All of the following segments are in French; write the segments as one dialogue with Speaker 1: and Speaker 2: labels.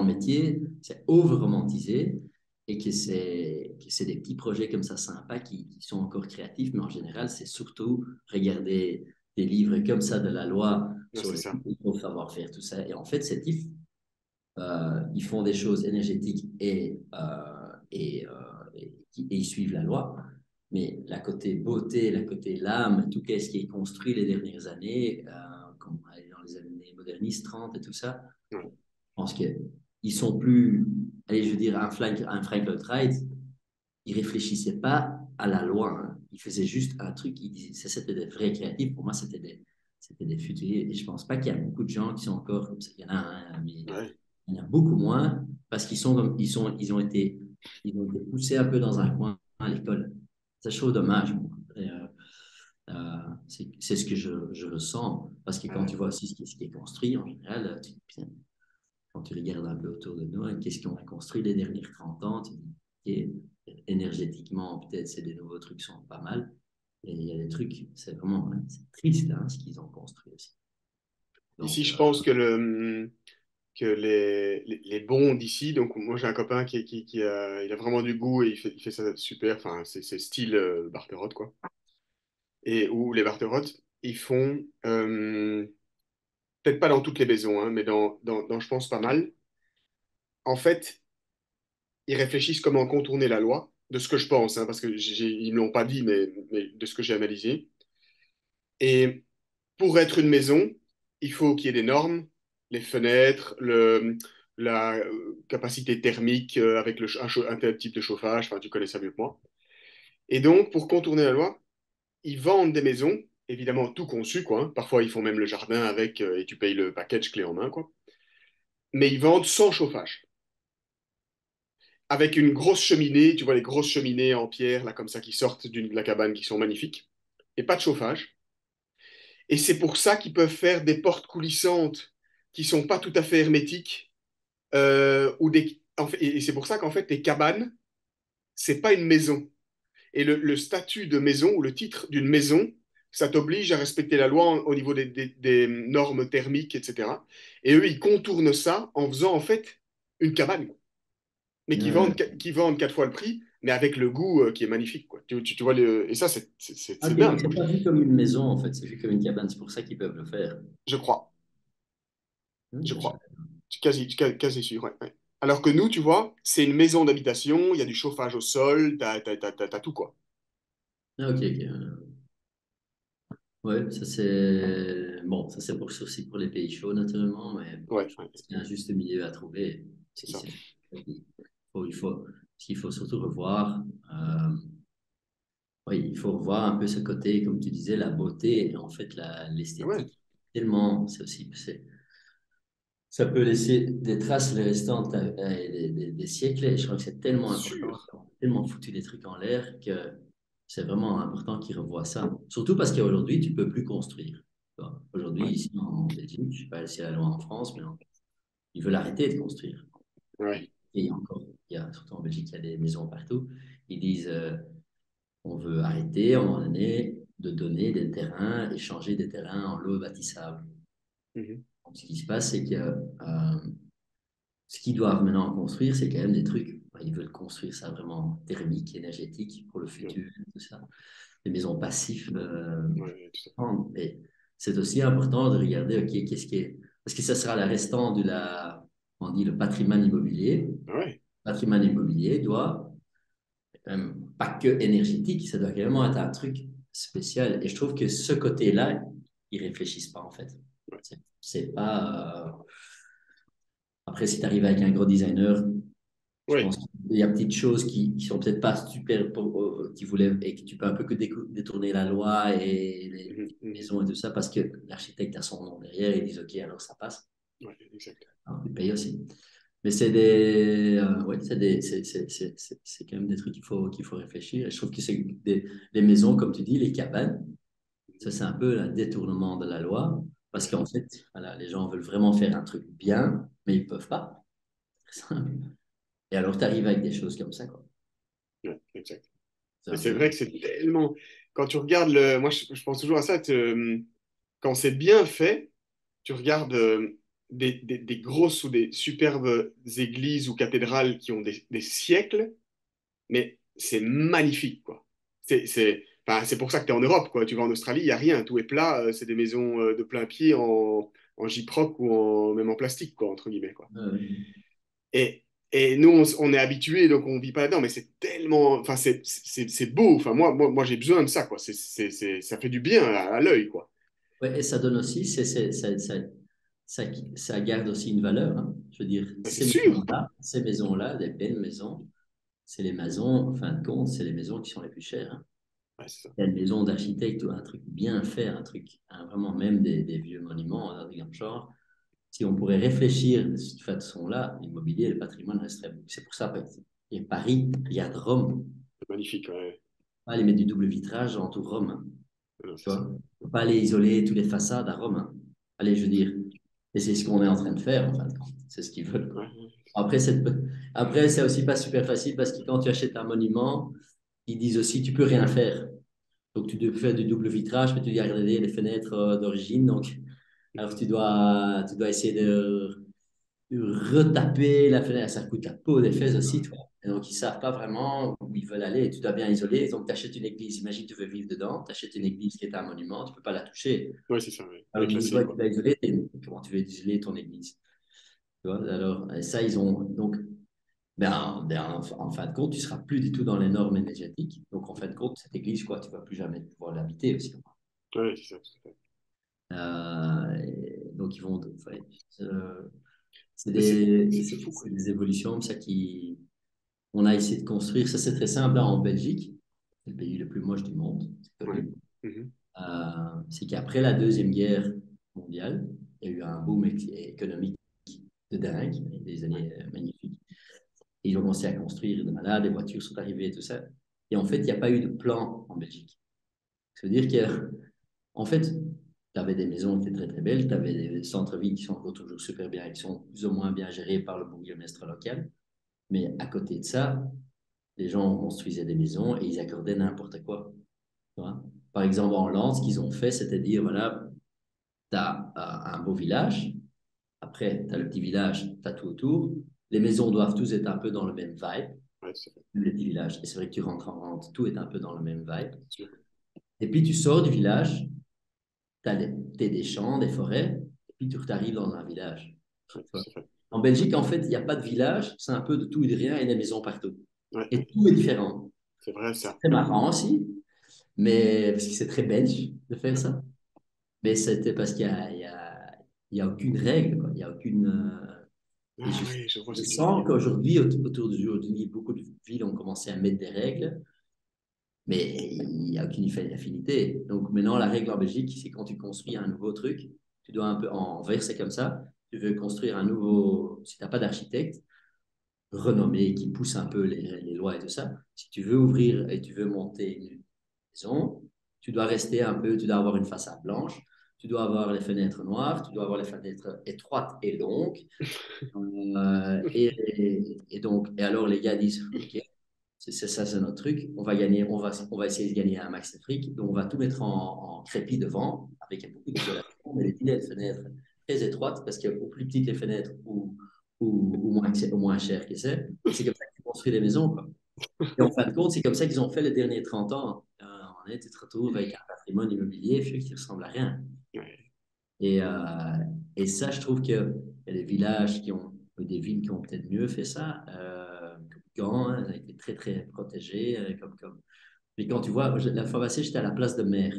Speaker 1: le métier, c'est over-romantisé et que c'est des petits projets comme ça sympas qui sont encore créatifs, mais en général, c'est surtout regarder des livres comme ça de la loi
Speaker 2: Non,
Speaker 1: sur
Speaker 2: c'est
Speaker 1: le
Speaker 2: ça.
Speaker 1: il faut savoir faire tout ça. Et en fait, ces types, ils font des choses énergétiques et ils suivent la loi. Mais la côté beauté, la côté l'âme, tout ce qui est construit les dernières années, comme dans les années modernistes, 30 et tout ça,
Speaker 2: Ouais.
Speaker 1: je pense qu'ils sont plus. Allez, je veux dire, un Frank Lloyd Wright, il réfléchissait pas à la loi. Hein. Il faisait juste un truc. Il disait, ça, c'était des vrais créatifs. Pour moi, c'était des futuristes. Et je pense pas qu'il y a beaucoup de gens qui sont encore comme ça. Il y en a, hein, mais
Speaker 2: Ouais.
Speaker 1: il y en a beaucoup moins parce ils ont été poussés un peu dans un coin à l'école. Ça, je trouve dommage. Moi. C'est ce que je ressens. Parce que quand tu
Speaker 2: Ouais.
Speaker 1: vois aussi ce qui est construit, en général, putain, quand tu regardes un peu autour de nous, hein, qu'est-ce qu'on a construit les dernières 30 ans, tu dis, OK, énergétiquement, peut-être c'est des nouveaux trucs qui sont pas mal. Et il y a des trucs, c'est vraiment c'est triste hein, ce qu'ils ont construit aussi.
Speaker 2: Ici,
Speaker 1: Donc,
Speaker 2: je pense que les bons d'ici, donc moi j'ai un copain il a vraiment du goût et il fait ça super, enfin c'est style Barterot quoi. Et où les Barterot, ils font, peut-être pas dans toutes les maisons, hein, mais dans, je pense pas mal, en fait, ils réfléchissent comment contourner la loi, de ce que je pense, hein, parce que ils ne l'ont pas dit, mais de ce que j'ai analysé. Et pour être une maison, il faut qu'il y ait des normes, les fenêtres, la capacité thermique avec un tel type de chauffage, enfin tu connais ça mieux que moi. Et donc, pour contourner la loi, ils vendent des maisons, évidemment tout conçu, quoi. Hein. Parfois, ils font même le jardin avec et tu payes le package clé en main, quoi. Mais ils vendent sans chauffage. Avec une grosse cheminée, tu vois les grosses cheminées en pierre, là, comme ça, qui sortent de la cabane, qui sont magnifiques. Et pas de chauffage. Et c'est pour ça qu'ils peuvent faire des portes coulissantes qui sont pas tout à fait hermétiques. Et c'est pour ça qu'en fait, les cabanes, c'est pas une maison. Et le statut de maison ou le titre d'une maison, ça t'oblige à respecter la loi au niveau des normes thermiques, etc. Et eux, ils contournent ça en faisant en fait une cabane, mais qui vendent 4 fois le prix, mais avec le goût qui est magnifique, quoi. Tu vois et ça, c'est
Speaker 1: ok, donc
Speaker 2: dingue,
Speaker 1: c'est
Speaker 2: quoi.
Speaker 1: pas vu comme une maison en fait, c'est vu comme une cabane, c'est pour ça qu'ils peuvent le faire.
Speaker 2: Je crois, je
Speaker 1: Ok,
Speaker 2: crois. Je suis quasi sûr, ouais, ouais. Alors que nous, tu vois, c'est une maison d'habitation, il y a du chauffage au sol, t'as tout, quoi.
Speaker 1: ah, ok, ok. Ouais, ça c'est bon, ça c'est aussi pour les pays chauds naturellement, mais bon,
Speaker 2: Ouais,
Speaker 1: je
Speaker 2: ouais,
Speaker 1: pense qu'il y a un juste milieu à trouver.
Speaker 2: c'est
Speaker 1: Si
Speaker 2: ça.
Speaker 1: c'est ce qu'il faut surtout revoir. euh, oui, il faut revoir un peu ce côté, comme tu disais, la beauté et en fait
Speaker 2: Ouais,
Speaker 1: l'esthétique. Tellement, ça peut laisser des traces les restantes des siècles. Et je crois que c'est tellement important,
Speaker 2: sûr.
Speaker 1: ils ont tellement foutu des trucs en l'air que c'est vraiment important qu'ils revoient ça. Surtout parce qu'aujourd'hui, tu peux plus construire. Tu vois. Aujourd'hui,
Speaker 2: Ouais,
Speaker 1: ici en Belgique, je ne sais pas si c'est la loi en France, mais ils veulent arrêter de construire.
Speaker 2: ouais.
Speaker 1: Et encore, surtout en Belgique, il y a des maisons partout. Ils disent on veut arrêter à un moment donné de donner des terrains, échanger des terrains en lots bâtissables.
Speaker 2: Mhm.
Speaker 1: Donc, ce qui se passe, c'est que ce qu'ils doivent maintenant construire, c'est quand même des trucs. Ils veulent construire ça vraiment thermique, énergétique pour le
Speaker 2: Ouais,
Speaker 1: futur, tout ça. Des maisons passives.
Speaker 2: ouais, tout à fait.
Speaker 1: Et c'est aussi important de regarder, OK, qu'est-ce qui est. Parce que ça sera la restant on dit, le patrimoine immobilier.
Speaker 2: Ouais,
Speaker 1: Le patrimoine immobilier doit, pas que énergétique, ça doit vraiment être un truc spécial. Et je trouve que ce côté-là, ils réfléchissent pas, en fait.
Speaker 2: ouais.
Speaker 1: C'est pas. Après, si tu arrives avec un gros designer, je
Speaker 2: Ouais.
Speaker 1: pense qu'il y a petites choses qui sont peut-être pas super qui voulaient et que tu peux un peu que détourner la loi et les
Speaker 2: Mhm, mhm.
Speaker 1: maisons et tout ça parce que l'architecte a son nom derrière et ils disent OK, alors ça passe.
Speaker 2: Ouais, exact.
Speaker 1: Alors, tu payes aussi. Mais ouais, c'est quand même des trucs qu'il faut réfléchir. Et je trouve que c'est les maisons, comme tu dis, les cabanes,
Speaker 2: Mhm.
Speaker 1: ça c'est un peu un détournement de la loi parce
Speaker 2: Ouais,
Speaker 1: qu'en fait, voilà, les gens veulent vraiment faire un truc bien, mais ils peuvent pas. C'est simple. Et alors, tu arrives avec des choses comme ça, quoi.
Speaker 2: ouais, exact.
Speaker 1: C'est
Speaker 2: Mais
Speaker 1: un
Speaker 2: c'est
Speaker 1: peu.
Speaker 2: vrai que c'est tellement. Quand tu regardes moi je pense toujours à ça, quand c'est bien fait, tu regardes. des grosses ou des superbes églises ou cathédrales qui ont des siècles, mais c'est magnifique, quoi. Enfin, c'est pour ça que tu es en Europe, quoi. Tu vas en Australie, il n'y a rien, tout est plat, c'est des maisons de plein pied en gyproc ou même en plastique, quoi, entre guillemets, quoi. Et, et nous, on est habitués, donc on vit pas là-dedans, mais c'est tellement, enfin, c'est beau. Enfin, moi j'ai besoin de ça, quoi. Ça fait du bien à l'œil, quoi.
Speaker 1: Ouais, et ça donne aussi, ça garde aussi une valeur, hein. Je veux dire,
Speaker 2: Ben, c'est sûr.
Speaker 1: ces maisons-là, des belles maisons, c'est les maisons, en fin de compte, c'est les maisons qui sont les plus chères, hein.
Speaker 2: Ouais, c'est ça.
Speaker 1: Il y a une maison d'architecte ou un truc bien fait, un truc, vraiment même des vieux monuments des grands genres. Si on pourrait réfléchir de cette façon-là, l'immobilier, le patrimoine resterait. C'est pour ça, et Paris, regarde Rome,
Speaker 2: C'est magnifique, ouais.
Speaker 1: pas aller mettre du double vitrage en tout Rome, hein.
Speaker 2: Non,
Speaker 1: Tu
Speaker 2: c'est ça.
Speaker 1: vois, faut pas aller isoler toutes les façades à Rome, hein. Allez, je veux dire, et c'est ce qu'on est en train de faire, en fin de compte. C'est ce qu'ils veulent, quoi.
Speaker 2: Ouais,
Speaker 1: Après, c'est aussi pas super facile parce que quand tu achètes un monument, ils disent aussi tu peux rien faire. Donc, tu dois faire du double vitrage, mais tu dois garder les fenêtres d'origine. Donc, alors, tu dois essayer de retaper la fenêtre. Ça coûte la peau des fesses aussi,
Speaker 2: ouais.
Speaker 1: toi. Et donc, ils ne savent pas vraiment où ils veulent aller. Et tu dois bien isoler. Donc, tu achètes une église. Imagine, tu veux vivre dedans. Tu achètes une église qui est un monument. Tu ne peux pas la toucher.
Speaker 2: Ouais, c'est ça, ouais.
Speaker 1: Alors,
Speaker 2: Avec
Speaker 1: ils
Speaker 2: la
Speaker 1: disent,
Speaker 2: clé,
Speaker 1: ouais, tu
Speaker 2: quoi.
Speaker 1: vas isoler. Comment tu veux isoler ton église? Tu vois, alors, ça, ils ont. Donc, en fin de compte, tu ne seras plus du tout dans les normes énergétiques. Donc, en fin de compte, cette église, quoi, tu ne vas plus jamais pouvoir l'habiter aussi.
Speaker 2: Ouais, c'est ça, tout à fait.
Speaker 1: Donc, ils vont. Ouais, c'est
Speaker 2: Mais
Speaker 1: des,
Speaker 2: c'est
Speaker 1: c'est
Speaker 2: fou, quoi.
Speaker 1: c'est des évolutions comme ça qui. On a essayé de construire. Ça, c'est très simple, hein, en Belgique. C'est le pays le plus moche du monde, c'est
Speaker 2: Ouais.
Speaker 1: connu.
Speaker 2: Mhm.
Speaker 1: C'est qu'après la Deuxième Guerre mondiale, il y a eu un boom économique de dingue, des années magnifiques. Et ils ont commencé à construire de malades, les voitures sont arrivées et tout ça. Et en fait, il n'y a pas eu de plan en Belgique. Ça veut dire qu'en fait, tu avais des maisons qui étaient très très belles, tu avais des centres-villes qui sont encore toujours super bien, qui sont plus ou moins bien gérés par le bourgmestre local. Mais à côté de ça, les gens construisaient des maisons et ils accordaient n'importe quoi. Tu vois. Par exemple, en Hollande, ce qu'ils ont fait, c'était dire, voilà, tu as un beau village, après, tu as le petit village, tu as tout autour. Les maisons doivent tous être un peu dans le même vibe,
Speaker 2: Ouais, c'est ça,
Speaker 1: le petit village. Et c'est vrai que tu rentres en rente, tout est un peu dans le même vibe.
Speaker 2: c'est sûr.
Speaker 1: Et puis, tu sors du village, tu as des champs, des forêts, et puis tu arrives dans un village.
Speaker 2: Ouais,
Speaker 1: Tu vois.
Speaker 2: c'est fait.
Speaker 1: En Belgique, en fait, il n'y a pas de village, c'est un peu de tout et de rien et des maisons partout.
Speaker 2: Ouais,
Speaker 1: Et
Speaker 2: ouais.
Speaker 1: tout est différent.
Speaker 2: C'est vrai,
Speaker 1: C'est
Speaker 2: ça.
Speaker 1: très marrant aussi, mais parce que c'est très belge de faire
Speaker 2: Ouais.
Speaker 1: ça. Mais c'était parce qu'il y a aucune règle, quoi. Il y a aucune. Et
Speaker 2: Ah oui, je vois
Speaker 1: je
Speaker 2: ce que tu veux
Speaker 1: sens
Speaker 2: dire.
Speaker 1: qu'aujourd'hui, autour du aujourd'hui, beaucoup de villes ont commencé à mettre des règles, mais il n'y a aucune affinité. Donc maintenant, la règle en Belgique, c'est quand tu construis un nouveau truc, tu dois un peu, en vert, c'est comme ça, tu veux construire un nouveau, si tu n'as pas d'architecte renommé qui pousse un peu les lois et tout ça, si tu veux ouvrir et tu veux monter une maison, tu dois rester un peu, tu dois avoir une façade blanche, tu dois avoir les fenêtres noires, tu dois avoir les fenêtres étroites et longues. Et donc, et alors les gars disent, OK, c'est ça, c'est notre truc. On va gagner, on va essayer de gagner un max de fric. Donc, on va tout mettre en crépi devant, avec beaucoup d'isolation, mais les fenêtres très étroites, parce qu'au plus petites les fenêtres, au moins cher que c'est. Et c'est comme ça qu'ils construisent les maisons, quoi. Et en fin de compte, c'est comme ça qu'ils ont fait les derniers 30 ans. Tu te retrouves avec un patrimoine immobilier qui ressemble à rien.
Speaker 2: Ouais.
Speaker 1: Et, euh, et ça, je trouve qu'il y a des villages des villes qui ont peut-être mieux fait ça, comme Gand, hein, ça a été très, très protégé. Mais quand tu vois, la fois passée, j'étais à la place de Mer.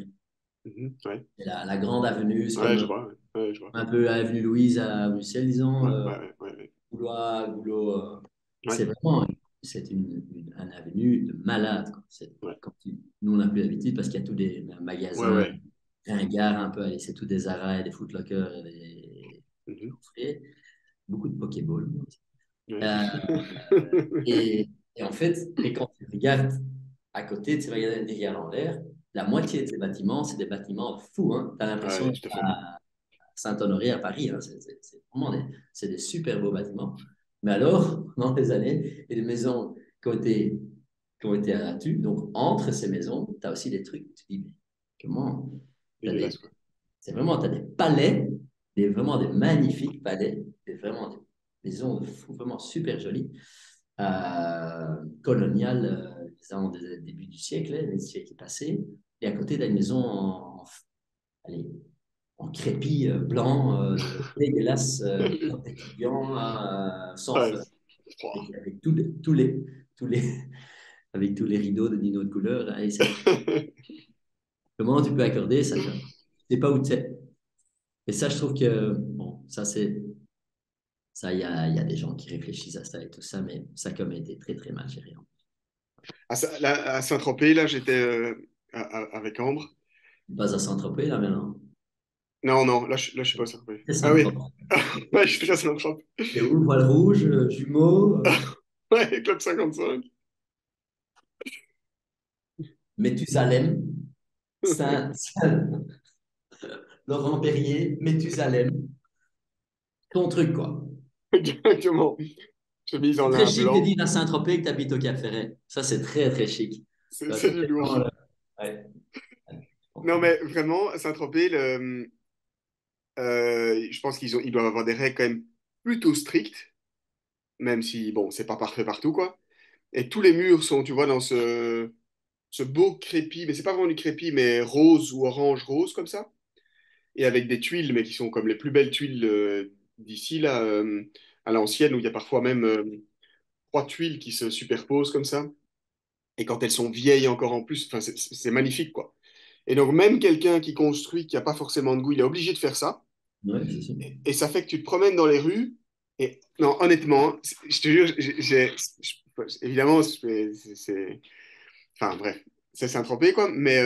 Speaker 2: Mhm. Ouais.
Speaker 1: Et la grande avenue, c'est
Speaker 2: Ouais, je
Speaker 1: comme
Speaker 2: vois. Ouais, ouais, je vois.
Speaker 1: un peu avenue Louise à Bruxelles, disons,
Speaker 2: Ouais, ouais, ouais, ouais, ouais.
Speaker 1: Goulot.
Speaker 2: Ouais,
Speaker 1: C'est vraiment c'est une avenue de malade, quoi.
Speaker 2: ouais,
Speaker 1: Nous, on n'a plus l'habitude parce qu'il y a tous des
Speaker 2: ouais,
Speaker 1: magasins,
Speaker 2: ouais.
Speaker 1: ringards un peu, allez, c'est tout des Zara et des Foot Locker et
Speaker 2: Mhm.
Speaker 1: des beaucoup de Pokéball.
Speaker 2: Ouais.
Speaker 1: Euh, et en fait, et quand tu regardes à côté, tu regardes en l'air, la moitié de ces bâtiments, c'est des bâtiments fous, hein. Tu as l'impression
Speaker 2: Ouais,
Speaker 1: d'être
Speaker 2: tout à fait.
Speaker 1: à Saint-Honoré à Paris, hein. C'est vraiment c'est des super beaux bâtiments. Mais alors, dans les années, il y a des maisons qui ont été abattues. Donc, entre ces maisons, tu as aussi des trucs. Tu te dis, mais comment t'as
Speaker 2: Dégueulasse,
Speaker 1: des,
Speaker 2: quoi.
Speaker 1: c'est vraiment, tu as des palais vraiment des magnifiques palais, vraiment des maisons de fou, vraiment super jolies, coloniales, disons, des début du siècle, hein, le siècle passé. Et à côté, tu as une maison allez, en crépi blanc, dégueulasse, comme étudiant, hein, sans
Speaker 2: Ouais.
Speaker 1: feu, avec tous les, avec tous les rideaux de d'une autre couleur. Là, et comment tu peux accorder ça? Tu sais pas où tu es. Et ça, je trouve que, bon, ça, c'est, ça, il y a des gens qui réfléchissent à ça et tout ça, mais ça a comme été très, très mal géré, hein.
Speaker 2: À Saint-Tropez, là, j'étais avec Ambre.
Speaker 1: Pas à Saint-Tropez, là, maintenant.
Speaker 2: Non, non, là, je suis pas à Saint-Tropez.
Speaker 1: C'est
Speaker 2: Ah oui,
Speaker 1: Saint-Tropez.
Speaker 2: ouais, je suis à Saint-Tropez.
Speaker 1: C'est où, Voile Rouge, Jumeaux,
Speaker 2: Ouais, Club 55.
Speaker 1: Mathusalem, Saint, Laurent Perrier, Mathusalem. Ton truc, quoi.
Speaker 2: Exactement. Chemise en
Speaker 1: C'est très
Speaker 2: lin
Speaker 1: chic de
Speaker 2: blanc.
Speaker 1: dire à Saint-Tropez que tu habites au Cap Ferret. Ça, c'est très, très chic. Ça,
Speaker 2: C'est
Speaker 1: c'est
Speaker 2: du lourd.
Speaker 1: vraiment, ouais, ouais, je
Speaker 2: Non,
Speaker 1: comprends.
Speaker 2: mais vraiment, à Saint-Tropez, je pense ils doivent avoir des règles quand même plutôt strictes, même si, bon, c'est pas parfait partout, quoi. Et tous les murs sont, tu vois, dans ce beau crépi, mais c'est pas vraiment du crépi, mais rose ou orange rose, comme ça. Et avec des tuiles, mais qui sont comme les plus belles tuiles d'ici, là, à l'ancienne, où il y a parfois même trois tuiles qui se superposent comme ça. Et quand elles sont vieilles encore en plus, enfin, c'est magnifique, quoi. Et donc, même quelqu'un qui construit, qui n'a pas forcément de goût, il est obligé de faire ça.
Speaker 1: Ouais, c'est sûr.
Speaker 2: Et ça fait que tu te promènes dans les rues. Et non, honnêtement, je te jure, évidemment, enfin bref, c'est Saint-Tropez, quoi. Mais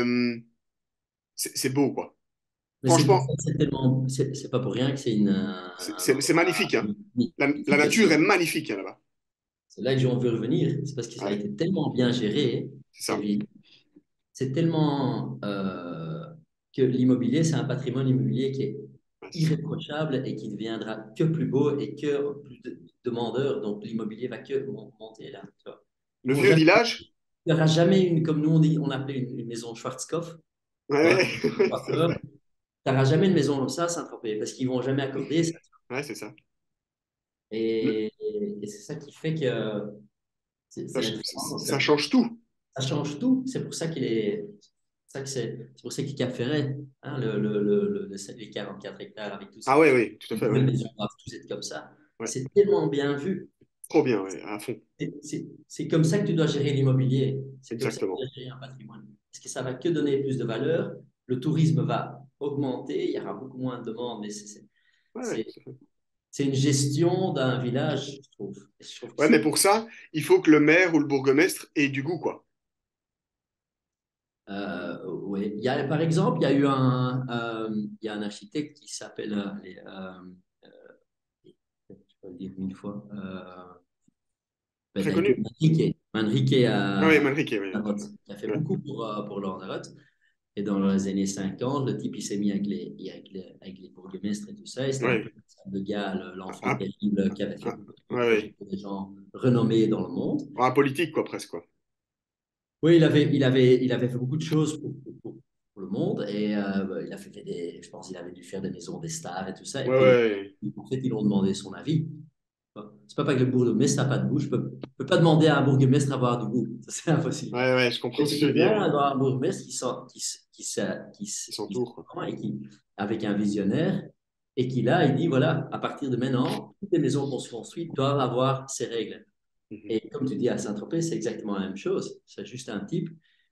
Speaker 2: c'est beau, quoi.
Speaker 1: Mais c'est pour
Speaker 2: Franchement,
Speaker 1: ça que c'est tellement. C'est pas pour rien que c'est un
Speaker 2: c'est magnifique, hein.
Speaker 1: endroit
Speaker 2: La
Speaker 1: magnifique
Speaker 2: nature est
Speaker 1: aussi.
Speaker 2: magnifique, hein, là-bas.
Speaker 1: C'est là que j'en veux revenir. C'est parce que ça a
Speaker 2: Ouais,
Speaker 1: été tellement bien géré,
Speaker 2: c'est
Speaker 1: ces
Speaker 2: ça.
Speaker 1: villes. C'est tellement que l'immobilier, c'est un patrimoine immobilier qui est
Speaker 2: Ouais, c'est ça.
Speaker 1: irréprochable et qui ne deviendra que plus beau et que plus de demandeurs. Donc l'immobilier va que monter là. Tu vois. Ils
Speaker 2: Le
Speaker 1: vont
Speaker 2: vieux
Speaker 1: jamais,
Speaker 2: village?
Speaker 1: il n'y aura jamais une, comme nous on dit, on appelait une maison Schwarzkopf. Tu vois,
Speaker 2: Ouais, ouais,
Speaker 1: tu n'auras jamais une maison comme ça à Saint-Tropez parce qu'ils ne vont jamais accorder ça.
Speaker 2: ouais, c'est ça. Le-
Speaker 1: Et c'est ça qui fait que
Speaker 2: ça,
Speaker 1: c'est la différence.
Speaker 2: ça change tout.
Speaker 1: Ça change tout. C'est pour ça qu'il est. C'est pour ça qu'il Cap Ferret, hein, les 44 hectares avec tous
Speaker 2: Ah
Speaker 1: ces
Speaker 2: ouais, oui, tout à
Speaker 1: les
Speaker 2: fait,
Speaker 1: nouvelles
Speaker 2: ouais.
Speaker 1: maisons doivent tous être comme ça.
Speaker 2: Ouais,
Speaker 1: C'est tellement bien vu.
Speaker 2: trop bien, ouais, à fond.
Speaker 1: C'est comme ça que tu dois gérer l'immobilier. C'est comme ça que tu
Speaker 2: Exactement.
Speaker 1: dois gérer un patrimoine. Parce que ça va que donner plus de valeur. Le tourisme va augmenter. Il y aura beaucoup moins de demandes. Mais
Speaker 2: Ouais, ouais,
Speaker 1: c'est-
Speaker 2: tout à fait.
Speaker 1: c'est une gestion d'un village, je trouve. Et je trouve que
Speaker 2: Ouais, mais pour ça, il faut que le maire ou le bourgmestre ait du goût, quoi.
Speaker 1: oui. Il y a, par exemple, il y a un architecte qui s'appelle, je peux le dire mille fois, ben,
Speaker 2: Très
Speaker 1: David
Speaker 2: connu.
Speaker 1: Manrique, Manrique
Speaker 2: Ah oui,
Speaker 1: à
Speaker 2: Manrique, oui, bien sûr.
Speaker 1: Lanzarote, qui a fait
Speaker 2: Ouais,
Speaker 1: beaucoup pour Lanzarote. Et dans les années 50, le type, il s'est mis avec les bourgmestres et tout ça. Et c'était un peu
Speaker 2: ouais.
Speaker 1: le gars, l'enfant
Speaker 2: Ah,
Speaker 1: terrible qui avait fait
Speaker 2: ah,
Speaker 1: beaucoup de
Speaker 2: ouais,
Speaker 1: projets
Speaker 2: ouais.
Speaker 1: pour des gens renommés dans le monde.
Speaker 2: Un politique, quoi, presque, quoi.
Speaker 1: Oui, il avait fait beaucoup de choses pour le monde et il a fait je pense qu'il avait dû faire des maisons des stars et tout ça. Et
Speaker 2: Ouais,
Speaker 1: puis,
Speaker 2: ouais.
Speaker 1: en fait, ils lui ont demandé son avis. C'est pas que le bourgmestre n'a pas de goût. Je peux pas demander à un bourgmestre d'avoir du goût. Ça, c'est impossible.
Speaker 2: Ouais, ouais, je comprends
Speaker 1: Mais
Speaker 2: ce que tu
Speaker 1: c'était
Speaker 2: veux dire,
Speaker 1: bien
Speaker 2: ouais.
Speaker 1: d'avoir un bourgmestre
Speaker 2: Ils s'entourent, quoi.
Speaker 1: et qui, avec un visionnaire et qui, là, il dit, voilà, à partir de maintenant, toutes les maisons qu'on se construit doivent avoir ces règles.
Speaker 2: Mhm.
Speaker 1: Et comme tu dis à Saint-Tropez, c'est exactement la même chose. C'est juste un type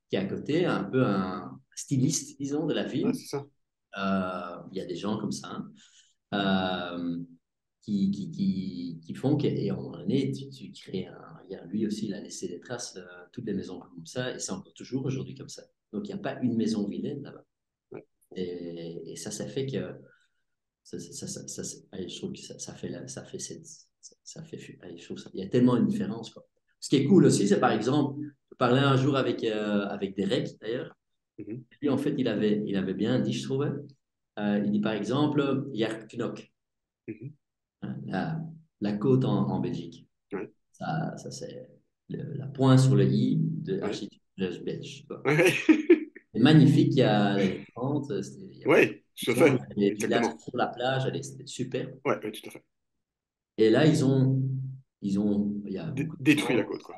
Speaker 1: qui est à côté, un peu un styliste, disons, de la
Speaker 2: Ouais,
Speaker 1: ville.
Speaker 2: c'est ça.
Speaker 1: Il y a des gens comme ça, hein, euh, qui font que, et à un moment donné, tu crées lui aussi, il a laissé des traces, toutes les maisons comme ça, et c'est encore toujours aujourd'hui comme ça. Donc, il n'y a pas une maison vilaine là-bas.
Speaker 2: Ouais.
Speaker 1: Et ça fait que allez, je trouve que ça fait ça fait allez, je trouve il y a tellement une différence quoi. Ce qui est cool aussi, c'est par exemple, je parlais un jour avec Derek d'ailleurs,
Speaker 2: Mhm.
Speaker 1: lui en fait il avait bien dit, je trouvais. Il dit par exemple Yarknok,
Speaker 2: Mhm.
Speaker 1: hein, la côte en Belgique.
Speaker 2: Ouais,
Speaker 1: Ça c'est la pointe sur le i de
Speaker 2: ouais.
Speaker 1: l'architecture belge quoi.
Speaker 2: Ouais.
Speaker 1: C'est magnifique, il y a les 30, il y avait
Speaker 2: Ouais, tout à
Speaker 1: il y
Speaker 2: fait,
Speaker 1: avait des villages
Speaker 2: exactement.
Speaker 1: sur la plage, allez, c'était super.
Speaker 2: Ouais, ouais, tout à fait.
Speaker 1: Et là, il y a beaucoup de
Speaker 2: Détruit la
Speaker 1: gens,
Speaker 2: côte, quoi.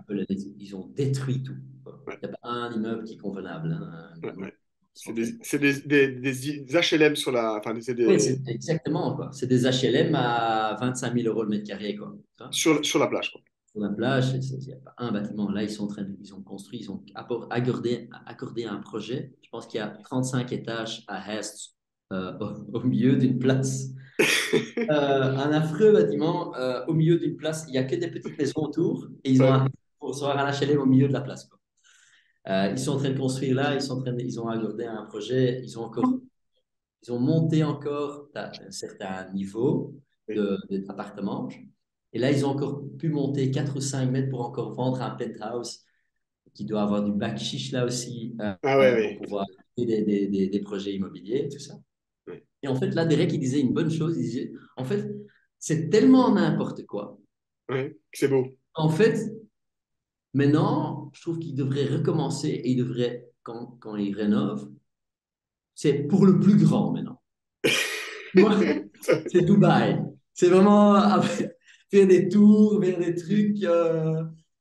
Speaker 1: ils ont détruit tout, quoi.
Speaker 2: Ouais,
Speaker 1: Il n'y a pas un immeuble qui est convenable, hein.
Speaker 2: ouais,
Speaker 1: Maintenant,
Speaker 2: ouais.
Speaker 1: ils sont en train de
Speaker 2: C'est
Speaker 1: construire.
Speaker 2: des HLM sur la. Enfin, c'est
Speaker 1: Oui,
Speaker 2: des.
Speaker 1: c'est exactement, quoi. C'est des HLM à 25 000 € le mètre carré, quoi. Ça,
Speaker 2: Sur la plage, quoi.
Speaker 1: sur la plage, il n'y a pas un bâtiment. Là, ils ont construit, ils ont accordé un projet. Je pense qu'il y a 35 étages à Hest, au milieu d'une place. Un affreux bâtiment au milieu d'une place. Il n'y a que des petites maisons autour et ils ont
Speaker 2: Ouais.
Speaker 1: pour recevoir un HLM au milieu de la place, quoi. Ils sont en train de construire là, ils ont accordé un projet, ils ont monté encore à un certain niveau
Speaker 2: Oui.
Speaker 1: d'appartement. Et là, ils ont encore pu monter 4 ou 5 mètres pour encore vendre un penthouse qui doit avoir du bac chiche là aussi
Speaker 2: Ah ouais,
Speaker 1: pour
Speaker 2: ouais.
Speaker 1: pouvoir faire des projets immobiliers, tout ça.
Speaker 2: Ouais,
Speaker 1: Et en fait, là, Derek, il disait une bonne chose. Il disait, en fait, c'est tellement n'importe quoi.
Speaker 2: ouais. C'est beau.
Speaker 1: En fait, maintenant, je trouve qu'il devrait recommencer et il devrait, quand il rénove, c'est pour le plus grand maintenant. Moi, c'est Dubaï. C'est vraiment faire des tours, faire des trucs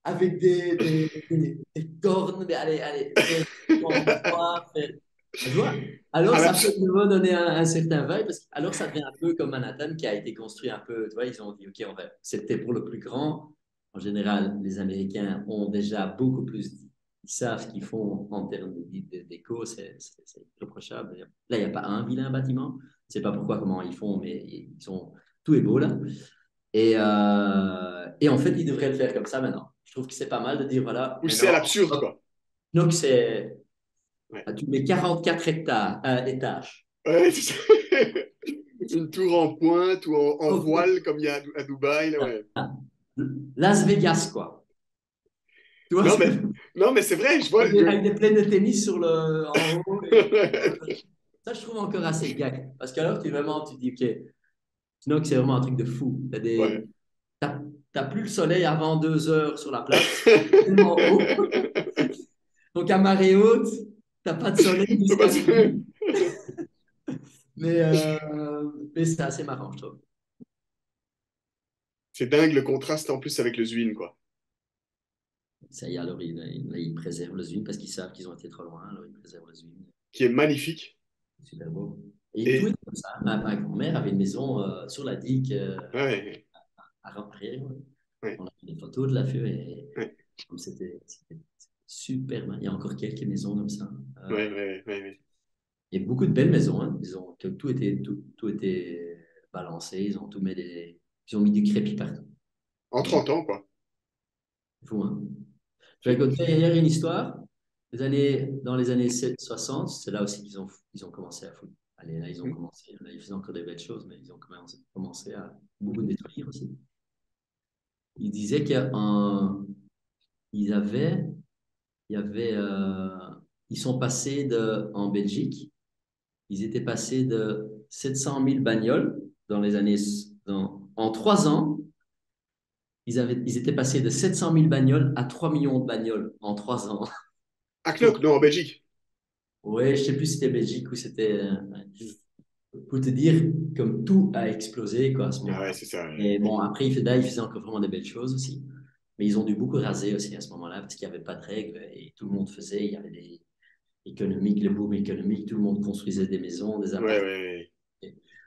Speaker 1: avec des cornes. Mais allez, allez, faire en bois, faire. Tu vois? Alors,
Speaker 2: Ah, mais
Speaker 1: ça peut de nouveau donner un certain vibe, parce que alors ça devient un peu comme Manhattan qui a été construit un peu. Tu vois, ils ont dit, OK, c'était pour le plus grand. En général, les Américains ont déjà beaucoup plus. Ils savent ce qu'ils font en termes d'éco, c'est irréprochable. Là, il n'y a pas un vilain bâtiment. Je ne sais pas pourquoi, comment ils font, mais tout est beau là. Et en fait, ils devraient le faire comme ça maintenant. Je trouve que c'est pas mal de dire, voilà,
Speaker 2: poussé à
Speaker 1: maintenant,
Speaker 2: l'absurde,
Speaker 1: hop,
Speaker 2: quoi.
Speaker 1: donc c'est,
Speaker 2: Ouais,
Speaker 1: tu mets 44 hectares, étages.
Speaker 2: ouais, c'est ça. Une tour en pointe ou en
Speaker 1: Ok.
Speaker 2: voile, comme il y a à Dubaï, là, ouais.
Speaker 1: Las Vegas, quoi. Tu vois,
Speaker 2: Non, non, mais c'est vrai, je vois.
Speaker 1: avec des plaines de tennis en haut. Ça, je trouve encore assez gag. Parce que alors, tu dis, OK, sinon, c'est vraiment un truc de fou.
Speaker 2: Ouais.
Speaker 1: T'as plus le soleil avant 2 heures sur la plage, parce que c'est tellement haut. Donc, à marée haute, t'as pas de soleil
Speaker 2: Faut
Speaker 1: jusqu'à
Speaker 2: pas
Speaker 1: midi. Mais c'est assez marrant, je trouve.
Speaker 2: C'est dingue le contraste en plus avec le Zwin, quoi.
Speaker 1: Ça y est, alors ils préservent le Zwin parce qu'ils savent qu'ils ont été trop loin. Alors, ils préservent le Zwin.
Speaker 2: Qui est magnifique.
Speaker 1: C'est super beau. Et tout est
Speaker 2: Et
Speaker 1: comme ça. Ma grand-mère avait une maison sur la digue
Speaker 2: ouais,
Speaker 1: à Ramprière.
Speaker 2: ouais,
Speaker 1: On a fait des photos de la vue et
Speaker 2: ouais,
Speaker 1: c'était super. Il y a encore quelques maisons comme ça.
Speaker 2: ouais, ouais, ouais, ouais.
Speaker 1: Il y a beaucoup de belles maisons, hein. Tout était balancé. Ils ont mis du crépi partout.
Speaker 2: En
Speaker 1: Ils ont,
Speaker 2: 30 ans, quoi.
Speaker 1: c'est fou, hein. J'ai
Speaker 2: C'est-
Speaker 1: raconté hier une histoire. Dans les années 60, c'est là aussi ils ont commencé à foutre. Allez, là, ils ont
Speaker 2: Hmm.
Speaker 1: commencé. Là, ils faisaient encore des belles choses, mais ils ont commencé à beaucoup détruire aussi. Ils disaient qu'ils avaient, il y avait, ils sont passés en Belgique, ils étaient passés de 700 000 bagnoles en 3 ans. Ils étaient passés de 700 000 bagnoles à 3 millions de bagnoles en 3 ans.
Speaker 2: À
Speaker 1: Donc,
Speaker 2: Knock, non, en Belgique.
Speaker 1: ouais, je sais plus si c'était Belgique ou c'était.
Speaker 2: Hmm.
Speaker 1: Pour te dire, comme tout a explosé quoi, à ce
Speaker 2: Ah ouais,
Speaker 1: moment-là.
Speaker 2: c'est ça.
Speaker 1: Et bon, après, ils faisaient encore vraiment des belles choses aussi. Mais ils ont dû beaucoup raser aussi à ce moment-là parce qu'il n'y avait pas de règles et tout le monde faisait. Il y avait des économiques, le boom économique, tout le monde construisait des maisons, des
Speaker 2: Ouais, ouais,
Speaker 1: appartements.
Speaker 2: ouais.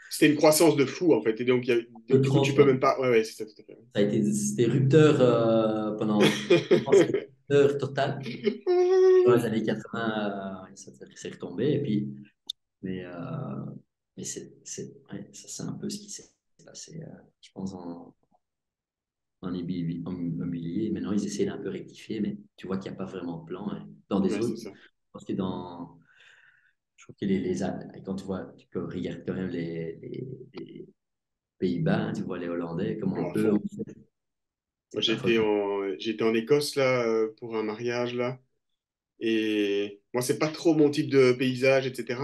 Speaker 2: C'était une croissance de fou, en fait. Et donc,
Speaker 1: De
Speaker 2: donc du coup,
Speaker 1: trop,
Speaker 2: tu peux
Speaker 1: quoi.
Speaker 2: même pas. Ouais, ouais, c'est ça, tout à fait.
Speaker 1: C'était rupteur pendant, je pense, que c'était rupteur total. Dans les années 80, ça s'est retombé. Mais, euh, mais ouais, ça, c'est un peu ce qui s'est passé, je pense, en immobilier. Maintenant, ils essaient d'un peu rectifier, mais tu vois qu'il n'y a pas vraiment de plan, hein. Dans des
Speaker 2: Ouais, c'est
Speaker 1: autres,
Speaker 2: ça.
Speaker 1: parce que je trouve que quand tu vois, tu peux regarder quand même les Pays-Bas, hein, tu vois les Hollandais,
Speaker 2: Oh,
Speaker 1: comment
Speaker 2: à
Speaker 1: eux ont
Speaker 2: fond.
Speaker 1: fait.
Speaker 2: Moi,
Speaker 1: C'est pas photo.
Speaker 2: j'étais en Écosse, là, pour un mariage, là. Et moi, c'est pas trop mon type de paysage, etc.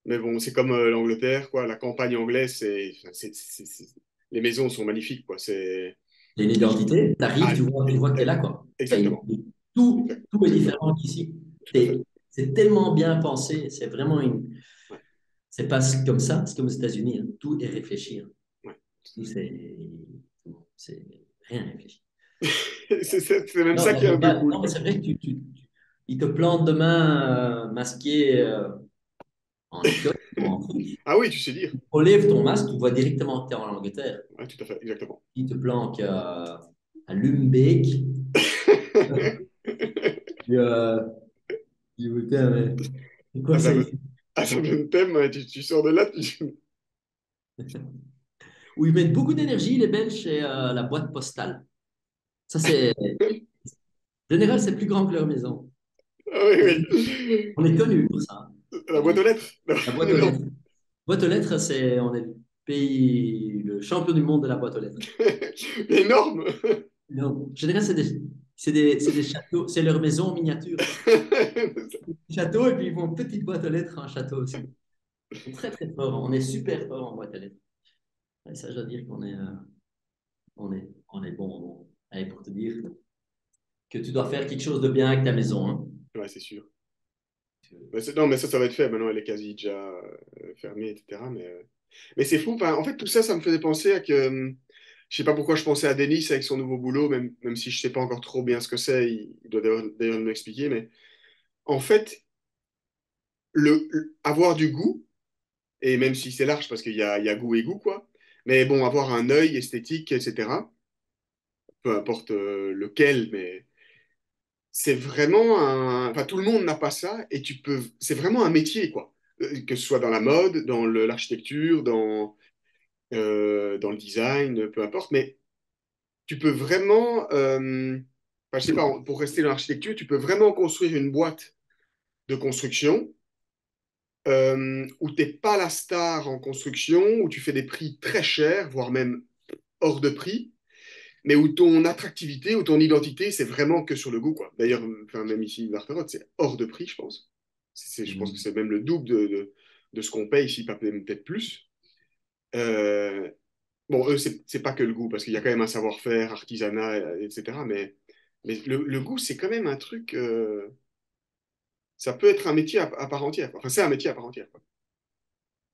Speaker 2: Mais bon, c'est comme l'Angleterre, quoi. La campagne anglaise, les maisons sont magnifiques, quoi.
Speaker 1: Il y a une identité, tu arrives,
Speaker 2: Ah,
Speaker 1: tu vois que tu es là, quoi.
Speaker 2: exactement.
Speaker 1: Tout
Speaker 2: Tout
Speaker 1: est
Speaker 2: à fait.
Speaker 1: différent d'ici.
Speaker 2: Tout à fait.
Speaker 1: c'est tellement bien pensé. C'est vraiment une.
Speaker 2: Ouais,
Speaker 1: C'est pas comme ça, c'est comme aux États-Unis, hein. Tout est réfléchi, hein.
Speaker 2: ouais.
Speaker 1: Tout, c'est rien réfléchi.
Speaker 2: C'est même
Speaker 1: Non,
Speaker 2: ça qui est un peu cool,
Speaker 1: non, mais
Speaker 2: quoi.
Speaker 1: c'est vrai que ils te plantent demain masqué en Écosse ou en truc.
Speaker 2: Ah oui, tu sais dire.
Speaker 1: Enlève ton masque, tu vois directement que tu es en Angleterre.
Speaker 2: Ouais, tout à fait, exactement.
Speaker 1: Ils te planquent à Lumbeek. Et, putain, mais c'est quoi
Speaker 2: À
Speaker 1: ça
Speaker 2: ça,
Speaker 1: ici?
Speaker 2: à ça me thème, tu sors de là, tu...
Speaker 1: Où ils mettent beaucoup d'énergie, les Belges, chez la boîte postale. Ça, c'est. En général, c'est plus grand que leur maison.
Speaker 2: Ah oui, oui.
Speaker 1: On est connu pour ça.
Speaker 2: La boîte aux lettres.
Speaker 1: La boîte aux lettres.
Speaker 2: Énorme.
Speaker 1: Boîte aux lettres, on est le pays, le champion du monde de la boîte aux lettres.
Speaker 2: Énorme.
Speaker 1: Non. En général, c'est des châteaux, c'est leur maison en miniature, quoi. Château, et puis ils font une petite boîte aux lettres en château aussi. On est très, très fort. On est super fort en boîte aux lettres. Et ça, je dois dire qu'on est, on est bon. Bon. Allez, pour te dire que tu dois faire quelque chose de bien avec ta maison, hein.
Speaker 2: Ouais, c'est sûr. Non, mais ça va être fait. Maintenant, elle est quasi déjà fermée, etc. Mais c'est fou. Enfin, en fait, tout ça, ça me faisait penser à que. Je sais pas pourquoi je pensais à Denis avec son nouveau boulot, même si je sais pas encore trop bien ce que c'est. Il doit d'ailleurs m'expliquer. Mais en fait, avoir du goût, et même si c'est large parce qu'il y a goût et goût, quoi. Mais bon, avoir un œil esthétique, etc. Peu importe lequel, mais c'est vraiment un. Enfin, tout le monde n'a pas ça et tu peux. C'est vraiment un métier, quoi. Que ce soit dans la mode, dans l'architecture, dans le design, peu importe. Mais tu peux vraiment. Enfin, je sais pas, pour rester dans l'architecture, tu peux vraiment construire une boîte de construction où tu n'es pas la star en construction, où tu fais des prix très chers, voire même hors de prix, mais où ton attractivité ou ton identité, c'est vraiment que sur le goût, quoi. D'ailleurs, enfin, même ici, Marterotte, c'est hors de prix, je pense. Je pense que
Speaker 1: Mhm.
Speaker 2: c'est même le double de ce qu'on paye ici, peut-être plus. Euh, bon, eux, c'est pas que le goût, parce qu'il y a quand même un savoir-faire, artisanat, etc. Mais le goût, c'est quand même un truc. Ça peut être un métier à part entière, quoi. Enfin, c'est un métier à part entière, quoi.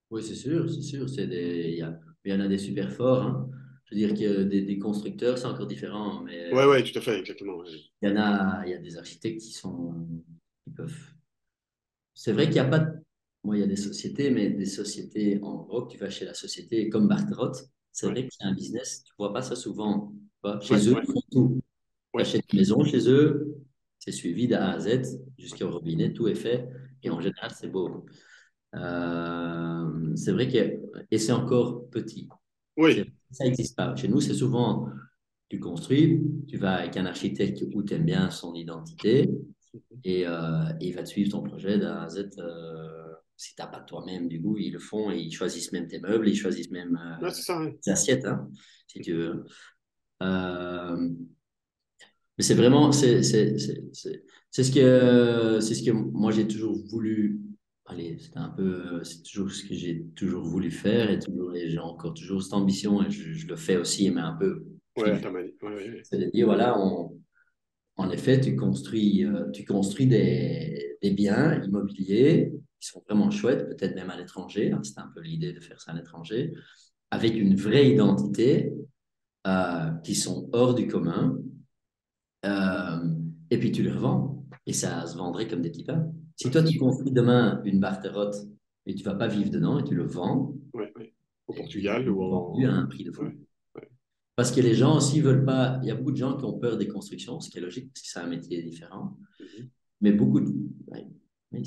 Speaker 1: Oui, c'est sûr, c'est sûr. Il y en a des super forts, hein. Je veux dire que des constructeurs, c'est encore différent, mais
Speaker 2: Ouais, ouais, tout à fait, exactement. Ouais.
Speaker 1: il y a des architectes qui peuvent. C'est vrai qu'il n'y a pas de. Moi, il y a des sociétés, mais des sociétés, en gros, que tu vas chez la société comme Barterot, c'est
Speaker 2: Ouais,
Speaker 1: vrai que c'est un business, tu ne vois pas ça souvent. Tu vois.
Speaker 2: ouais,
Speaker 1: Chez eux,
Speaker 2: ouais,
Speaker 1: ils font tout. Tu
Speaker 2: ouais.
Speaker 1: achètes une maison chez eux, c'est suivi d'A à Z jusqu'au robinet, tout est fait. Et en
Speaker 2: Mm.
Speaker 1: général, c'est beau. C'est vrai que. Et c'est encore petit.
Speaker 2: Oui.
Speaker 1: Ça n'existe pas. Chez nous, c'est souvent, tu construis, tu vas avec un architecte où tu aimes bien son identité et il va te suivre ton projet d'A à Z. Si tu n'as pas toi-même du goût, ils le font et ils choisissent même tes meubles, ils choisissent même
Speaker 2: Ouais, c'est ça, ouais.
Speaker 1: tes assiettes, hein, si tu veux. Euh, mais c'est vraiment, c'est ce que moi j'ai toujours voulu. Allez, c'est toujours ce que j'ai toujours voulu faire et j'ai encore toujours cette ambition et je le fais aussi, mais un peu
Speaker 2: Ouais,
Speaker 1: plus.
Speaker 2: à ta manière. Ouais, ouais, ouais.
Speaker 1: C'est de dire, voilà, en effet, tu construis des biens immobiliers qui sont vraiment chouettes, peut-être même à l'étranger, hein, c'est un peu l'idée de faire ça à l'étranger, avec une vraie identité, qui sont hors du commun, euh, et puis tu les revends, et ça se vendrait comme des petits pains. Si
Speaker 2: Ouais,
Speaker 1: toi,
Speaker 2: c'est
Speaker 1: tu
Speaker 2: sûr.
Speaker 1: construis demain une barterotte, et tu vas pas vivre dedans, et tu le vends,
Speaker 2: Ouais, ouais. Au
Speaker 1: et je veux dire,
Speaker 2: Portugal
Speaker 1: tu
Speaker 2: ou
Speaker 1: l'as vendu à
Speaker 2: en.
Speaker 1: un prix de
Speaker 2: Ouais,
Speaker 1: fou.
Speaker 2: ouais.
Speaker 1: Parce que les gens aussi veulent pas. Il y a beaucoup de gens qui ont peur des constructions, ce qui est logique, parce que c'est un métier différent.
Speaker 2: Mhm.
Speaker 1: Mais beaucoup de. Ouais, mais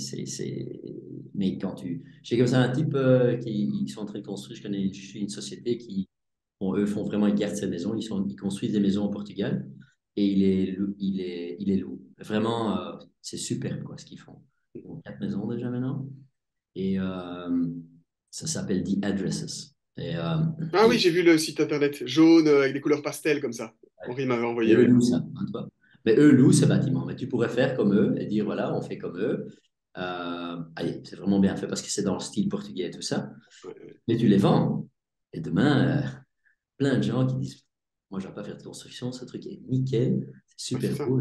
Speaker 1: mais quand tu. J'ai comme ça un type qui ils sont en train de construire. Je suis une société qui. Bon, eux font vraiment, ils gardent ces maisons. Ils construisent des maisons au Portugal et il est lourd. Vraiment, c'est super quoi, ce qu'ils font. Ils ont 4 maisons déjà maintenant. Et ça s'appelle The Addresses.
Speaker 2: Ah oui,
Speaker 1: Et,
Speaker 2: j'ai vu le site internet jaune avec des couleurs pastel comme ça. Henri m'avait
Speaker 1: et
Speaker 2: envoyé,
Speaker 1: eux
Speaker 2: ouais.
Speaker 1: louent ça, hein, toi. Mais eux louent ce bâtiment. Mais tu pourrais faire comme eux et dire voilà, on fait comme eux. Allez, c'est vraiment bien fait parce que c'est dans le style portugais et tout ça.
Speaker 2: Ouais, ouais.
Speaker 1: Mais tu les vends. Et demain, plein de gens qui disent moi, je ne vais pas faire de construction, ce truc est nickel, c'est
Speaker 2: Ouais, c'est
Speaker 1: super
Speaker 2: ça.
Speaker 1: beau.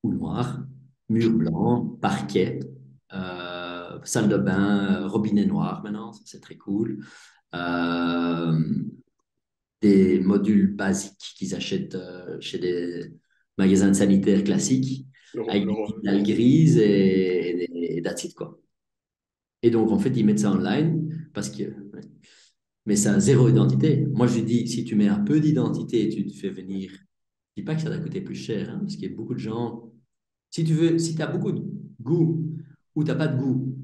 Speaker 1: ou noir, mur blanc, parquet, salle de bain, robinet noir maintenant, ça, c'est très cool. Euh, des modules basiques qu'ils achètent chez des magasins de sanitaires classiques avec des petites dalles grises et that's it, quoi. Et donc, en fait, ils mettent ça online parce que, ouais. Mais ça a zéro identité. Moi, je dis, si tu mets un peu d'identité et tu te fais venir, je dis pas que ça va coûter plus cher, hein, parce qu'il y a beaucoup de gens, si tu veux, si tu as beaucoup de goût ou tu n'as pas de goût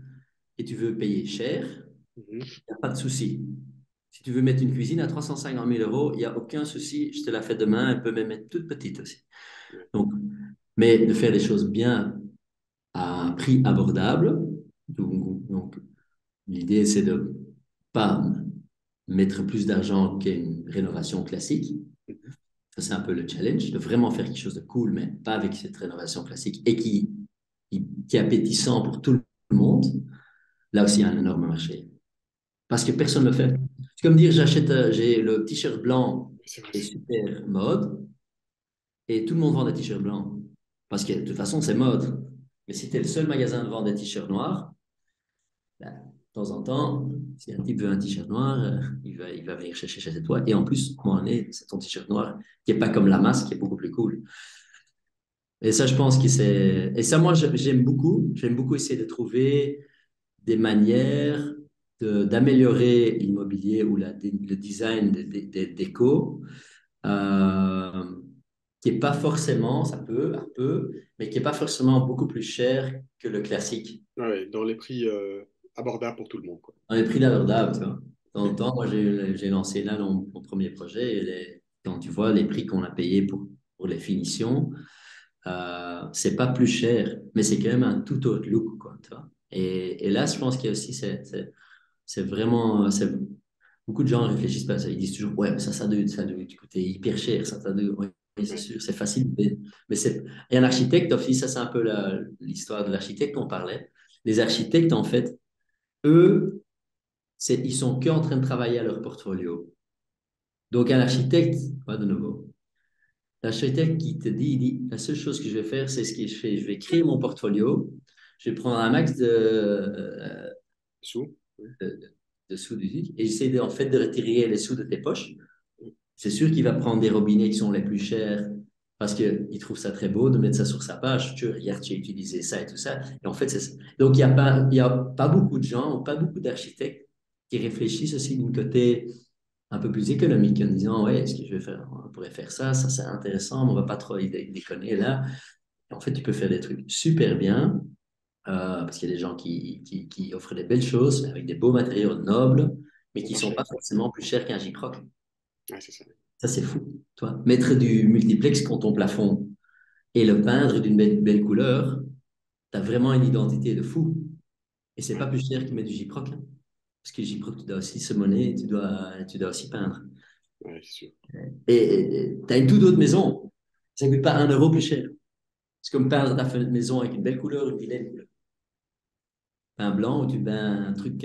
Speaker 1: et tu veux payer cher,
Speaker 2: Mhm.
Speaker 1: il n'y a pas de souci. Si tu veux mettre une cuisine à 350 000 euros, il n'y a aucun souci. Je te la fais demain. Elle peut même être toute petite aussi.
Speaker 2: Ouais.
Speaker 1: Donc, mais de faire des choses bien à un prix abordable. Donc, l'idée, c'est de pas mettre plus d'argent qu'une rénovation classique.
Speaker 2: Mhm.
Speaker 1: Ça, c'est un peu le challenge, de vraiment faire quelque chose de cool, mais pas avec cette rénovation classique et qui est appétissant pour tout le monde. Là aussi, il y a un énorme marché. Parce que personne ne le fait. C'est comme dire, j'ai le t-shirt blanc
Speaker 2: C'est vrai.
Speaker 1: qui est super mode et tout le monde vend des t-shirts blancs. Parce que de toute façon, c'est mode. Mais si tu es le seul magasin de vendre des t-shirts noirs, ben, de temps en temps, si un type veut un t-shirt noir, il va venir chercher chez toi. Et en plus, mon nez, c'est ton t-shirt noir qui n'est pas comme la masse, qui est beaucoup plus cool. Et ça, je pense que c'est. Et ça, moi, j'aime beaucoup. J'aime beaucoup essayer de trouver des manières d'améliorer l'immobilier ou le design des décos, euh, qui n'est pas forcément, ça peut, un peu, mais qui n'est pas forcément beaucoup plus cher que le classique.
Speaker 2: Ouais, dans les prix abordables pour tout le monde, quoi.
Speaker 1: On est pris d'abordable, tu vois. Dans le temps, moi, j'ai lancé là mon premier projet. Et quand tu vois les prix qu'on a payés pour les finitions, c'est pas plus cher, mais c'est quand même un tout autre look, quoi, tu vois. Et là, je pense qu'il y a aussi, c'est vraiment, beaucoup de gens réfléchissent pas à ça. Ils disent toujours, ouais, mais ça doit coûter hyper cher, ça doit, oui, oui, c'est
Speaker 2: Ouais.
Speaker 1: sûr, c'est facile. Mais et un architecte, aussi, ça, c'est un peu l'histoire de l'architecte qu'on parlait. Les architectes, en fait, eux, ils sont que en train de travailler à leur portfolio. Donc, un architecte, pas de nouveau. L'architecte qui te dit, il dit, la seule chose que je vais faire, c'est ce que je fais. Je vais créer mon portfolio. Je vais prendre un max
Speaker 2: Sous. Ouais.
Speaker 1: de, de sous du truc et j'essaie en fait de retirer les sous de tes poches. C'est sûr qu'il va prendre des robinets qui sont les plus chers parce qu'il trouve ça très beau de mettre ça sur sa page. Tu regardes, tu as utilisé ça et tout ça. Et en fait, c'est ça. Donc, il y a pas beaucoup de gens, pas beaucoup d'architectes qui réfléchissent aussi d'un côté un peu plus économique en disant, ouais, est-ce que je vais faire, on pourrait faire ça, ça c'est intéressant, mais on va pas trop déconner là. Et en fait, tu peux faire des trucs super bien parce qu'il y a des gens qui offrent des belles choses avec des beaux matériaux nobles, mais
Speaker 2: Pour
Speaker 1: qui
Speaker 2: pas
Speaker 1: ne sont
Speaker 2: cher.
Speaker 1: pas forcément plus chers qu'un J-Proc.
Speaker 2: Ouais, c'est ça.
Speaker 1: Ça, c'est fou. Toi, mettre du multiplex contre ton plafond et le peindre d'une belle couleur, tu as vraiment une identité de fou. Et c'est pas
Speaker 2: Ouais,
Speaker 1: plus cher que mettre du J-Proc, hein. Parce que J-Proc, tu dois aussi se monnaie, tu dois aussi peindre.
Speaker 2: ouais, c'est sûr.
Speaker 1: Et tu as une toute autre maison. Ça ne coûte pas 1 euro plus cher. C'est comme peindre ta maison avec une belle couleur, une vilaine couleur. Un blanc ou tu peins un truc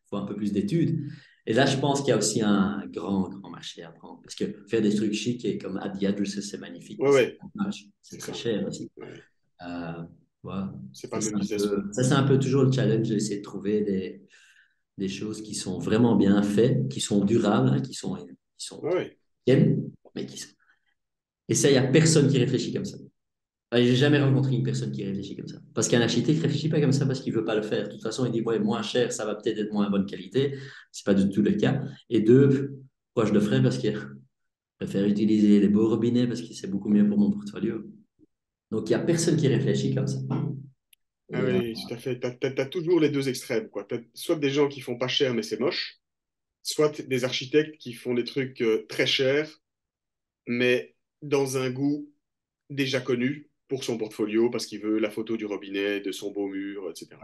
Speaker 1: faut un peu plus d'études. Et là, je pense qu'il y a aussi un grand marché à prendre. Parce que faire des trucs chics et comme Abby Address, c'est magnifique,
Speaker 2: Ouais,
Speaker 1: mais
Speaker 2: ouais,
Speaker 1: c'est
Speaker 2: c'est
Speaker 1: très
Speaker 2: ça.
Speaker 1: cher aussi.
Speaker 2: Ouais.
Speaker 1: Ouais.
Speaker 2: C'est pas le même business model.
Speaker 1: Ça, c'est un peu toujours le challenge d'essayer de trouver des choses qui sont vraiment bien faites, qui sont durables, hein, qui sont
Speaker 2: Ouais, ouais.
Speaker 1: tiennent, mais qui sont. Et ça, il n'y a personne qui réfléchit comme ça. J'ai jamais rencontré une personne qui réfléchit comme ça. Parce qu'un architecte ne réfléchit pas comme ça parce qu'il ne veut pas le faire. De toute façon, il dit, ouais, moins cher, ça va peut-être être moins bonne qualité. Ce n'est pas du tout le cas. Et deux, pourquoi je le ferais? Parce que je préfère utiliser les beaux robinets parce que c'est beaucoup mieux pour mon portfolio. Donc, il n'y a personne qui réfléchit comme ça.
Speaker 2: Ah
Speaker 1: Et,
Speaker 2: oui, tout à fait. T'as toujours les deux extrêmes, quoi. T'as soit des gens qui font pas cher, mais c'est moche, soit des architectes qui font des trucs très chers, mais dans un goût déjà connu pour son portfolio, parce qu'il veut la photo du robinet, de son beau mur, etc.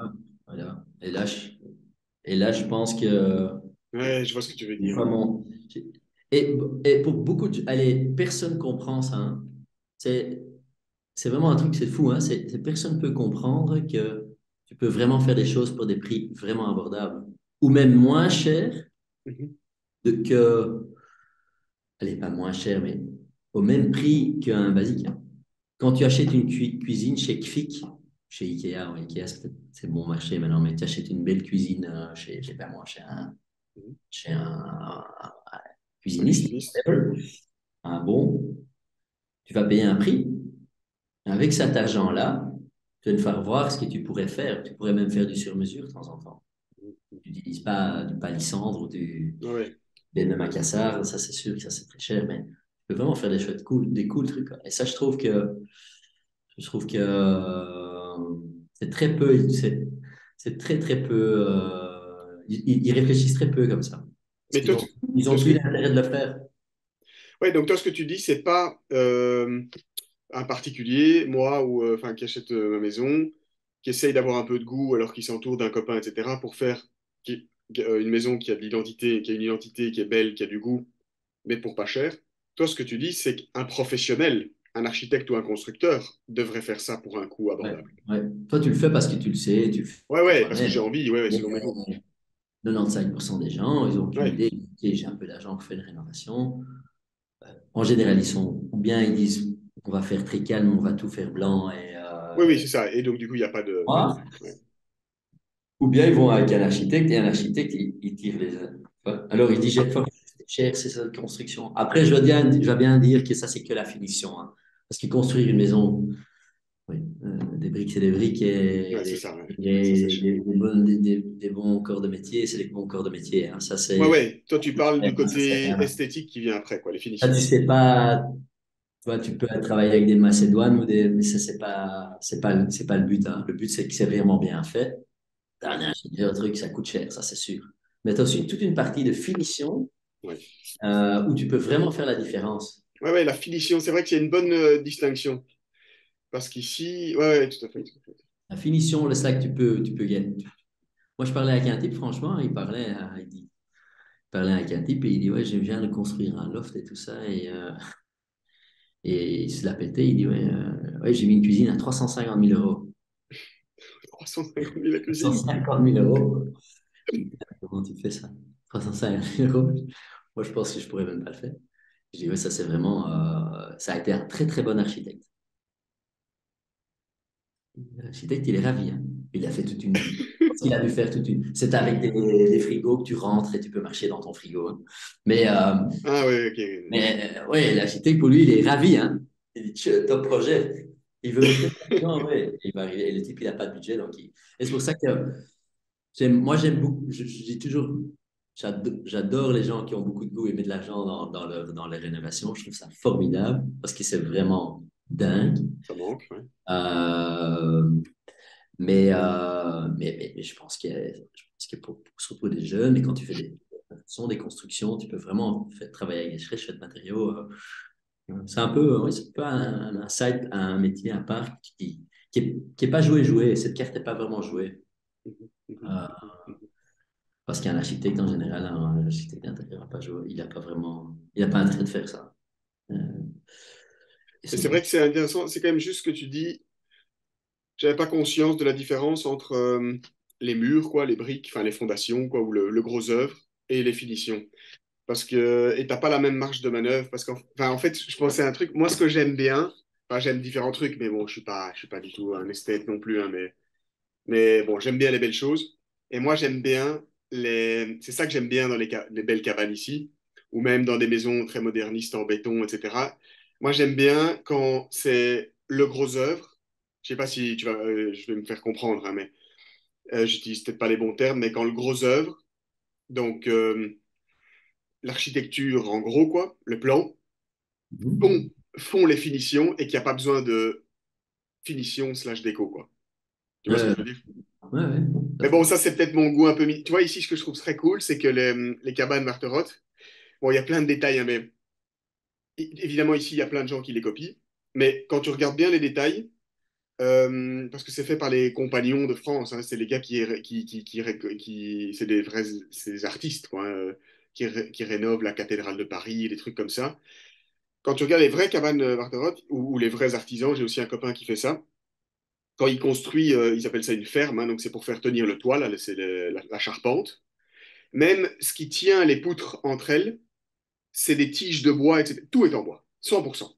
Speaker 1: voilà. Et là, je pense que
Speaker 2: Ouais, je vois ce que tu veux
Speaker 1: une
Speaker 2: dire.
Speaker 1: fois et pour beaucoup de. Allez, personne comprend ça, hein. C'est C'est vraiment un truc, c'est fou, hein? Personne ne peut comprendre que tu peux vraiment faire des choses pour des prix vraiment abordables. Ou même moins cher
Speaker 2: Mhm.
Speaker 1: que, allez, pas moins cher, mais au même prix qu'un basique, hein. quand tu achètes une cuisine chez Kwik, chez Ikea, ouais, Ikea c'est bon marché maintenant, mais tu achètes une belle cuisine chez, je sais pas moi,
Speaker 2: Mhm.
Speaker 1: chez un
Speaker 2: Un
Speaker 1: cuisiniste,
Speaker 2: cuisiniste.
Speaker 1: un bon, tu vas payer un prix. Avec cet argent-là, tu vas te faire voir ce que tu pourrais faire. Tu pourrais même faire du sur-mesure de temps en temps. Tu n'utilises pas du palissandre ou
Speaker 2: Ouais.
Speaker 1: des macassars, ça c'est sûr que ça c'est très cher, mais tu peux vraiment faire des chouettes cool, des cool trucs, quoi. Et ça, je trouve que c'est très peu, c'est très très peu, ils réfléchissent très peu comme ça. Parce
Speaker 2: Mais
Speaker 1: qu'ils
Speaker 2: toi,
Speaker 1: ont, ils
Speaker 2: toi,
Speaker 1: ont plus l'intérêt de le faire.
Speaker 2: ouais, donc toi, ce que tu dis, c'est pas un particulier, moi, ou enfin, qui achète ma maison, qui essaye d'avoir un peu de goût alors qu'il s'entoure d'un copain, etc., pour faire une maison qui a de l'identité, qui a une identité, qui est belle, qui a du goût, mais pour pas cher. Toi, ce que tu dis, c'est qu'un professionnel, un architecte ou un constructeur devrait faire ça pour un coût
Speaker 1: Ouais,
Speaker 2: abordable.
Speaker 1: ouais. Toi, tu le fais parce que tu le sais, tu le
Speaker 2: Ouais,
Speaker 1: fais
Speaker 2: ouais, parce que j'ai
Speaker 1: toi-même.
Speaker 2: envie, ouais, ouais,
Speaker 1: Mais
Speaker 2: selon mes goûts.
Speaker 1: 95% des gens, ils n'ont aucune
Speaker 2: Ouais.
Speaker 1: idée. Ok, j'ai un peu d'argent pour faire une rénovation. En général, ils sont, ou bien ils disent, on va faire très calme, on va tout faire blanc et
Speaker 2: Oui, oui, c'est ça. Et donc, du coup, il n'y a pas de. Ouais,
Speaker 1: noir.
Speaker 2: ouais.
Speaker 1: Ou bien ils vont avec un architecte et un architecte, il tire les. Alors il dit, j'ai fort c'est cher, c'est cette construction. Après, je veux bien dire que ça, c'est que la finition, hein. Parce que construire une maison, oui, des briques, c'est des briques
Speaker 2: Ouais,
Speaker 1: et
Speaker 2: c'est ça, ouais. Ça, c'est
Speaker 1: des,
Speaker 2: cher.
Speaker 1: des bons corps de métier, c'est des bons corps de métier, hein. Ça,
Speaker 2: Ouais,
Speaker 1: c'est.
Speaker 2: ouais. Toi, tu parles du
Speaker 1: Ça, c'est
Speaker 2: côté
Speaker 1: rien.
Speaker 2: esthétique qui vient après, quoi, les
Speaker 1: Ça,
Speaker 2: finitions.
Speaker 1: tu sais pas, tu vois, tu peux travailler avec des Macédoines ou des, mais ça, c'est pas le but, hein. Le but, c'est que c'est vraiment bien fait. T'as un
Speaker 2: Mhm.
Speaker 1: ingénieur, truc, ça coûte cher, ça, c'est sûr. Mais tu as aussi toute une partie de finition
Speaker 2: Ouais.
Speaker 1: où tu peux vraiment faire la différence.
Speaker 2: Ouais, ouais, la finition, c'est vrai qu'il y a une bonne distinction. Parce qu'ici, ouais, ouais, tout à fait. Tout à fait.
Speaker 1: La finition, le sac, tu peux gagner. Moi, je parlais avec un type, franchement, il parlait avec un type et il dit, ouais, je viens de construire un loft et tout ça. Et il se l'a pété, il dit, ouais, ouais, j'ai mis une cuisine à 350 000 euros.
Speaker 2: 350 000 la
Speaker 1: Trois cent
Speaker 2: cuisine.
Speaker 1: cinquante mille euros. Comment tu fais ça? 350 000 euros. Moi, je pense que je pourrais même pas le faire. Je dis, ouais, ça, c'est vraiment, ça a été un très, très bon architecte. L'architecte, il est ravi, hein. Il a fait toute une. Il a dû faire toute une. C'est avec des frigos que tu rentres et tu peux marcher dans ton frigo, hein. Mais, euh,
Speaker 2: Ah, ouais, ok.
Speaker 1: ouais, l'architecte, pour lui, il est ravi, hein. Il dit, top projet. Il veut mettre l'argent, ouais. Il va arriver. Et le type, il n'a pas de budget. Et c'est pour ça que moi, j'aime beaucoup. Je dis toujours, j'adore les gens qui ont beaucoup de goût et mettent de l'argent dans les rénovations. Je trouve ça formidable parce que c'est vraiment dingue.
Speaker 2: Ça manque, ouais.
Speaker 1: Euh, mais je pense que surtout pour des jeunes, et quand tu fais des constructions, tu peux vraiment travailler avec des très chouettes matériaux. C'est un peu, ouais, c'est un, peu un side, un métier à part qui est pas joué. Cette carte n'est pas vraiment jouée.
Speaker 2: Mhm, mhm,
Speaker 1: Euh,
Speaker 2: mhm, mhm.
Speaker 1: parce qu'un architecte en général, un architecte d'intérieur n'a pas joué. Il n'a pas vraiment, il n'a pas intérêt de faire ça. Euh, et
Speaker 2: Mais
Speaker 1: son
Speaker 2: c'est vrai
Speaker 1: but.
Speaker 2: que c'est intéressant. C'est quand même juste ce que tu dis. J'avais pas conscience de la différence entre les murs, quoi, les briques, enfin les fondations, quoi, ou le gros œuvre, et les finitions. Parce que, et t'as pas la même marge de manœuvre. Parce qu'en enfin, en fait, je pensais à un truc. Moi, ce que j'aime bien, enfin, j'aime différents trucs, mais bon, je suis pas du tout un esthète non plus, hein, mais bon, j'aime bien les belles choses. Et moi, j'aime bien c'est ça que j'aime bien dans les belles cabanes ici, ou même dans des maisons très modernistes en béton, etc. Moi, j'aime bien quand c'est le gros œuvre. Je sais pas si tu vas, je vais me faire comprendre, hein, mais j'utilise peut-être pas les bons termes, mais quand le gros œuvre, donc l'architecture en gros, quoi, le plan, font,
Speaker 1: Mhm.
Speaker 2: font les finitions et qu'il n'y a pas besoin de finition slash déco, quoi. Tu vois ce que
Speaker 1: Euh,
Speaker 2: je veux dire?
Speaker 1: ouais, ouais, tout à
Speaker 2: Mais bon,
Speaker 1: fait.
Speaker 2: ça, c'est peut-être mon goût un peu. Tu vois, ici, ce que je trouve très cool, c'est que les cabanes Marterotte, bon, il y a plein de détails, hein, mais évidemment, ici, il y a plein de gens qui les copient. Mais quand tu regardes bien les détails, parce que c'est fait par les compagnons de France, hein, c'est les gars c'est des vrais c'est des artistes, quoi, hein, qui rénovent la cathédrale de Paris, des trucs comme ça. Quand tu regardes les vraies cabanes Marterotte, ou les vrais artisans, j'ai aussi un copain qui fait ça. Quand il construit, ils appellent ça une ferme, hein, donc c'est pour faire tenir le toit, là, c'est la charpente. Même ce qui tient les poutres entre elles, c'est des tiges de bois, etc. Tout est en bois, 100%.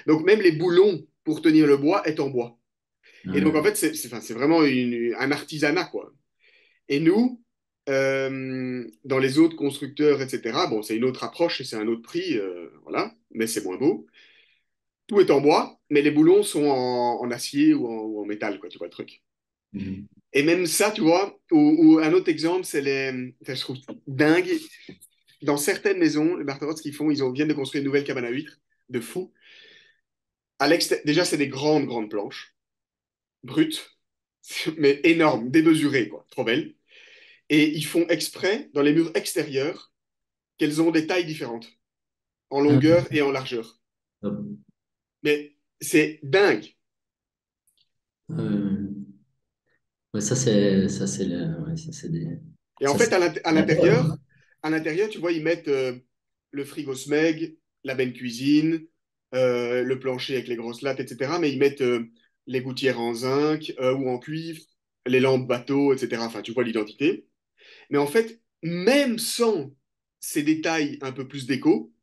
Speaker 2: Donc même les boulons pour tenir le bois est en bois. Et donc en
Speaker 1: Ouais.
Speaker 2: fait, enfin, c'est vraiment un artisanat, quoi. Et nous, dans les autres constructeurs, etc., bon, c'est une autre approche et c'est un autre prix, voilà, mais c'est moins beau. Tout est en bois, mais les boulons sont en acier ou en métal, quoi, tu vois le truc.
Speaker 1: Mhm.
Speaker 2: Et même ça, tu vois, ou un autre exemple, c'est les. Enfin, je trouve dingue. Dans certaines maisons, les Barthelot, ce qu'ils font, viennent de construire une nouvelle cabane à huîtres, de fou. Déjà, c'est des grandes, grandes planches, brutes, mais énormes, démesurées, quoi, trop belles. Et ils font exprès, dans les murs extérieurs, qu'elles ont des tailles différentes, en
Speaker 1: Ah,
Speaker 2: longueur et en largeur.
Speaker 1: top.
Speaker 2: Mais c'est dingue.
Speaker 1: Euh, ouais, ouais, ça, c'est des,
Speaker 2: Et en
Speaker 1: ça,
Speaker 2: fait,
Speaker 1: c'est
Speaker 2: à l'intérieur, tu vois, ils mettent le frigo Smeg, la benne cuisine, le plancher avec les grosses lattes, etc. Mais ils mettent les gouttières en zinc ou en cuivre, les lampes bateau, etc. Enfin, tu vois l'identité. Mais en fait, même sans ces détails un peu plus déco,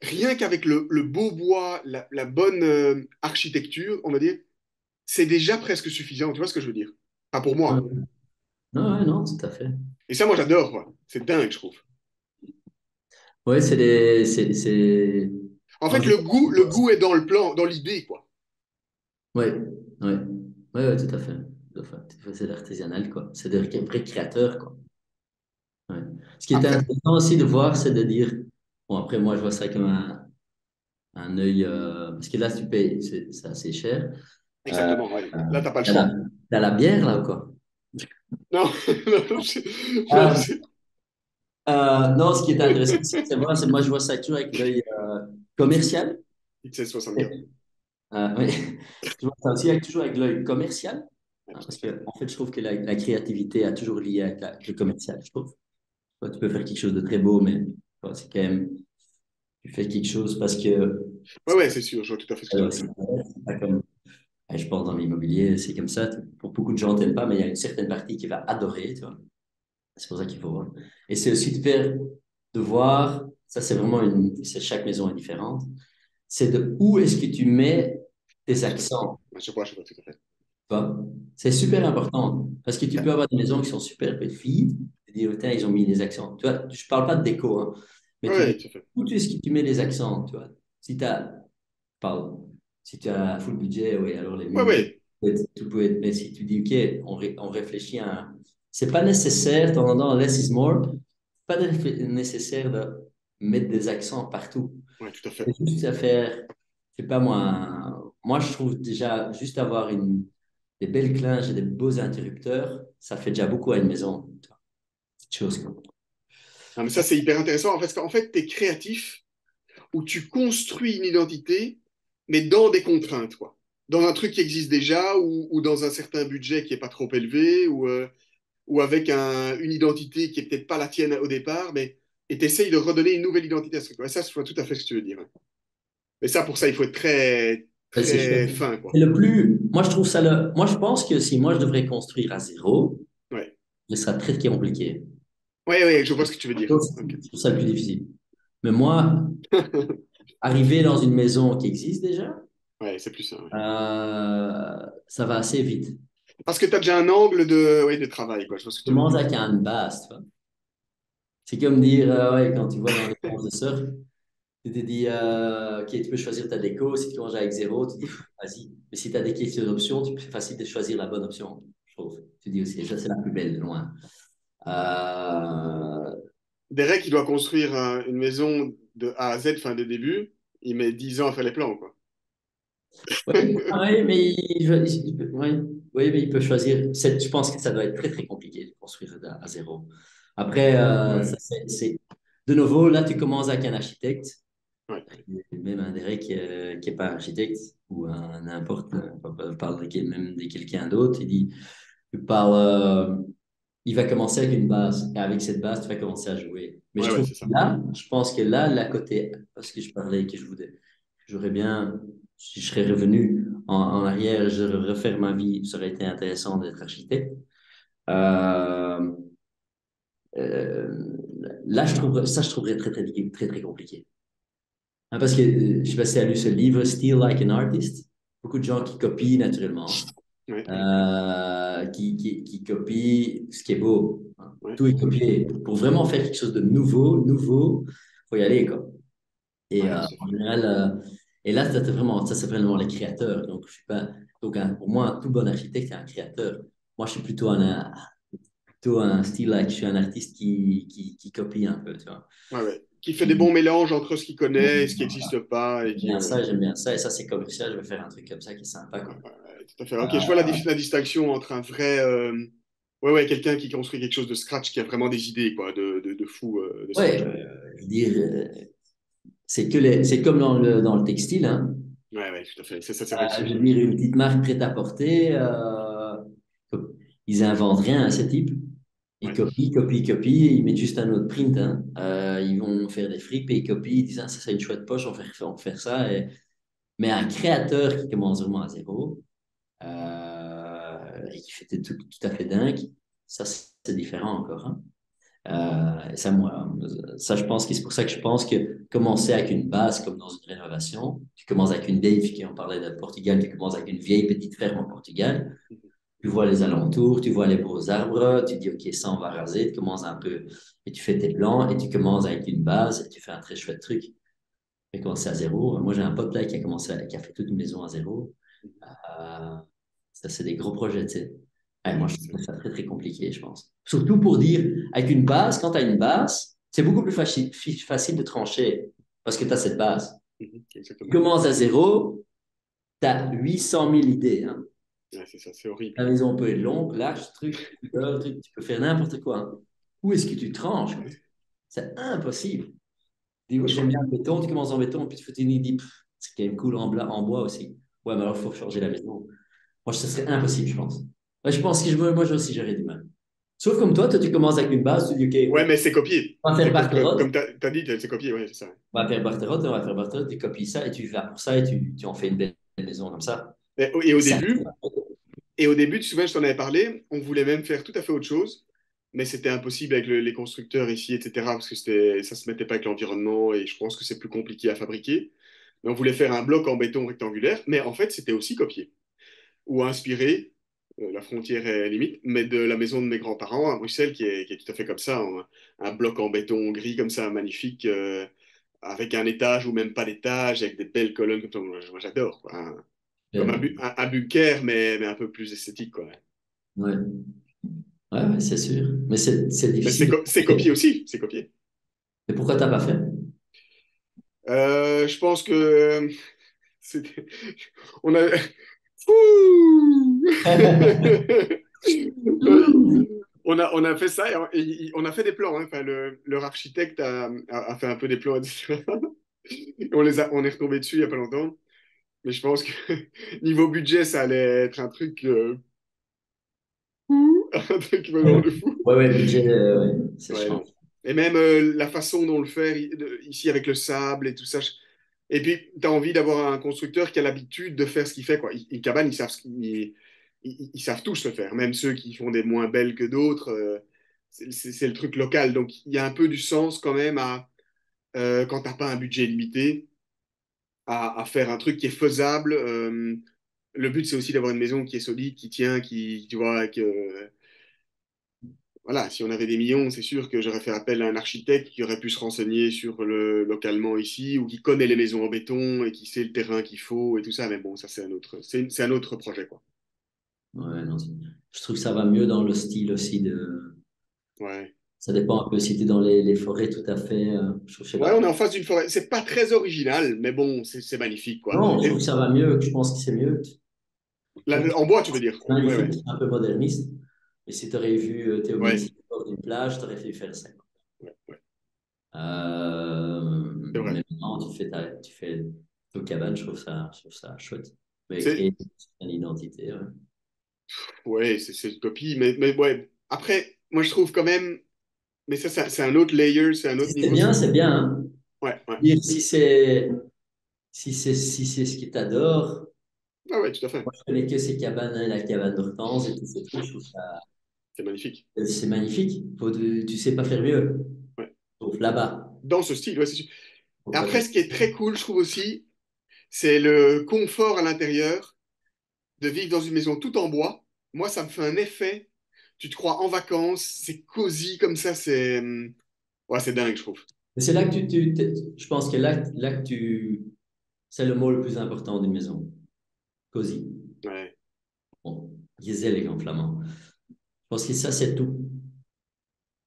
Speaker 2: rien qu'avec le beau bois, la bonne architecture, on va dire, c'est déjà presque suffisant. Tu vois ce que je veux dire? Pas pour moi, hein.
Speaker 1: ouais. Non, ouais, non, tout à fait.
Speaker 2: Et ça, moi, j'adore, quoi. C'est dingue, je trouve.
Speaker 1: Ouais,
Speaker 2: En
Speaker 1: moi,
Speaker 2: fait,
Speaker 1: je
Speaker 2: le goût est dans le plan, dans l'idée, quoi.
Speaker 1: ouais, ouais, ouais, ouais, tout à fait. Tout à fait. Tout à fait, c'est l'artisanal, quoi. C'est des vrais créateurs, quoi. Ouais. Ce qui est
Speaker 2: Après,
Speaker 1: intéressant aussi de voir, c'est de dire, bon, après, moi, je vois ça comme un œil, parce que là, si tu payes, c'est assez cher. Euh,
Speaker 2: exactement, ouais. Là, t'as pas le
Speaker 1: t'as la,
Speaker 2: choix.
Speaker 1: t'as la bière, là, ou quoi?
Speaker 2: Non, non, non,
Speaker 1: Ah, non, ce qui est intéressant, c'est voir, moi, je vois ça toujours avec l'œil commercial.
Speaker 2: XS 64.
Speaker 1: Oui. Je vois ça aussi toujours avec l'œil commercial, hein, parce que, en fait, je trouve que la créativité a toujours lié avec le commercial, je trouve. Toi, tu peux faire quelque chose de très beau, mais toi, c'est quand même, tu fais quelque chose parce que
Speaker 2: Ouais, ouais, c'est sûr, je vois tout à fait ce que tu veux dire.
Speaker 1: c'est pas comme, je pense dans l'immobilier, c'est comme ça. Pour beaucoup de gens, t'aimes pas, mais il y a une certaine partie qui va adorer, tu vois. C'est pour ça qu'il faut voir. Et c'est aussi de voir, ça c'est vraiment chaque maison est différente, c'est de où est-ce que tu mets tes
Speaker 2: Je vois tout à fait.
Speaker 1: accents.
Speaker 2: Ouais, je vois tout à fait.
Speaker 1: Pas. C'est super important parce que tu peux avoir des maisons qui sont super petites. Tu dis, oh, tiens, ils ont mis des accents. Tu vois, je parle pas de déco, hein, mais
Speaker 2: Ouais,
Speaker 1: tu dis,
Speaker 2: ouais, tout à fait.
Speaker 1: où est-ce que tu mets les accents, tu vois? Si tu as, pardon, si tu as full budget, oui, alors les
Speaker 2: Ouais,
Speaker 1: murs,
Speaker 2: ouais.
Speaker 1: tout peut être, mais si tu dis, OK, on réfléchit à c'est pas nécessaire, de temps en temps, less is more, pas nécessaire de mettre des accents partout.
Speaker 2: Ouais, tout à fait.
Speaker 1: C'est juste à faire, je sais pas moi je trouve déjà juste avoir des belles clinges et des beaux interrupteurs, ça fait déjà beaucoup à une maison. Cette chose, quoi.
Speaker 2: Non, mais ça, c'est hyper intéressant parce qu'en fait, tu es créatif où tu construis une identité, mais dans des contraintes, quoi. Dans un truc qui existe déjà ou dans un certain budget qui est pas trop élevé ou avec une identité qui est peut-être pas la tienne au départ, mais et t'essayes de redonner une nouvelle identité à ce truc. Ouais, ça, je vois tout à fait ce que tu veux dire, ouais. Mais ça, pour ça, il faut être très,
Speaker 1: C'est chouette.
Speaker 2: très fin, quoi.
Speaker 1: C'est le plus, moi je trouve ça moi je pense que si moi je devrais construire à zéro,
Speaker 2: Ouais.
Speaker 1: ce sera très compliqué.
Speaker 2: Ouais, ouais, je vois ce que tu veux dire. Ok.
Speaker 1: Je trouve ça le plus difficile. Mais moi, arriver dans une maison qui existe déjà,
Speaker 2: Ouais, c'est plus ça, ouais.
Speaker 1: ça va assez vite.
Speaker 2: Parce que tu as déjà un angle de, ouais, de travail, quoi. Je vois ce que tu veux
Speaker 1: Commence
Speaker 2: dire.
Speaker 1: avec un base, tu vois. C'est comme dire, ouais, quand tu vois dans les séances de surf, tu te dis, OK, tu peux choisir ta déco. Si tu commences avec zéro, tu dis, vas-y. Mais si tu as des questions d'options, c'est facile de choisir la bonne option, je trouve. Tu dis aussi, ça, c'est la plus belle, de loin. Euh,
Speaker 2: Derek, il doit construire une maison de A à Z, fin de début. Il met 10 ans à faire les plans, quoi.
Speaker 1: oui, ouais, mais ouais, oui, mais il peut choisir. Je pense que ça doit être très, très compliqué de construire à zéro. Après,
Speaker 2: Ouais,
Speaker 1: de nouveau, là, tu commences avec un architecte.
Speaker 2: ouais,
Speaker 1: Même un Derek qui est pas architecte ou un n'importe, on parle même de quelqu'un d'autre, il dit, tu parles, il va commencer avec une base et avec cette base, tu vas commencer à jouer. Mais
Speaker 2: ouais,
Speaker 1: je
Speaker 2: ouais,
Speaker 1: trouve
Speaker 2: c'est
Speaker 1: que
Speaker 2: ça.
Speaker 1: là, je pense que là, la côté, parce que je parlais que j'aurais bien, si je serais revenu en arrière, je refaire ma vie, ça aurait été intéressant d'être architecte. Euh, euh, là, je trouverais très, très, très, très compliqué. Hein, parce que je ne sais pas si tu as lu ce livre, Steal Like an Artist. Beaucoup de gens qui copient naturellement,
Speaker 2: Ouais, ouais,
Speaker 1: qui copient ce qui est beau, hein.
Speaker 2: ouais,
Speaker 1: Tout est copié. Pour vraiment faire quelque chose de nouveau, il faut y aller, quoi. Et
Speaker 2: ouais, tout à
Speaker 1: en
Speaker 2: fait.
Speaker 1: général, et là, ça, c'est vraiment les créateurs. Donc, je suis pas, donc pour moi, un tout bon architecte est un créateur. Moi, je suis plutôt un style, like, je suis un artiste qui copie un peu, tu vois.
Speaker 2: Ouais, ouais. Qui fait des
Speaker 1: Qui,
Speaker 2: bons mélanges entre ce qu'il connaît et ce qui n'existe pas et
Speaker 1: j'aime
Speaker 2: qui,
Speaker 1: bien
Speaker 2: ouais.
Speaker 1: ça, j'aime bien ça. Et ça, c'est commercial. Je vais faire un truc comme ça qui est sympa,
Speaker 2: Ouais,
Speaker 1: quoi.
Speaker 2: ouais, ouais, tout à fait. Ok, je vois
Speaker 1: Euh,
Speaker 2: la distinction entre un vrai, ouais, ouais, quelqu'un qui construit quelque chose de scratch, qui a vraiment des idées, quoi, de fou, de
Speaker 1: ouais,
Speaker 2: scratch, quoi.
Speaker 1: je veux dire, c'est comme dans le textile, hein.
Speaker 2: Ouais, ouais, tout à fait. C'est vrai que
Speaker 1: Je
Speaker 2: c'est,
Speaker 1: veux
Speaker 2: ouais.
Speaker 1: dire, une petite marque prêt-à-porter, ils inventent rien à ce type. Ils
Speaker 2: Ouais.
Speaker 1: copient, ils mettent juste un autre print, hein. Ils vont faire des frips et ils copient, ils disent, ah, ça c'est une chouette poche, on va faire ça. Mais un créateur qui commence vraiment à zéro et qui fait des trucs tout à fait dingue, ça c'est différent encore, hein. Et ça, moi, ça, je pense que c'est pour ça que je pense que commencer avec une base comme dans une rénovation, tu commences avec une vieille, qui on parlait de Portugal, tu commences avec une vieille petite ferme en Portugal, tu vois les alentours, tu vois les beaux arbres, tu dis, OK, ça, on va raser, tu commences un peu, et tu fais tes plans, et tu commences avec une base, et tu fais un très chouette truc. Tu fais commencer à zéro. Moi, j'ai un pote là qui a fait toute une maison à zéro. Euh, Ça, c'est des gros projets, tu sais. Ouais, moi,
Speaker 2: Ouais,
Speaker 1: je trouve ça très, très compliqué, je pense. Surtout pour dire, avec une base, quand tu as une base, c'est beaucoup plus facile de trancher parce que tu as cette base. Tu
Speaker 2: exactement.
Speaker 1: commences à zéro, tu as 800 000 idées, hein.
Speaker 2: Ouais, c'est ça, c'est horrible.
Speaker 1: La maison peut être longue, large, truc, tu peux faire n'importe quoi, hein. Où est-ce que tu tranches, quoi? C'est impossible. Dis,
Speaker 2: Moi,
Speaker 1: ouais,
Speaker 2: je
Speaker 1: j'aime
Speaker 2: crois.
Speaker 1: bien le béton, tu commences en béton, puis tu fais une idée, c'est quand même cool en bois aussi. Ouais, mais alors il faut changer la maison. Moi, ce serait impossible, je pense. Ouais, je pense que moi aussi, j'aurais du mal. Sauf comme toi, tu commences avec une base, tu dis, OK,
Speaker 2: Ouais, mais c'est copié.
Speaker 1: on va faire
Speaker 2: C'est comme
Speaker 1: Barterotte,
Speaker 2: t'as dit, c'est copié, ouais, c'est ça.
Speaker 1: on va faire Barterotte, tu copies ça et tu vas pour ça et tu en fais une belle maison comme ça.
Speaker 2: Et
Speaker 1: Et
Speaker 2: au
Speaker 1: ça,
Speaker 2: début, tu te souviens, je t'en avais parlé, on voulait même faire tout à fait autre chose, mais c'était impossible avec les constructeurs ici, etc., parce que ça se mettait pas avec l'environnement et je pense que c'est plus compliqué à fabriquer. Mais on voulait faire un bloc en béton rectangulaire, mais en fait, c'était aussi copié ou inspiré, la frontière est limite, mais de la maison de mes grands-parents à Bruxelles, qui est tout à fait comme ça, un bloc en béton gris comme ça, magnifique, avec un étage ou même pas d'étage, avec des belles colonnes comme ça. Moi, j'adore, quoi. Comme
Speaker 1: euh,
Speaker 2: un bunker, mais un peu plus esthétique, quoi.
Speaker 1: ouais, ouais, c'est sûr. Mais c'est
Speaker 2: Mais
Speaker 1: difficile de
Speaker 2: c'est
Speaker 1: faire.
Speaker 2: copié aussi, c'est copié.
Speaker 1: Et pourquoi t'as pas fait?
Speaker 2: Je pense que c'était- on a. Ouh. On a fait ça et on a fait des plans, hein. Enfin, leur architecte a fait un peu des plans, etc. Et on est retombé dessus il n'y a pas longtemps. Mais je pense que niveau budget, ça allait être un truc, un truc vraiment de fou.
Speaker 1: Ouais, ouais, budget, ouais, ça
Speaker 2: Ouais.
Speaker 1: change.
Speaker 2: Et même la façon dont le faire ici avec le sable et tout ça. Et puis, tu as envie d'avoir un constructeur qui a l'habitude de faire ce qu'il fait, quoi. Une cabane, ils savent tous le faire, même ceux qui font des moins belles que d'autres. C'est le truc local. Donc, il y a un peu du sens quand même quand tu n'as pas un budget limité, à faire un truc qui est faisable. Le but, c'est aussi d'avoir une maison qui est solide, qui tient, tu vois, voilà, si on avait des millions, c'est sûr que j'aurais fait appel à un architecte qui aurait pu se renseigner sur le localement ici, ou qui connaît les maisons en béton et qui sait le terrain qu'il faut et tout ça. Mais bon, ça, c'est un autre projet, quoi.
Speaker 1: Ouais, non, je trouve que ça va mieux dans le style aussi de.
Speaker 2: Ouais.
Speaker 1: Ça dépend un peu si tu es dans les forêts tout à fait. Je sais
Speaker 2: Ouais, on
Speaker 1: pas.
Speaker 2: est en face d'une forêt. C'est pas très original, mais bon, c'est magnifique, quoi.
Speaker 1: Non, je trouve
Speaker 2: Et
Speaker 1: que ça va mieux, que je pense que c'est mieux.
Speaker 2: en bois, tu veux dire?
Speaker 1: C'est
Speaker 2: Ouais,
Speaker 1: magnifique,
Speaker 2: ouais.
Speaker 1: c'est un peu moderniste. Mais si tu aurais vu Théo
Speaker 2: Ouais,
Speaker 1: Messi au bord d'une plage, tu aurais fait faire ça, quoi.
Speaker 2: ouais, ouais. C'est vrai.
Speaker 1: Mais maintenant, tu fais ton cabane, je trouve ça chouette. Mais
Speaker 2: C'est,
Speaker 1: créer une identité, ouais.
Speaker 2: ouais, c'est une copie, mais ouais. Après, moi, je trouve quand même, mais ça, c'est un autre layer, c'est un
Speaker 1: Si
Speaker 2: autre
Speaker 1: c'est
Speaker 2: niveau.
Speaker 1: bien, c'est bien, hein.
Speaker 2: Ouais, ouais.
Speaker 1: Dire si c'est ce qui t'adore.
Speaker 2: Ah ouais, tout à fait.
Speaker 1: Moi, je connais que ces cabanes, hein, la cabane d'Hortense et tous ces trucs. Je trouve ça,
Speaker 2: C'est magnifique.
Speaker 1: c'est magnifique. Tu sais pas faire mieux.
Speaker 2: Ouais.
Speaker 1: Sauf là-bas.
Speaker 2: Dans ce style, ouais, c'est sûr. Après, ce qui est très cool, je trouve aussi, c'est le confort à l'intérieur de vivre dans une maison tout en bois. Moi, ça me fait un effet. Tu te crois en vacances, c'est cosy comme ça, ouais, c'est dingue, je trouve.
Speaker 1: Mais c'est là que je pense que là que c'est le mot le plus important d'une maison. Cosy.
Speaker 2: Ouais.
Speaker 1: Bon, Gisèle en flamand. Je pense que ça, c'est tout.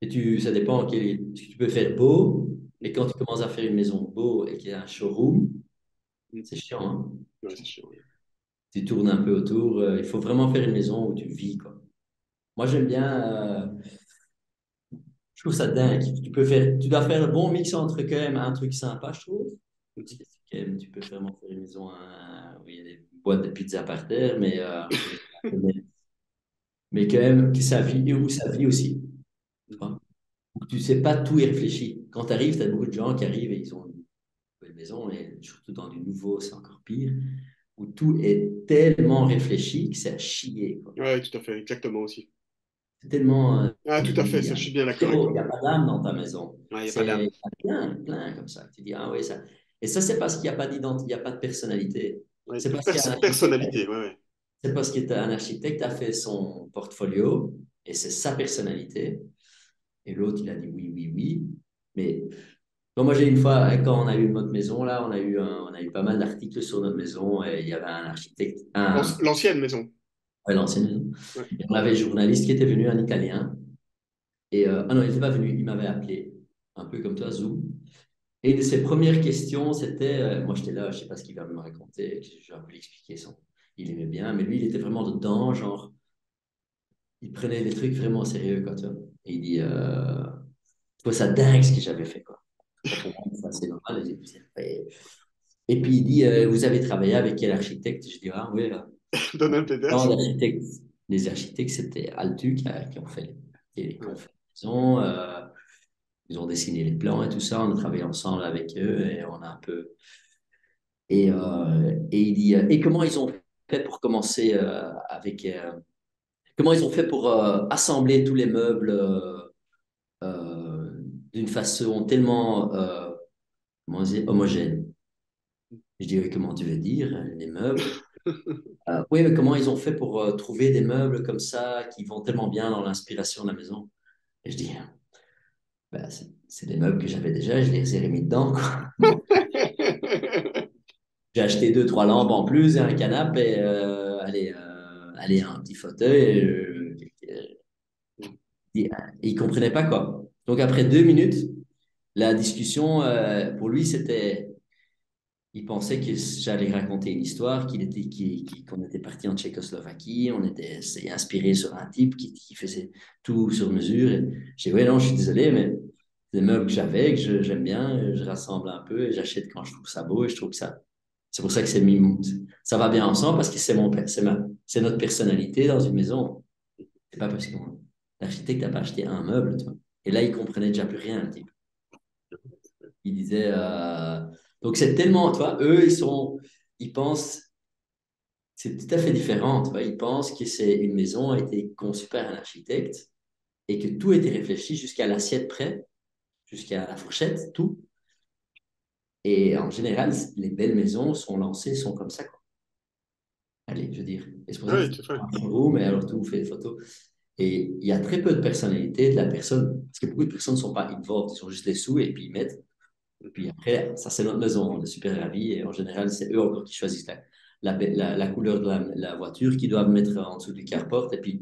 Speaker 1: Et ça dépend. Tu peux faire beau, et quand tu commences à faire une maison beau et qu'il y a un showroom, c'est chiant, hein?
Speaker 2: Ouais, c'est chiant.
Speaker 1: Tu tournes un peu autour. Il faut vraiment faire une maison où tu vis, quoi. Moi, j'aime bien. Je trouve ça dingue. Tu dois faire le bon mix entre quand même un truc sympa, je trouve. Parce que quand même, tu peux vraiment faire une maison où il y a des boîtes de pizza par terre, mais quand même que ça vit, où ça vit aussi. Tu vois? Tu sais pas tout y réfléchi. Quand tu arrives, tu as beaucoup de gens qui arrivent et ils ont une nouvelle maison, et surtout dans du nouveau, c'est encore pire, où tout est tellement réfléchi que c'est à chier, quoi.
Speaker 2: Ouais, tout à fait, exactement aussi.
Speaker 1: C'est tellement.
Speaker 2: Ah, tout à fait,
Speaker 1: Il y
Speaker 2: ça,
Speaker 1: a
Speaker 2: je suis bien d'accord avec
Speaker 1: il
Speaker 2: toi.
Speaker 1: y a pas d'âme dans ta maison.
Speaker 2: Ouais, il n'y a pas
Speaker 1: C'est il
Speaker 2: d'âme.
Speaker 1: y a plein, plein comme ça. Tu dis, ah oui, ça. Et ça, c'est parce qu'il n'y a pas d'identité, il n'y a pas de personnalité.
Speaker 2: Ouais,
Speaker 1: C'est parce qu'il y a un architecte.
Speaker 2: personnalité, ouais, ouais.
Speaker 1: C'est parce qu'un architecte a fait son portfolio et c'est sa personnalité. Et l'autre, il a dit oui, oui, oui. Mais moi, j'ai une fois, quand on a eu notre maison, là, on a eu pas mal d'articles sur notre maison, et il y avait un architecte,
Speaker 2: L'ancienne maison.
Speaker 1: ouais, l'ancienne maison.
Speaker 2: Ouais.
Speaker 1: Et on avait un journaliste qui était venu, un Italien. Ah non, il n'était pas venu, il m'avait appelé, un peu comme toi, Zoom. Et une de ses premières questions, c'était, moi j'étais là, je ne sais pas ce qu'il va me raconter, je vais un peu l'expliquer. Il aimait bien, mais lui, il était vraiment dedans, genre, il prenait les trucs vraiment au sérieux, quoi, tu vois. Et il dit, je trouvais ça dingue ce que j'avais fait, quoi. Pour moi, c'est assez normal. Et puis il dit, vous avez travaillé avec quel architecte? Je dis, ah oui,
Speaker 2: Donald
Speaker 1: non,
Speaker 2: Peters.
Speaker 1: les architectes, c'était Altu qui ont fait qui ont
Speaker 2: Ouais.
Speaker 1: fait la maison. Ils ont dessiné les plans et tout ça. On a travaillé ensemble avec eux et on a un peu. Et il dit, et comment ils ont fait pour commencer comment ils ont fait pour assembler tous les meubles euh, d'une façon tellement comment dire, homogène? Je dis, oui, comment tu veux dire, les meubles? Oui, mais comment ils ont fait pour trouver des meubles comme ça qui vont tellement bien dans l'inspiration de la maison? Et je dis, ben, c'est des meubles que j'avais déjà, je les ai remis dedans, quoi. J'ai acheté deux, trois lampes en plus et un canapé et allez, un petit fauteuil. Et il ne comprenait pas quoi. Donc après 2 minutes, la discussion, pour lui, c'était, il pensait que j'allais raconter une histoire, qu'on était parti en Tchécoslovaquie, on était c'est inspiré sur un type qui faisait tout sur mesure. Et j'ai dit, ouais, non, je suis désolé, mais c'est des meubles que j'avais, j'aime bien, je rassemble un peu et j'achète quand je trouve ça beau et je trouve que ça. C'est pour ça que ça va bien ensemble parce que c'est notre personnalité dans une maison. C'est pas parce que l'architecte n'a pas acheté un meuble, tu vois. Et là, il comprenait déjà plus rien, le type. Il disait, donc c'est tellement, tu vois, eux, ils pensent, c'est tout à fait différent, tu vois. Ils pensent que c'est une maison a été conçue par un architecte et que tout a été réfléchi jusqu'à l'assiette près, jusqu'à la fourchette, tout. Et en général, les belles maisons sont lancées, sont comme ça, quoi. Allez, je veux dire. Et c'est pour ça
Speaker 2: Oui,
Speaker 1: qu'ils
Speaker 2: tout à fait.
Speaker 1: font un showroom, et alors tout, vous fait des photos. Et il y a très peu de personnalité de la personne, parce que beaucoup de personnes ne sont pas involved, ils sont juste les sous et puis ils mettent. Et puis après, ça c'est notre maison, on est super ravis. Et en général, c'est eux encore qui choisissent la couleur de la voiture qu'ils doivent mettre en dessous du carport. Et puis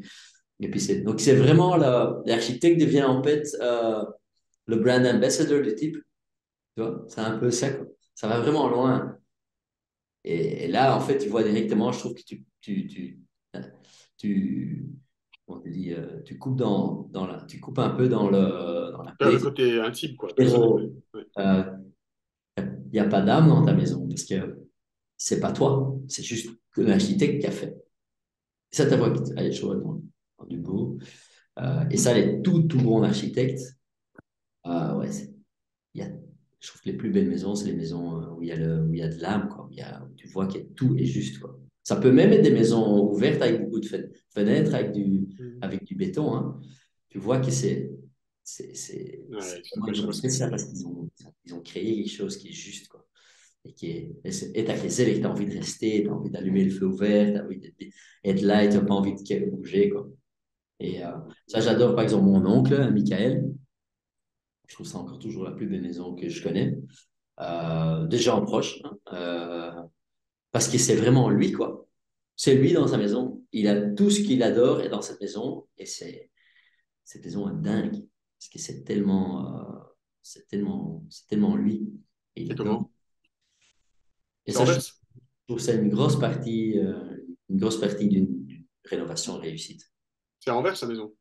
Speaker 1: donc c'est vraiment l'architecte devient en fait le brand ambassador du type. Tu vois, c'est un peu ça, quoi. Ça va vraiment loin. Et là, en fait, tu vois directement, je trouve que tu, comment tu dis, tu coupes tu coupes un peu dans la
Speaker 2: Faire le
Speaker 1: plaie.
Speaker 2: côté intime, quoi, personnel.
Speaker 1: Il
Speaker 2: Ouais.
Speaker 1: n'y a pas d'âme dans ta maison parce que c'est pas toi, c'est juste que l'architecte qui a fait. Et ça, ta voix qui est chouette dans du beau. Et ça, les tout bons architectes, ouais, il y a, je trouve que les plus belles maisons, c'est les maisons où il y a de l'âme, quoi, où tu vois que tout est juste, quoi. Ça peut même être des maisons ouvertes avec beaucoup de fenêtres,
Speaker 2: Mhm.
Speaker 1: avec du béton, hein. Tu vois que c'est
Speaker 2: Ouais,
Speaker 1: vraiment
Speaker 2: ouais,
Speaker 1: une
Speaker 2: je vois
Speaker 1: grosse
Speaker 2: ce que tu
Speaker 1: ça
Speaker 2: veux
Speaker 1: parce
Speaker 2: dire.
Speaker 1: qu'ils ont créé quelque chose qui est juste, quoi. Et t'as les ailes et t'as envie de rester, t'as envie d'allumer le feu ouvert, t'as envie d'être là et t'as pas envie de bouger, quoi. Et ça, j'adore, par exemple, mon oncle, Michael. Je trouve ça encore toujours la plus belle maison que je connais. Des gens proches, hein, parce que c'est vraiment lui, quoi. C'est lui dans sa maison. Il a tout ce qu'il adore est dans cette maison. Et cette maison est dingue. Parce que c'est tellement lui. Et il
Speaker 2: C'est
Speaker 1: adore.
Speaker 2: comment?
Speaker 1: Et
Speaker 2: C'est
Speaker 1: ça, je
Speaker 2: Anvers?
Speaker 1: trouve que c'est une grosse partie d'une rénovation réussite.
Speaker 2: C'est Anvers, sa maison.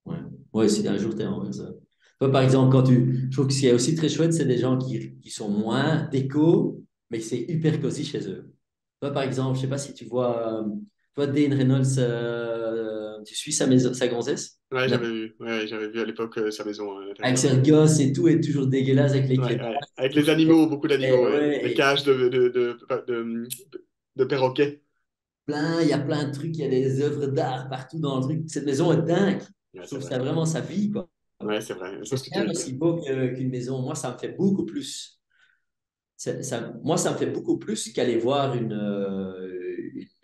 Speaker 1: Ouais. Ouais, si un jour tu es en ça. Toi, par exemple, je trouve que ce qui est aussi très chouette, c'est des gens qui sont moins déco, mais c'est hyper cosy chez eux. Toi, par exemple, je sais pas si tu vois, toi, Dane Reynolds, tu suis sa maison, sa gonzesse?
Speaker 2: Ouais, j'avais vu à l'époque sa maison à
Speaker 1: Avec
Speaker 2: l'intérieur.
Speaker 1: ses gosses et tout, est toujours dégueulasse avec les
Speaker 2: Ouais,
Speaker 1: clés.
Speaker 2: ouais. Avec les animaux, beaucoup d'animaux, ouais. Des
Speaker 1: Ouais,
Speaker 2: cages de perroquets.
Speaker 1: il y a plein de trucs, il y a des œuvres d'art partout dans le truc. Cette maison est dingue.
Speaker 2: Ouais,
Speaker 1: Je
Speaker 2: c'est
Speaker 1: trouve
Speaker 2: vrai.
Speaker 1: ça vraiment sa vie, quoi.
Speaker 2: Ouais, c'est vrai. Je vois
Speaker 1: C'est
Speaker 2: ce que tu
Speaker 1: bien
Speaker 2: veux dire.
Speaker 1: aussi beau qu'une maison. Moi, ça me fait beaucoup plus. Moi, ça me fait beaucoup plus qu'aller voir une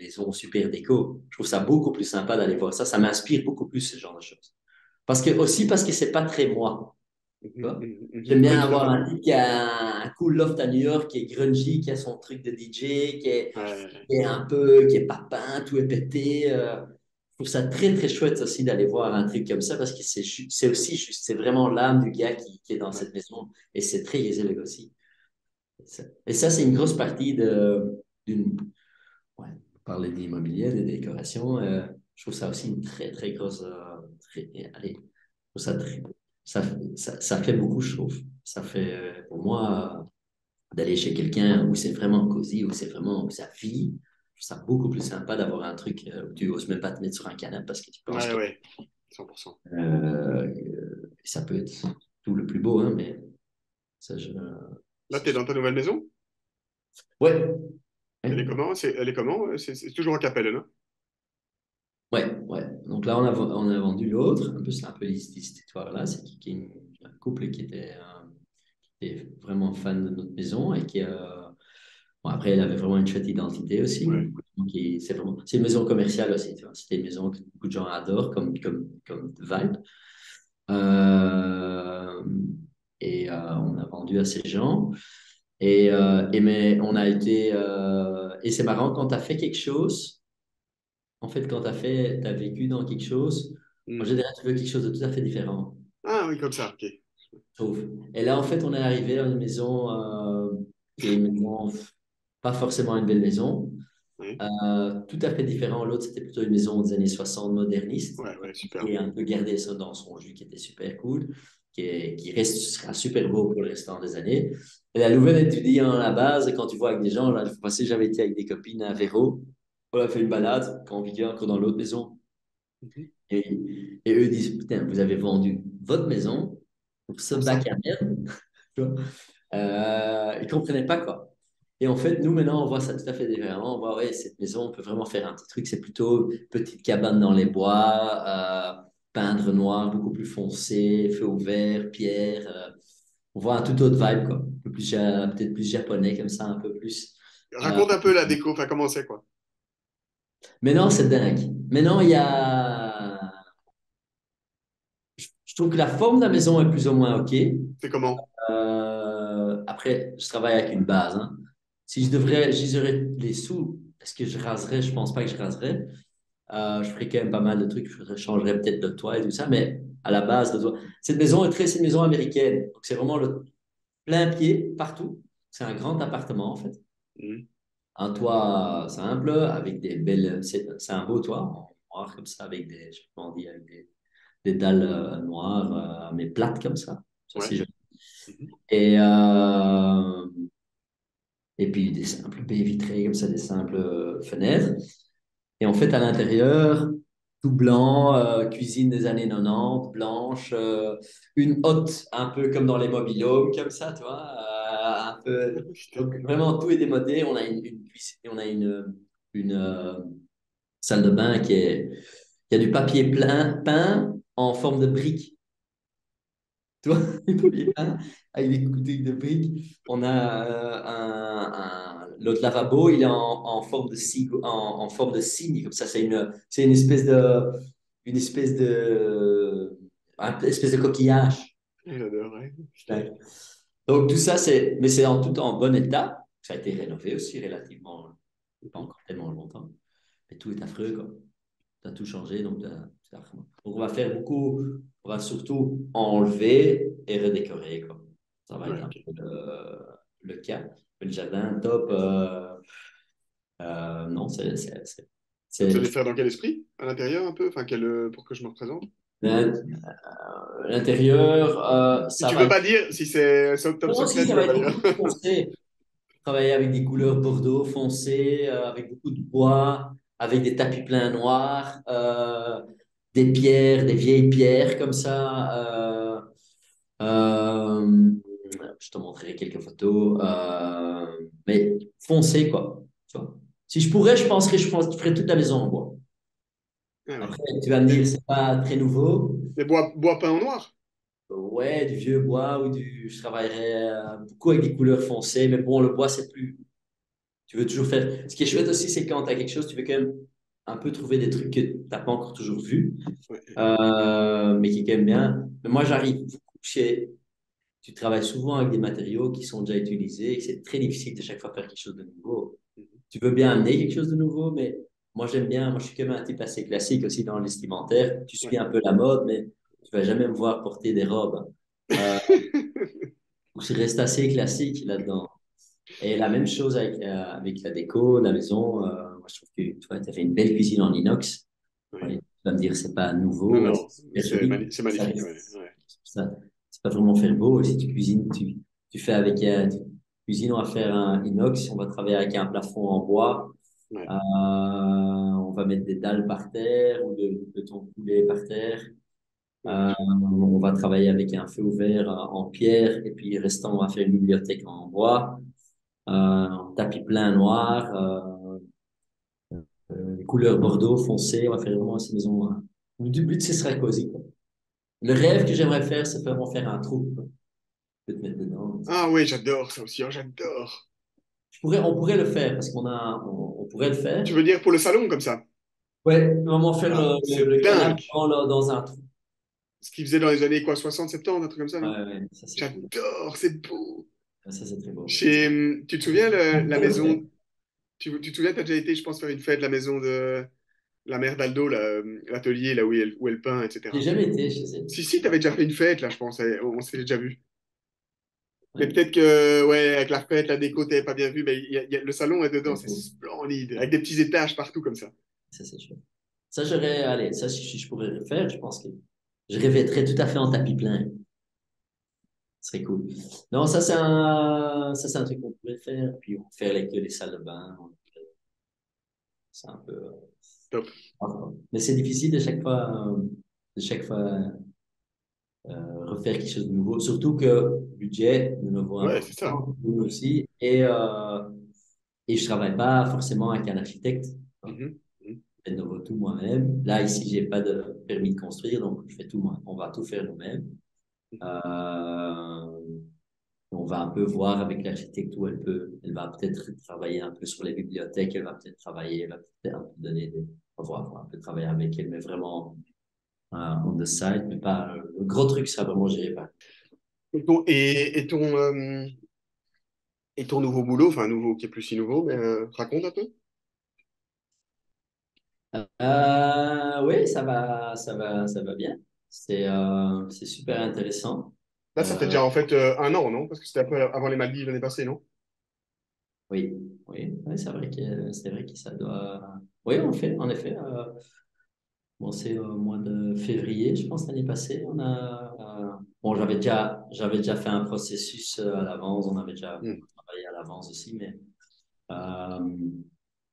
Speaker 1: maison super déco. Je trouve ça beaucoup plus sympa d'aller voir ça. Ça m'inspire beaucoup plus, ce genre de choses. Aussi parce que c'est pas très moi. Tu vois. J'aime
Speaker 2: Ouais,
Speaker 1: bien
Speaker 2: tout à
Speaker 1: avoir
Speaker 2: fait.
Speaker 1: un type qui a un cool loft à New York, qui est grungy, qui a son truc de DJ,
Speaker 2: Ouais,
Speaker 1: qui est pas peint, tout est pété. Je trouve ça très, très chouette aussi d'aller voir un truc comme ça parce que c'est aussi juste, c'est vraiment l'âme du gars qui est dans
Speaker 2: ouais.
Speaker 1: cette maison et c'est très élégant aussi. Et ça, c'est une grosse partie d'une. Ouais, parler d'immobilier, de décoration, je trouve ça aussi une très, très grosse. Allez, je trouve ça fait beaucoup, je trouve. Ça fait, pour moi, d'aller chez quelqu'un où c'est vraiment cosy, où ça vit, je trouve ça beaucoup plus sympa d'avoir un truc où tu n'oses même pas te mettre sur un canapé parce que tu penses
Speaker 2: Ouais,
Speaker 1: que
Speaker 2: ouais. 100%.
Speaker 1: ça peut être tout le plus beau, hein, mais ça,
Speaker 2: Là,
Speaker 1: ça,
Speaker 2: t'es dans ta nouvelle maison?
Speaker 1: Ouais,
Speaker 2: Elle est
Speaker 1: ouais.
Speaker 2: comment? Elle est comment? C'est toujours à Capelle, non?
Speaker 1: Ouais, ouais. Donc là, on a vendu l'autre. Un peu, c'est un peu cette histoire-là. C'est un couple qui était vraiment fan de notre maison et bon, après, elle avait vraiment une chouette identité aussi.
Speaker 2: Ouais.
Speaker 1: Donc, c'est une maison commerciale aussi. Tu vois. C'était une maison que beaucoup de gens adorent comme vibe. Euh, on a vendu à ces gens. Mais on a été. Et c'est marrant quand tu as fait quelque chose. En fait, quand tu as vécu dans quelque chose, en
Speaker 2: Hmm.
Speaker 1: général, tu veux quelque chose de tout à fait différent,
Speaker 2: Ah oui, comme ça, ok.
Speaker 1: je trouve. Et là, en fait, on est arrivé à une maison qui est une maison, pas forcément une belle maison,
Speaker 2: Ouais,
Speaker 1: tout à fait différent. L'autre, c'était plutôt une maison des années 60 moderniste,
Speaker 2: ouais, ouais, super.
Speaker 1: qui est un peu gardé ça dans son jus, qui était super cool, sera super beau pour le restant des années. Et la nouvelle étudiante à la base, quand tu vois avec des gens, là, le fois passé, j'avais été avec des copines à Véro, on a fait une balade, quand on vivait encore dans l'autre maison.
Speaker 2: Mhm.
Speaker 1: Et eux disent, putain, vous avez vendu votre maison pour ce
Speaker 2: Pour ça.
Speaker 1: bac à merde. Tu vois. Ils ne comprenaient pas quoi. Et en fait, nous, maintenant, on voit ça tout à fait différemment. On voit, ouais, cette maison, on peut vraiment faire un petit truc. C'est plutôt petite cabane dans les bois, peindre noir, beaucoup plus foncé, feu ouvert, pierre. On voit un tout autre vibe, quoi. Un peu plus, peut-être plus japonais, comme ça, un peu plus. euh,
Speaker 2: Raconte un peu la déco, enfin, comment c'est, quoi.
Speaker 1: Mais non, c'est dingue. Maintenant, il y a. Je trouve que la forme de la maison est plus ou moins OK.
Speaker 2: C'est comment?
Speaker 1: Après, je travaille avec une base, hein. Si j'aurais les sous, est-ce que je raserais? Je pense pas que je raserais. Je ferais quand même pas mal de trucs. Je changerais peut-être le toit et tout ça, mais à la base, cette maison c'est une maison américaine. Donc, c'est vraiment le plein pied partout. C'est un grand appartement, en fait.
Speaker 2: Mhm.
Speaker 1: Un toit simple, avec des belles. C'est un beau toit, en noir, comme ça, avec je sais pas comment on dit, avec des dalles noires, mais plates comme ça. Ça,
Speaker 2: Ouais.
Speaker 1: c'est joli.
Speaker 2: Mhm.
Speaker 1: Et, et puis des simples baies vitrées, comme ça, des simples fenêtres. Et en fait, à l'intérieur, tout blanc, cuisine des années 90, blanche, une hotte, un peu comme dans les mobil-homes, comme ça, tu vois, un peu.
Speaker 2: Putain.
Speaker 1: Donc, vraiment, tout est démodé. On a une cuisine, on a une salle de bain qui a du papier plein, peint en forme de brique. Toi, les premiers pains avec des couteilles de briques. On a l'autre lavabo, il est en forme de en forme de cygne, comme ça. C'est une espèce un espèce de coquillage.
Speaker 2: J'adore, ouais. Putain.
Speaker 1: Ouais. Donc tout ça, mais c'est en tout en bon état. Ça a été rénové aussi relativement, pas
Speaker 2: Mhm.
Speaker 1: encore tellement longtemps. Mais tout est affreux, quoi. Tu as tout changé, donc, donc on va faire beaucoup, on va surtout enlever et redécorer, quoi. Ça va
Speaker 2: Ouais,
Speaker 1: être un
Speaker 2: ok.
Speaker 1: peu le cas. Mais le jardin, top. Non,
Speaker 2: Vous
Speaker 1: c'est-
Speaker 2: allez faire dans quel esprit? À l'intérieur un peu? Enfin, pour que je me représente?
Speaker 1: l'intérieur,
Speaker 2: Si
Speaker 1: ça
Speaker 2: tu
Speaker 1: va
Speaker 2: veux
Speaker 1: être.
Speaker 2: pas dire, si c'est top
Speaker 1: Non, si,
Speaker 2: secret,
Speaker 1: ça
Speaker 2: tu
Speaker 1: va
Speaker 2: veux
Speaker 1: être
Speaker 2: pas dire.
Speaker 1: beaucoup plus foncé. Travailler avec des couleurs bordeaux foncé, avec beaucoup de bois, avec des tapis pleins noirs, des pierres, des vieilles pierres comme ça. Euh, je te montrerai quelques photos, mais foncé quoi. Tu vois. Si je pourrais, je ferais toute la maison en bois.
Speaker 2: Ah ouais.
Speaker 1: Après, tu vas me dire,
Speaker 2: Et
Speaker 1: c'est pas très nouveau.
Speaker 2: les bois peints en noir?
Speaker 1: Ouais, du vieux bois ou je travaillerais beaucoup avec des couleurs foncées, mais bon, le bois, c'est plus. Tu veux toujours faire. Ce qui est chouette aussi, c'est quand tu as quelque chose, tu veux quand même un peu trouver des trucs que tu n'as pas encore toujours vus,
Speaker 2: Ouais.
Speaker 1: mais qui est quand même bien. Mais moi, j'arrive beaucoup chez. Tu travailles souvent avec des matériaux qui sont déjà utilisés et c'est très difficile de chaque fois faire quelque chose de nouveau.
Speaker 2: Mhm.
Speaker 1: Tu veux bien amener quelque chose de nouveau, mais moi, j'aime bien. Moi, je suis quand même un type assez classique aussi dans le vestimentaire. Tu suis
Speaker 2: Ouais.
Speaker 1: un peu la mode, mais tu vas jamais me voir porter des robes. Euh, donc, je reste assez classique là-dedans. Et la même chose avec la déco, la maison. Moi, je trouve que tu as fait une belle cuisine en inox.
Speaker 2: Ouais.
Speaker 1: Ouais, tu vas me dire, c'est pas
Speaker 2: Non,
Speaker 1: nouveau, mais
Speaker 2: non,
Speaker 1: c'est super joli.
Speaker 2: c'est
Speaker 1: Ça
Speaker 2: magnifique, ouais.
Speaker 1: reste,
Speaker 2: Ouais.
Speaker 1: c'est pas vraiment faire beau. Si tu cuisines, tu fais avec, tu cuisines, on va faire un inox, on va travailler avec un plafond en bois.
Speaker 2: Ouais.
Speaker 1: On va mettre des dalles par terre ou de béton coulé par terre.
Speaker 2: Ouais.
Speaker 1: On va travailler avec un feu ouvert en pierre et puis restant, on va faire une bibliothèque en bois. Tapis plein noir, couleur bordeaux foncé. On va faire vraiment ces maisons. Le but, ce serait cosy, quoi. Le rêve que j'aimerais faire, c'est vraiment faire un trou, quoi. Je peux te mettre dedans.
Speaker 2: Ah oui, j'adore ça aussi, oh, j'adore.
Speaker 1: On pourrait le faire parce on pourrait le faire.
Speaker 2: Tu veux dire pour le salon comme ça?
Speaker 1: Ouais, vraiment faire
Speaker 2: Ah,
Speaker 1: le
Speaker 2: c'est
Speaker 1: canapé
Speaker 2: dingue.
Speaker 1: dans un trou.
Speaker 2: Ce qu'ils faisaient dans les années quoi, 60, 70, un truc comme ça,
Speaker 1: Ouais,
Speaker 2: non?
Speaker 1: ouais, ça c'est cool.
Speaker 2: J'adore, c'est beau.
Speaker 1: Ouais, ça c'est très beau. Ça,
Speaker 2: Chez, tu te souviens
Speaker 1: on
Speaker 2: la
Speaker 1: pourrait le faire.
Speaker 2: maison, tu te souviens, t'as déjà été, je pense, faire une fête, la maison de la mère d'Aldo, l'atelier là où elle peint,
Speaker 1: J'ai
Speaker 2: etc.
Speaker 1: jamais été chez elle.
Speaker 2: Si, t'avais déjà fait une fête, là, je pense, on s'est déjà vu. Mais
Speaker 1: Ouais,
Speaker 2: peut-être que, ouais, avec la fête, la déco, t'avais pas bien vu, mais le salon est dedans,
Speaker 1: c'est
Speaker 2: c'est
Speaker 1: cool.
Speaker 2: splendide, avec des petits étages partout comme ça.
Speaker 1: Ça c'est chouette. Allez, ça si je pourrais le faire, je pense que je revêterais tout à fait en tapis plein. Ce serait cool. Non, ça, c'est un truc qu'on pourrait faire. Puis, on faire les salles de bain. C'est un peu.
Speaker 2: Top.
Speaker 1: Mais c'est difficile de chaque fois refaire quelque chose de nouveau. Surtout que le budget, de nouveau
Speaker 2: Ouais, c'est ça.
Speaker 1: important, nous
Speaker 2: Ouais.
Speaker 1: aussi. Et je travaille pas forcément avec un architecte.
Speaker 2: Mhm. Mhm.
Speaker 1: Je fais de nouveau tout moi-même. Là, ici, j'ai pas de permis de construire, donc je fais tout moi. On va tout faire nous-mêmes. Euh, On va un peu voir avec l'architecte où elle va peut-être travailler un peu sur les bibliothèques, elle va peut-être un peu donner on va un peu travailler avec elle, mais vraiment on the side, mais pas, le gros truc sera vraiment géré par.
Speaker 2: Et ton, et ton nouveau boulot, enfin, nouveau qui est plus si nouveau, mais raconte un peu.
Speaker 1: Oui, ça va bien. C'est super intéressant.
Speaker 2: Là, ça fait
Speaker 1: Euh,
Speaker 2: déjà en fait un an, non? Parce que c'était un peu avant les Maldives l'année passée, non?
Speaker 1: oui, oui, c'est vrai que ça doit. Oui, en effet. Bon, c'est au mois de février, je pense, l'année passée. Bon, j'avais déjà fait un processus à l'avance. On avait déjà
Speaker 2: Hmm.
Speaker 1: travaillé à l'avance aussi, mais euh,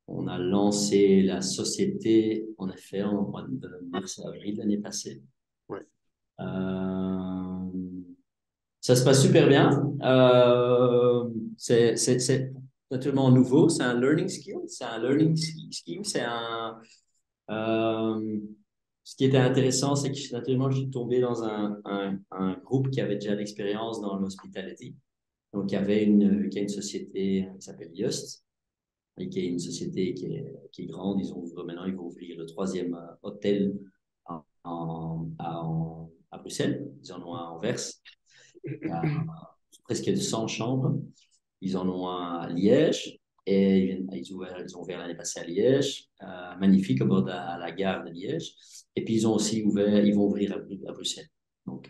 Speaker 1: on a lancé la société, en effet, en mois de mars-avril l'année passée.
Speaker 2: Ouais.
Speaker 1: Euh, Ça se passe super bien. C'est naturellement nouveau. C'est un learning skill. C'est un learning scheme. Euh, ce qui était intéressant, c'est que naturellement, je suis tombé dans un groupe qui avait déjà l'expérience dans l'hospitality. Donc, il y avait qui a une société qui s'appelle Yost, et qui est une société qui est grande. Maintenant, ils vont ouvrir le troisième hôtel à Bruxelles. Ils en ont un à Anvers. Il y a presque 100 chambres. Ils en ont un à Liège. Et ils ont ouvert l'année passée à Liège. Magnifique, au bord de à la gare de Liège. Et puis, ils vont ouvrir à Bruxelles. Donc,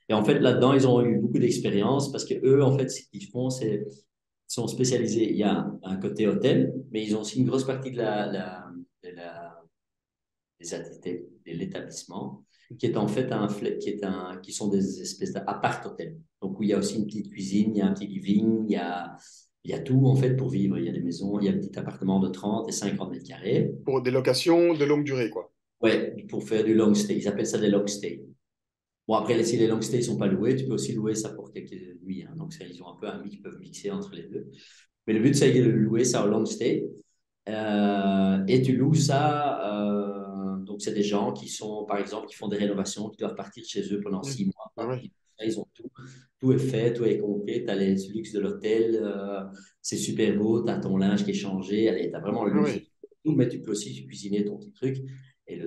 Speaker 1: et en fait, là-dedans, ils ont eu beaucoup d'expérience parce que eux, en fait, ce qu'ils font, c'est ils sont spécialisés. Il y a un côté hôtel, mais ils ont aussi une grosse partie de l'établissement qui est en fait qui sont des espèces d'appart-hôtels. Donc, où il y a aussi une petite cuisine, il y a un petit living, il y a tout en fait pour vivre. Il y a des maisons, il y a un petit appartement de 30 et 50 mètres carrés.
Speaker 2: Pour des locations de longue durée, quoi.
Speaker 1: Ouais, pour faire du long stay. Ils appellent ça des long stay. Bon, après, si les long stays ne sont pas loués, tu peux aussi louer ça pour quelques nuits. Hein. Donc, ils ont un peu un mix, ils peuvent mixer entre les deux. Mais le but, c'est de louer ça au long stay. Et tu loues ça. Donc, c'est des gens qui sont, par exemple, qui font des rénovations, qui doivent partir chez eux pendant
Speaker 2: Mm.
Speaker 1: 6 mois.
Speaker 2: Ah ouais,
Speaker 1: Ils ont tout. Tout est fait, tout est complet. Tu as les luxe de l'hôtel. C'est super beau. Tu as ton linge qui est changé. Allez, tu as vraiment le
Speaker 2: ah
Speaker 1: luxe de
Speaker 2: ouais.
Speaker 1: tout. Mais tu peux aussi cuisiner ton petit truc. Et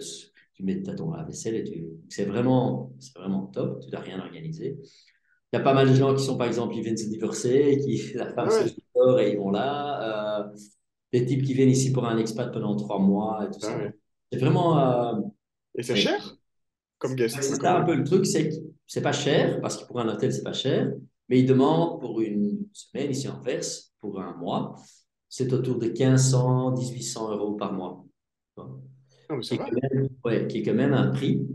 Speaker 1: tu mets ton lave-vaisselle. C'est vraiment top. Tu n'as rien organisé. Il y a pas mal de gens qui sont, par exemple, ils viennent se divorcer, la
Speaker 2: Ah
Speaker 1: femme se
Speaker 2: ouais,
Speaker 1: divorce et ils vont là. Des types qui viennent ici pour un expat pendant 3 mois et tout
Speaker 2: ah
Speaker 1: ça. Donc,
Speaker 2: ouais.
Speaker 1: c'est vraiment.
Speaker 2: Et c'est
Speaker 1: Oui.
Speaker 2: cher comme
Speaker 1: Ouais,
Speaker 2: guest,
Speaker 1: c'est
Speaker 2: quoi, quand
Speaker 1: ça un
Speaker 2: même.
Speaker 1: peu le truc, c'est que c'est pas cher, parce que pour un hôtel, c'est pas cher, mais ils demandent pour une semaine ici en Verse, pour un mois, c'est autour de 1500, 1800 € par mois.
Speaker 2: Non, mais
Speaker 1: Qui
Speaker 2: ça
Speaker 1: est
Speaker 2: va.
Speaker 1: quand même, ouais, qui est quand même un prix.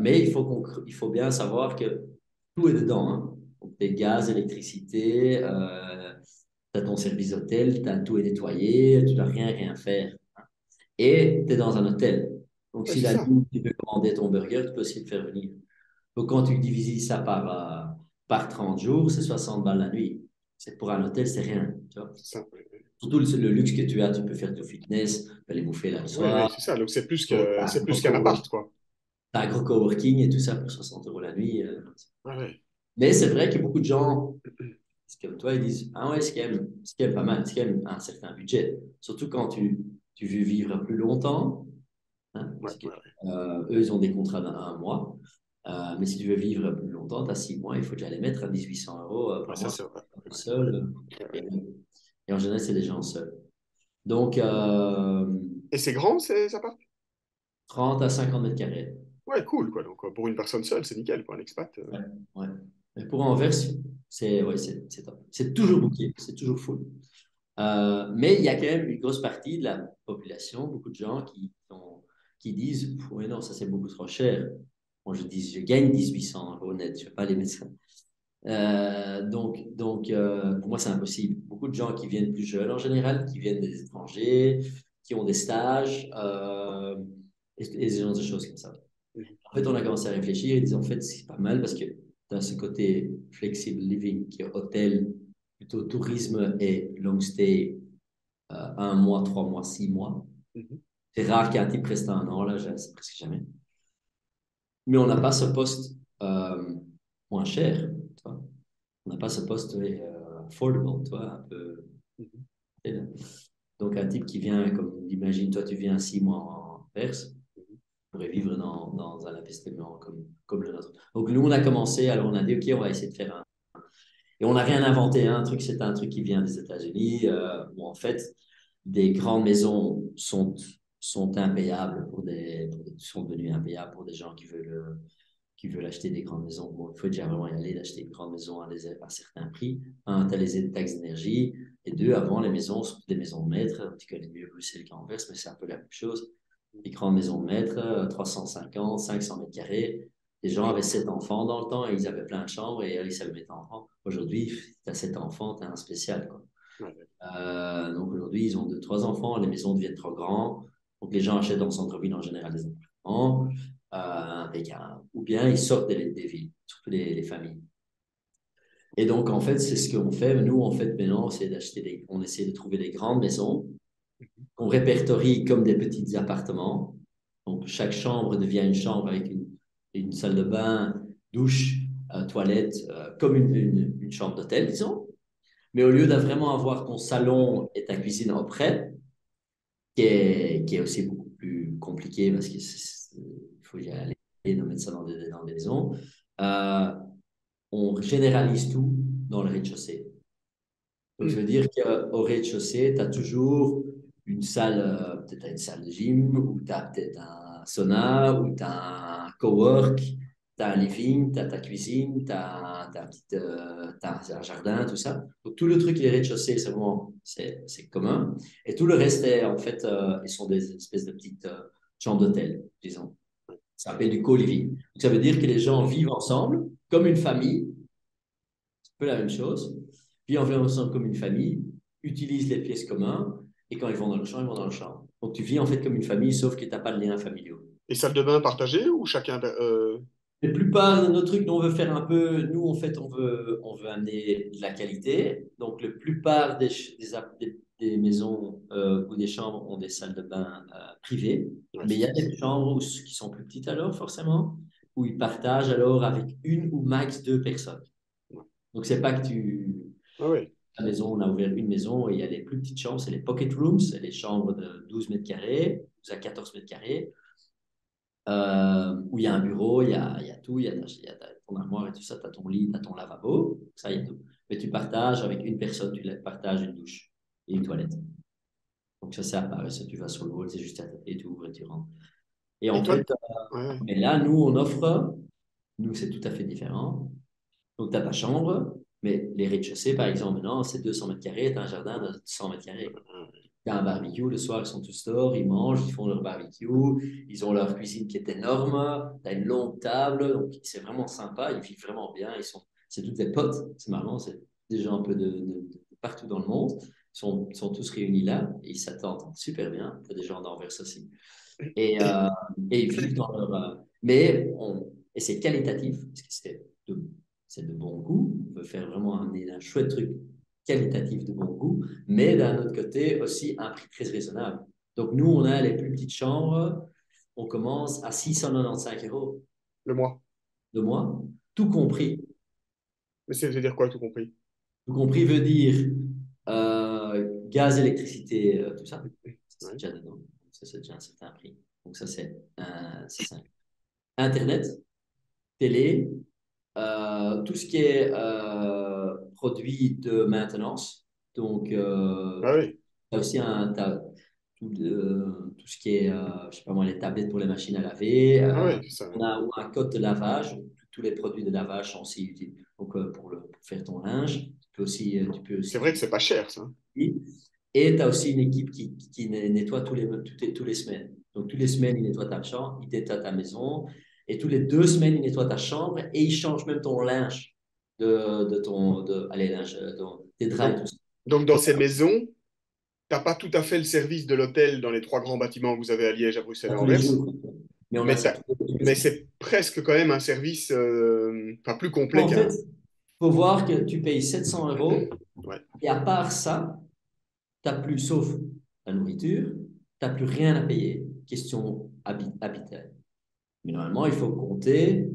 Speaker 1: Mais il faut bien savoir que tout est dedans. Hein. Donc, des gaz, électricité, tu as ton service d'hôtel, tout est nettoyé, tu dois rien faire. Et tu es dans un hôtel. Donc,
Speaker 2: Ouais,
Speaker 1: si
Speaker 2: c'est
Speaker 1: la
Speaker 2: ça.
Speaker 1: nuit, tu veux commander ton burger, tu peux aussi le faire venir. Donc, quand tu divises ça par 30 jours, c'est 60 balles la nuit. C'est pour un hôtel, c'est rien. Tu vois.
Speaker 2: C'est ça. Ouais, ouais.
Speaker 1: Surtout le luxe que tu as, tu peux faire du fitness, tu peux aller bouffer là le
Speaker 2: Ouais, ouais,
Speaker 1: soir.
Speaker 2: c'est ça. Donc
Speaker 1: Tu as
Speaker 2: c'est plus qu'un appart, quoi.
Speaker 1: un gros coworking et tout ça pour 60 € la nuit.
Speaker 2: Ouais, ouais.
Speaker 1: Mais c'est vrai que beaucoup de gens, c'est comme toi, ils disent ah ouais, ce qui est pas mal, ce qui est un certain budget. Surtout quand tu veux vivre plus longtemps. Hein,
Speaker 2: Ouais,
Speaker 1: parce que,
Speaker 2: ouais, ouais.
Speaker 1: eux, ils ont des contrats d'un mois. Mais si tu veux vivre plus longtemps, tu as 6 mois, il faut déjà les mettre à 1800 €
Speaker 2: Ouais,
Speaker 1: par
Speaker 2: ça,
Speaker 1: mois.
Speaker 2: c'est vrai. Ouais,
Speaker 1: Seul.
Speaker 2: ouais,
Speaker 1: Et,
Speaker 2: ouais.
Speaker 1: et en général, c'est des gens seuls. Donc,
Speaker 2: Et c'est grand, ces apparts?
Speaker 1: 30 à 50 mètres carrés.
Speaker 2: Ouais, cool, quoi. Donc, pour une personne seule, c'est nickel, pour un expat.
Speaker 1: Ouais, ouais. Mais pour Anvers, c'est top. C'est toujours booké, c'est toujours full. Mais il y a quand même une grosse partie de la population, beaucoup de gens qui disent oui, non, ça c'est beaucoup trop cher. Moi, je gagne 1800 € net, je ne vais pas les mettre ça. Pour moi, c'est impossible. Beaucoup de gens qui viennent plus jeunes en général, qui viennent des étrangers, qui ont des stages et ce genre de choses comme ça.
Speaker 2: Mhm.
Speaker 1: En fait, on a commencé à réfléchir et disons, en fait, c'est pas mal parce que tu as ce côté flexible living qui est hôtel, plutôt tourisme et long stay, 1 mois, 3 mois, 6 mois.
Speaker 2: Mhm.
Speaker 1: C'est rare qu'un type reste 1 an, là, c'est presque jamais. Mais on n'a pas ce poste moins cher, tu vois. On n'a pas ce poste affordable, tu vois, un peu.
Speaker 2: Mhm.
Speaker 1: Donc, un type qui vient, comme imagine, toi, tu viens 6 mois en Perse,
Speaker 2: Mhm.
Speaker 1: pourrait vivre dans un appartement comme le nôtre. Donc, nous, on a commencé, alors on a dit, OK, on va essayer de faire un. Et on n'a rien inventé, hein, un truc, c'est un truc qui vient des États-Unis, où en fait, des grandes maisons sont impayables sont devenues impayables pour des gens qui veulent acheter des grandes maisons. Bon, il faut déjà vraiment y aller d'acheter une grande maison à certains prix. Un, tu as les taxes d'énergie. Et deux, avant, les maisons sont des maisons de maître. Tu connais mieux Bruxelles qu'Anvers, mais c'est un peu la même chose. Des grandes maisons de maître, 350, 500 mètres carrés. Les gens avaient 7 enfants dans le temps et ils avaient plein de chambres et ils savaient mettre enfants. Aujourd'hui, tu as 7 enfants, tu as un spécial. Quoi.
Speaker 2: Ouais, ouais.
Speaker 1: Donc aujourd'hui, ils ont 2, 3 enfants, les maisons deviennent trop grandes. Donc les gens achètent dans le centre-ville en général des appartements. Ou bien ils sortent des villes, surtout les familles. Et donc en fait, c'est ce qu'on fait. Nous, en fait, maintenant, on essaie de trouver des grandes maisons qu'on répertorie comme des petits appartements. Donc, chaque chambre devient une chambre avec une salle de bain, douche, toilette, comme une chambre d'hôtel, disons. Mais au lieu de vraiment avoir ton salon et ta cuisine auprès, qui est aussi beaucoup plus compliqué parce qu'il faut y aller et de mettre ça dans des maisons, euh, on généralise tout dans le rez-de-chaussée. Donc, ça
Speaker 2: Hmm.
Speaker 1: veut dire qu'au rez-de-chaussée, tu as toujours une salle, peut-être une salle de gym, ou tu as peut-être un sauna, ou tu as un cowork, tu as un living, tu as ta cuisine, tu as, un jardin, tout ça. Donc, tout le truc, les rez-de-chaussée, c'est vraiment, c'est commun. Et tout le reste, est, en fait, ils sont des espèces de petites chambres d'hôtel, disons. Ça s'appelle du co-living. Donc, ça veut dire que les gens vivent ensemble, comme une famille, c'est un peu la même chose. Vivent ensemble comme une famille, utilisent les pièces communes, et quand ils vont dans le champ, ils vont dans le champ. Donc tu vis en fait comme une famille, sauf que tu n'as pas de liens familiaux.
Speaker 2: Et salle de bain partagée ou chacun
Speaker 1: La plupart de nos trucs, nous, on veut faire un peu, nous, en fait, on veut amener de la qualité. Donc, la plupart des maisons ou des chambres ont des salles de bain privées.
Speaker 2: ouais,
Speaker 1: Mais il y a des chambres qui sont plus petites alors, forcément, où ils partagent alors avec une ou max deux personnes.
Speaker 2: ouais.
Speaker 1: Donc, c'est pas que tu,
Speaker 2: Ah ouais.
Speaker 1: la maison, on a ouvert une maison et il y a les plus petites chambres, c'est les pocket rooms, c'est les chambres de 12 mètres carrés, 12 à 14 mètres carrés, où il y a un bureau, il y a tout, il y a ton armoire et tout ça, tu as ton lit, tu as ton lavabo, ça, il y a tout. Mais tu partages avec une personne, tu partages une douche et une toilette. Donc ça, c'est à part. Ça, tu vas sur le hall, c'est juste à côté, tu ouvres et tu rentres. Et
Speaker 2: Et
Speaker 1: en
Speaker 2: toi,
Speaker 1: fait,
Speaker 2: ouais, ouais.
Speaker 1: mais là, nous, on offre, nous, c'est tout à fait différent. Donc, tu as ta chambre, mais les rez-de-chaussée, par exemple, maintenant, c'est 200 mètres carrés, tu as un jardin de 100 mètres carrés. Il y a un barbecue, le soir, ils sont tous dehors, ils mangent, ils font leur barbecue, ils ont leur cuisine qui est énorme, tu as une longue table, donc c'est vraiment sympa, ils vivent vraiment bien, c'est tous des potes, c'est marrant, c'est des gens un peu de partout dans le monde, ils sont tous réunis là, et ils s'attendent super bien, tu as des gens d'Anvers aussi, et,
Speaker 2: Et,
Speaker 1: euh, et ils vivent dans leur... et c'est qualitatif, parce que c'est de bon goût. On veut faire vraiment un chouette truc qualitatif de bon goût, mais d'un autre côté aussi un prix très raisonnable. Donc nous, on a les plus petites chambres, on commence à 695 €
Speaker 2: le mois.
Speaker 1: de mois, tout compris.
Speaker 2: Mais ça veut dire quoi, tout compris?
Speaker 1: Tout compris veut dire gaz, électricité, tout ça. C'est
Speaker 2: Ouais.
Speaker 1: déjà dedans. Ça, c'est déjà un certain prix. Donc ça, c'est ça. Internet, télé, tout ce qui est produit de maintenance. Donc,
Speaker 2: Ah oui.
Speaker 1: tu as aussi tout ce qui est, je sais pas moi, les tablettes pour les machines à laver.
Speaker 2: Ah oui, c'est ça.
Speaker 1: On a un code de lavage. Tous les produits de lavage sont aussi utiles. Donc, pour faire ton linge, tu peux aussi
Speaker 2: C'est vrai que c'est pas cher, ça.
Speaker 1: et tu as aussi une équipe qui nettoie tous les semaines. Donc, toutes les semaines, ils nettoient ta chambre, ils nettoient ta maison. Et tous les 2 semaines, ils nettoient ta chambre et ils changent même ton linge, allez, tes draps et
Speaker 2: Donc,
Speaker 1: tout ça.
Speaker 2: donc dans ces maisons, t'as pas tout à fait le service de l'hôtel dans les trois grands bâtiments que vous avez à Liège, à Bruxelles
Speaker 1: Pas
Speaker 2: et à
Speaker 1: tous les
Speaker 2: Anvers,
Speaker 1: jours. Mais on a
Speaker 2: mais,
Speaker 1: ça tous les
Speaker 2: mais
Speaker 1: jours.
Speaker 2: c'est presque quand même un service pas plus complet
Speaker 1: En fait,
Speaker 2: qu'un.
Speaker 1: il faut voir que tu payes 700 €
Speaker 2: Ouais,
Speaker 1: et à part ça, tu n'as plus, sauf la nourriture, tu n'as plus rien à payer. Question habitat. Mais normalement, il faut compter.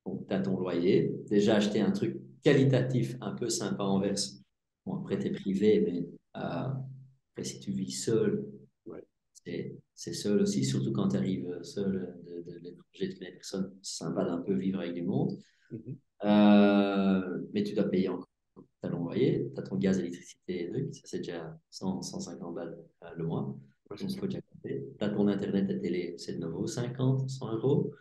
Speaker 1: Donc, tu as ton loyer. Déjà, acheter un truc qualitatif un peu sympa en verse. Bon, après, tu es privé, mais après, si tu vis seul,
Speaker 2: ouais.
Speaker 1: c'est seul aussi, surtout quand tu arrives seul de l'étranger, tu connais personne. C'est sympa d'un peu vivre avec du monde.
Speaker 2: Mhm.
Speaker 1: Mais tu dois payer encore. Tu as ton loyer, tu as ton gaz, électricité, et trucs. Ça, c'est déjà 100, 150 balles le mois.
Speaker 2: Ouais, c'est
Speaker 1: Donc, il
Speaker 2: ça.
Speaker 1: faut déjà compter. Tu as ton Internet et télé, c'est de nouveau 50, 100 €.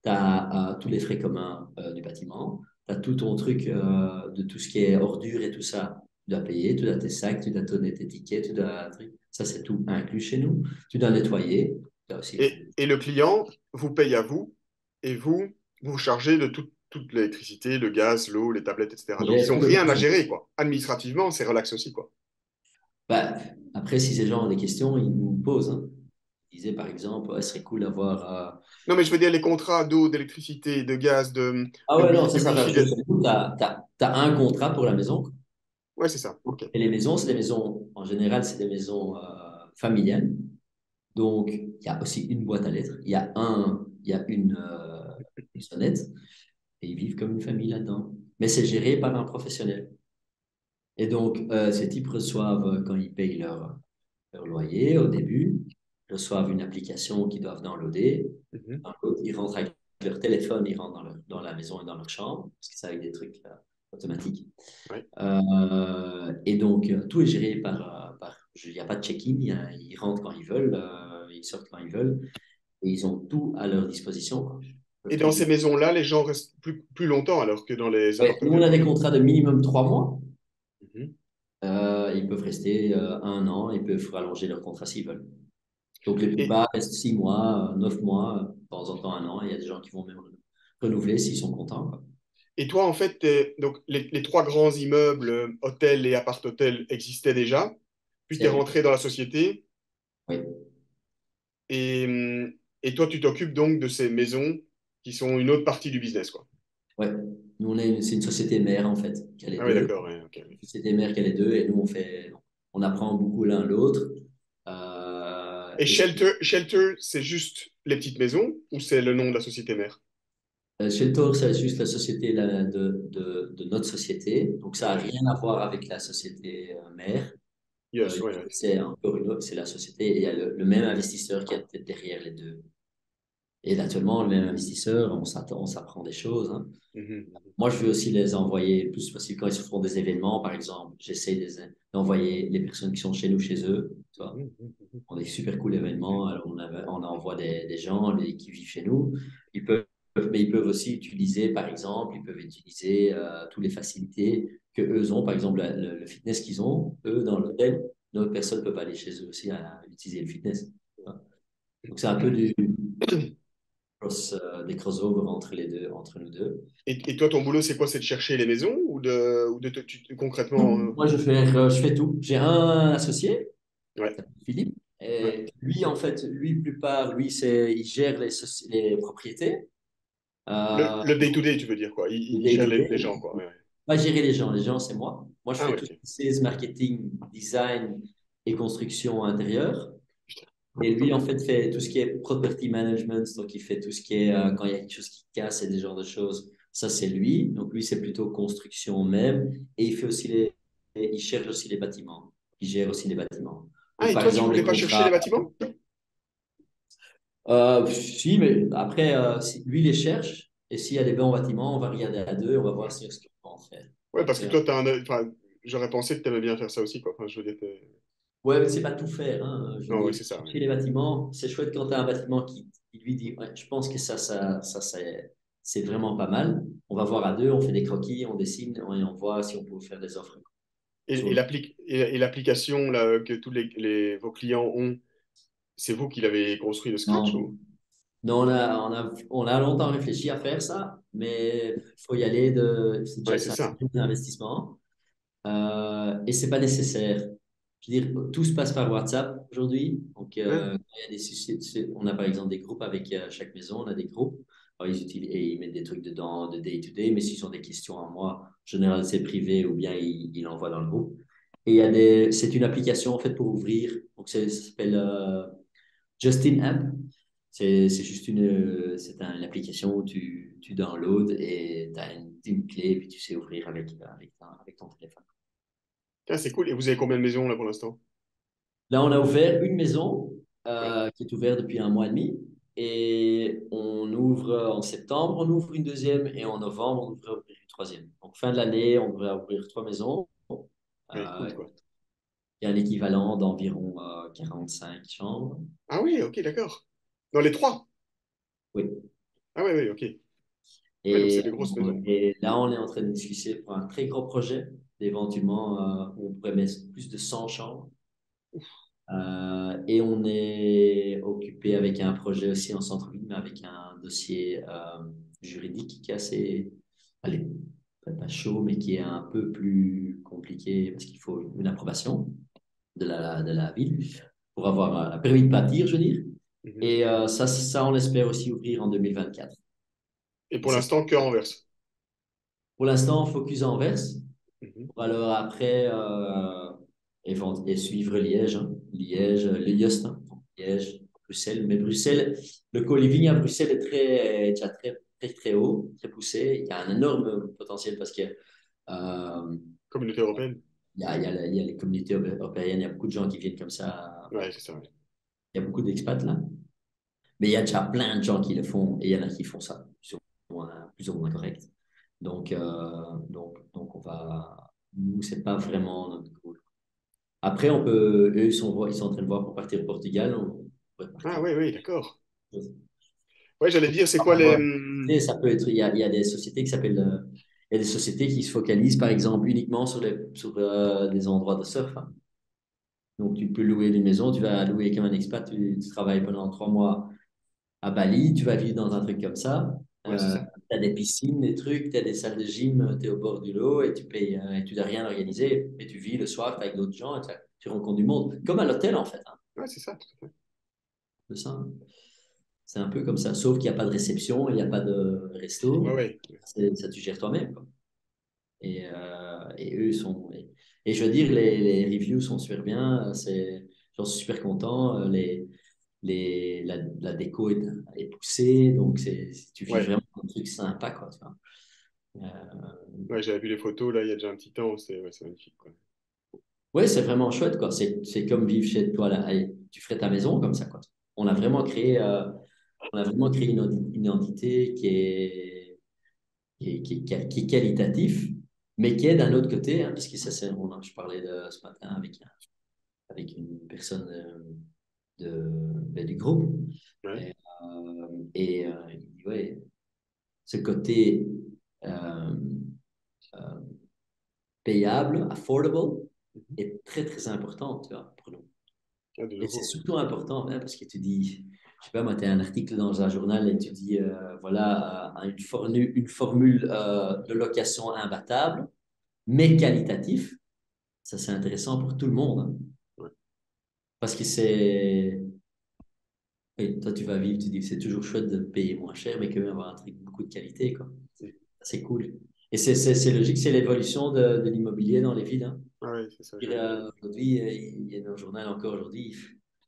Speaker 1: Tu as tous les frais communs du bâtiment. Tu as tout ton truc de tout ce qui est ordures et tout ça. Tu dois payer, tu dois tes sacs, tu dois donner tes tickets, tu dois... Ça, c'est tout inclus chez nous. Tu dois nettoyer. Tu dois aussi...
Speaker 2: Et le client vous paye à vous et vous chargez de toute l'électricité, le gaz, l'eau, les tablettes, etc.
Speaker 1: On
Speaker 2: Donc
Speaker 1: gère
Speaker 2: ils ont
Speaker 1: tout le
Speaker 2: rien à
Speaker 1: bâtiment.
Speaker 2: gérer, quoi. Administrativement, c'est relax aussi, quoi.
Speaker 1: Bah, après, si ces gens ont des questions, ils nous posent. Hein. Ils disaient, par exemple, ouais, ce serait cool d'avoir...
Speaker 2: Non, mais je veux dire les contrats d'eau, d'électricité, de gaz,
Speaker 1: Ah
Speaker 2: de,
Speaker 1: ouais, non, ça,
Speaker 2: de
Speaker 1: c'est la même
Speaker 2: wifi.
Speaker 1: chose. Tu as un contrat pour la maison.
Speaker 2: Ouais, c'est ça. Ok.
Speaker 1: Et les maisons, c'est des maisons, en général, c'est des maisons familiales. Donc, il y a aussi une boîte à lettres, il y a une sonnette, et ils vivent comme une famille là-dedans. Mais c'est géré par un professionnel. Et donc, ces types reçoivent, quand ils payent leur loyer au début, reçoivent une application qu'ils doivent downloader.
Speaker 2: Mhm.
Speaker 1: Ils rentrent avec leur téléphone, ils rentrent dans la maison et dans leur chambre, parce que c'est avec des trucs automatiques.
Speaker 2: Ouais.
Speaker 1: Et donc, tout est géré il n'y a pas de check-in, ils rentrent quand ils veulent, ils sortent quand ils veulent, et ils ont tout à leur disposition, quoi. Ils
Speaker 2: Et
Speaker 1: peuvent
Speaker 2: dans
Speaker 1: tout
Speaker 2: ces
Speaker 1: faire.
Speaker 2: maisons-là, les gens restent plus longtemps alors que dans les
Speaker 1: Ouais, nous, on
Speaker 2: appartements.
Speaker 1: a des contrats de minimum 3 mois.
Speaker 2: Mhm.
Speaker 1: Ils peuvent rester 1 an, ils peuvent rallonger leur contrat s'ils veulent. Donc, les
Speaker 2: Et,
Speaker 1: plupart restent 6 mois, 9 mois, de temps en temps 1 an. Il y a des gens qui vont même renouveler s'ils sont contents, quoi.
Speaker 2: et toi, en fait, donc les trois grands immeubles, hôtels et appart-hôtels existaient déjà. Puis tu es
Speaker 1: C'est,
Speaker 2: rentré dans la société
Speaker 1: oui,
Speaker 2: et toi, tu t'occupes donc de ces maisons qui sont une autre partie du business, quoi.
Speaker 1: ouais. Nous, c'est une société mère, en fait, qui a les
Speaker 2: Ah oui,
Speaker 1: deux.
Speaker 2: d'accord, ouais, ok. Oui.
Speaker 1: Société mère qui a les deux, et nous, on apprend beaucoup l'un l'autre.
Speaker 2: Et
Speaker 1: Et
Speaker 2: Shelter, c'est juste les petites maisons ou c'est le nom de la société mère?
Speaker 1: Shelter, c'est juste la société de notre société. Donc, ça n'a
Speaker 2: Ouais.
Speaker 1: rien à voir avec la société mère.
Speaker 2: Yes, ouais, ouais.
Speaker 1: C'est encore une autre, c'est la société. Et il y a le même investisseur qui est derrière les deux. Et actuellement, le même investisseur, on s'apprend des choses, hein.
Speaker 2: Mhm,
Speaker 1: Moi, je veux aussi les envoyer le plus possible quand ils se font des événements, par exemple. J'essaie d'envoyer les personnes qui sont chez nous, chez eux. Tu vois.
Speaker 2: mhm, mhm, mhm.
Speaker 1: On a des super cool événements. Alors, on envoie des gens qui vivent chez nous. Ils peuvent, mais ils peuvent aussi utiliser, par exemple, ils peuvent utiliser toutes les facilités que eux ont. Par exemple, le fitness qu'ils ont, eux, dans l'hôtel. D'autres personnes peuvent aller chez eux aussi à utiliser le fitness. Tu vois. Donc, c'est un peu des crossovers entre les deux, entre nous deux.
Speaker 2: Et toi, ton boulot, c'est quoi? C'est de chercher les maisons concrètement
Speaker 1: Moi, je fais tout. J'ai un associé,
Speaker 2: Ouais,
Speaker 1: Philippe,
Speaker 2: ouais.
Speaker 1: et lui, en fait, il gère les propriétés. Euh,
Speaker 2: Le day-to-day, tu veux dire, quoi.
Speaker 1: le
Speaker 2: Il gère
Speaker 1: day-to-day.
Speaker 2: les gens, quoi. Ouais, ouais.
Speaker 1: Pas gérer les gens, c'est moi. Moi, je
Speaker 2: Ah
Speaker 1: fais
Speaker 2: ouais,
Speaker 1: tout ce
Speaker 2: ok.
Speaker 1: qui est sales, marketing, design et construction intérieure. Et lui, en fait, fait tout ce qui est property management. Donc, il fait tout ce qui est quand il y a quelque chose qui casse et des genres de choses. Ça, c'est lui. Donc, lui, c'est plutôt construction même. Et il cherche aussi les bâtiments. Il gère aussi les bâtiments.
Speaker 2: Ah,
Speaker 1: Donc,
Speaker 2: et
Speaker 1: par
Speaker 2: toi, tu
Speaker 1: exemple, les
Speaker 2: voulais pas chercher les
Speaker 1: contrats.
Speaker 2: bâtiments?
Speaker 1: Si, mais après, lui, il les cherche. Et s'il y a des bons bâtiments, on va regarder à deux et on va voir ce qu'on peut en faire.
Speaker 2: Ouais, parce que
Speaker 1: C'est
Speaker 2: toi, enfin, j'aurais pensé que tu aimais bien faire ça aussi, quoi. Enfin, je veux dire,
Speaker 1: Ouais, mais c'est pas tout faire, hein. Je veux
Speaker 2: non, ouais,
Speaker 1: dire,
Speaker 2: c'est ça, ouais.
Speaker 1: chercher les bâtiments, c'est chouette quand tu as un bâtiment qui lui dit, ouais, je pense que c'est vraiment pas mal. On va voir à deux, on fait des croquis, on dessine et on voit si on peut faire des offres.
Speaker 2: Et
Speaker 1: Sur-
Speaker 2: l'application là, que vos clients ont, c'est vous qui l'avez construit de scratch
Speaker 1: Non,
Speaker 2: ou?
Speaker 1: non, on a longtemps réfléchi à faire ça, mais il faut y aller
Speaker 2: Ouais, c'est
Speaker 1: c'est
Speaker 2: ça.
Speaker 1: un investissement. Et c'est pas nécessaire. Je veux dire, tout se passe par WhatsApp aujourd'hui. Donc,
Speaker 2: Ouais.
Speaker 1: quand il y a des soucis, on a par exemple des groupes avec chaque maison, on a des groupes. Alors, ils utilisent et ils mettent des trucs dedans de day-to-day, mais s'ils ont des questions à moi, en général, c'est privé ou bien ils l'envoient dans le groupe. Et c'est une application en fait pour ouvrir. Donc, ça s'appelle Justin App. C'est juste une application où tu downloads et tu as une clé, puis tu sais ouvrir avec ton téléphone.
Speaker 2: Ah, c'est cool. Et vous avez combien de maisons là pour l'instant?
Speaker 1: Là, on a ouvert une maison
Speaker 2: Ouais.
Speaker 1: qui est ouverte depuis 1 mois et demi. Et on ouvre en septembre, on ouvre une deuxième. Et en novembre, on devrait ouvrir une troisième. Donc, fin de l'année, on devrait ouvrir 3 maisons.
Speaker 2: Ouais, cool,
Speaker 1: Euh,
Speaker 2: quoi.
Speaker 1: il y a un équivalent d'environ 5 chambres.
Speaker 2: Ah oui, ok, d'accord. Dans les trois?
Speaker 1: Oui.
Speaker 2: Ah ouais, ouais, ok. Ouais, donc c'est
Speaker 1: Et,
Speaker 2: des grosses maisons, quoi.
Speaker 1: et là, on est en train de discuter pour un très gros projet, éventuellement, où on pourrait mettre plus de 100 chambres. Et on est occupé avec un projet aussi en centre-ville, mais avec un dossier juridique qui est assez, allez, pas chaud, mais qui est un peu plus compliqué parce qu'il faut une approbation de la ville pour avoir un permis de bâtir, je veux dire.
Speaker 2: Mhm.
Speaker 1: Et ça, on espère aussi ouvrir en 2024.
Speaker 2: Et
Speaker 1: Et
Speaker 2: pour
Speaker 1: ça,
Speaker 2: l'instant, que Anvers.
Speaker 1: pour l'instant, focus à Anvers.
Speaker 2: Mhm.
Speaker 1: Pour alors après, et suivre Liège, hein. Liège, Liège, hein. Liège. Bruxelles. Mais Bruxelles, le co-living à Bruxelles est déjà très haut, très poussé. Il y a un énorme potentiel parce que
Speaker 2: Communauté européenne.
Speaker 1: il y a les communautés européennes, il y a beaucoup de gens qui viennent comme ça.
Speaker 2: Ouais, c'est ça. Ouais.
Speaker 1: Il y a beaucoup d'expats là. Mais il y a déjà plein de gens qui le font et il y en a qui font ça plus ou moins correct. Donc on va. Nous, c'est pas vraiment notre goal. Après, ils sont en train de voir pour partir au Portugal. On pourrait
Speaker 2: Ah
Speaker 1: partir.
Speaker 2: oui, oui, d'accord. Ouais, j'allais dire, c'est quoi
Speaker 1: Ah,
Speaker 2: les...
Speaker 1: ouais. Et ça peut être. Il y a des sociétés qui s'appellent. Il y a des sociétés qui se focalisent, par exemple, uniquement sur des endroits de surf, hein. Donc, tu peux louer une maison, tu vas louer comme un expat, tu travailles pendant 3 mois à Bali, tu vas vivre dans un truc comme ça.
Speaker 2: Ouais, c'est ça.
Speaker 1: Tu as des piscines, des trucs, tu as des salles de gym, tu es au bord du lot et tu payes, et tu n'as rien organisé. Et tu vis le soir avec d'autres gens et tu rencontres du monde. Comme à l'hôtel, en fait, hein,
Speaker 2: Ouais, c'est ça, tout à fait.
Speaker 1: de ça, hein. C'est un peu comme ça. Sauf qu'il n'y a pas de réception, il n'y a pas de
Speaker 2: Ouais,
Speaker 1: resto.
Speaker 2: ouais.
Speaker 1: Ça, tu gères toi-même, quoi. Et eux sont. Et je veux dire, les reviews sont super bien. J'en suis super content. La déco est poussée. Donc, tu vis
Speaker 2: Ouais,
Speaker 1: vraiment un truc sympa, quoi, tu vois.
Speaker 2: ouais, j'avais vu les photos, là, il y a déjà un petit temps, c'est magnifique, quoi.
Speaker 1: Ouais, c'est vraiment chouette, quoi. C'est comme vivre chez toi, là. Allez, tu ferais ta maison comme ça, quoi. On a vraiment créé, euh, on a vraiment créé une identité qui est qualitatif, mais qui est d'un autre côté, hein, parce que je parlais ce matin avec une personne du groupe,
Speaker 2: Ouais.
Speaker 1: et, il dit, ouais, ce côté euh, euh, payable, affordable,
Speaker 2: Mhm.
Speaker 1: est très, très important, tu vois, pour nous.
Speaker 2: Ah, de
Speaker 1: Et c'est
Speaker 2: nouveau, ouais.
Speaker 1: surtout important, hein, parce que tu dis, je sais pas, moi, tu as un article dans un journal et tu dis, voilà, une formule de location imbattable, mais qualitatif. Ça, c'est intéressant pour tout le monde, hein.
Speaker 2: Ouais.
Speaker 1: Parce que c'est. Oui, toi, tu vas vivre, tu dis que c'est toujours chouette de payer moins cher, mais quand même avoir un truc beaucoup de qualité, quoi.
Speaker 2: Mhm.
Speaker 1: C'est cool. Et c'est logique, c'est l'évolution de l'immobilier dans les villes, hein.
Speaker 2: Ah ouais, c'est ça,
Speaker 1: Et,
Speaker 2: j'avais vu.
Speaker 1: aujourd'hui, il y a dans le journal encore aujourd'hui,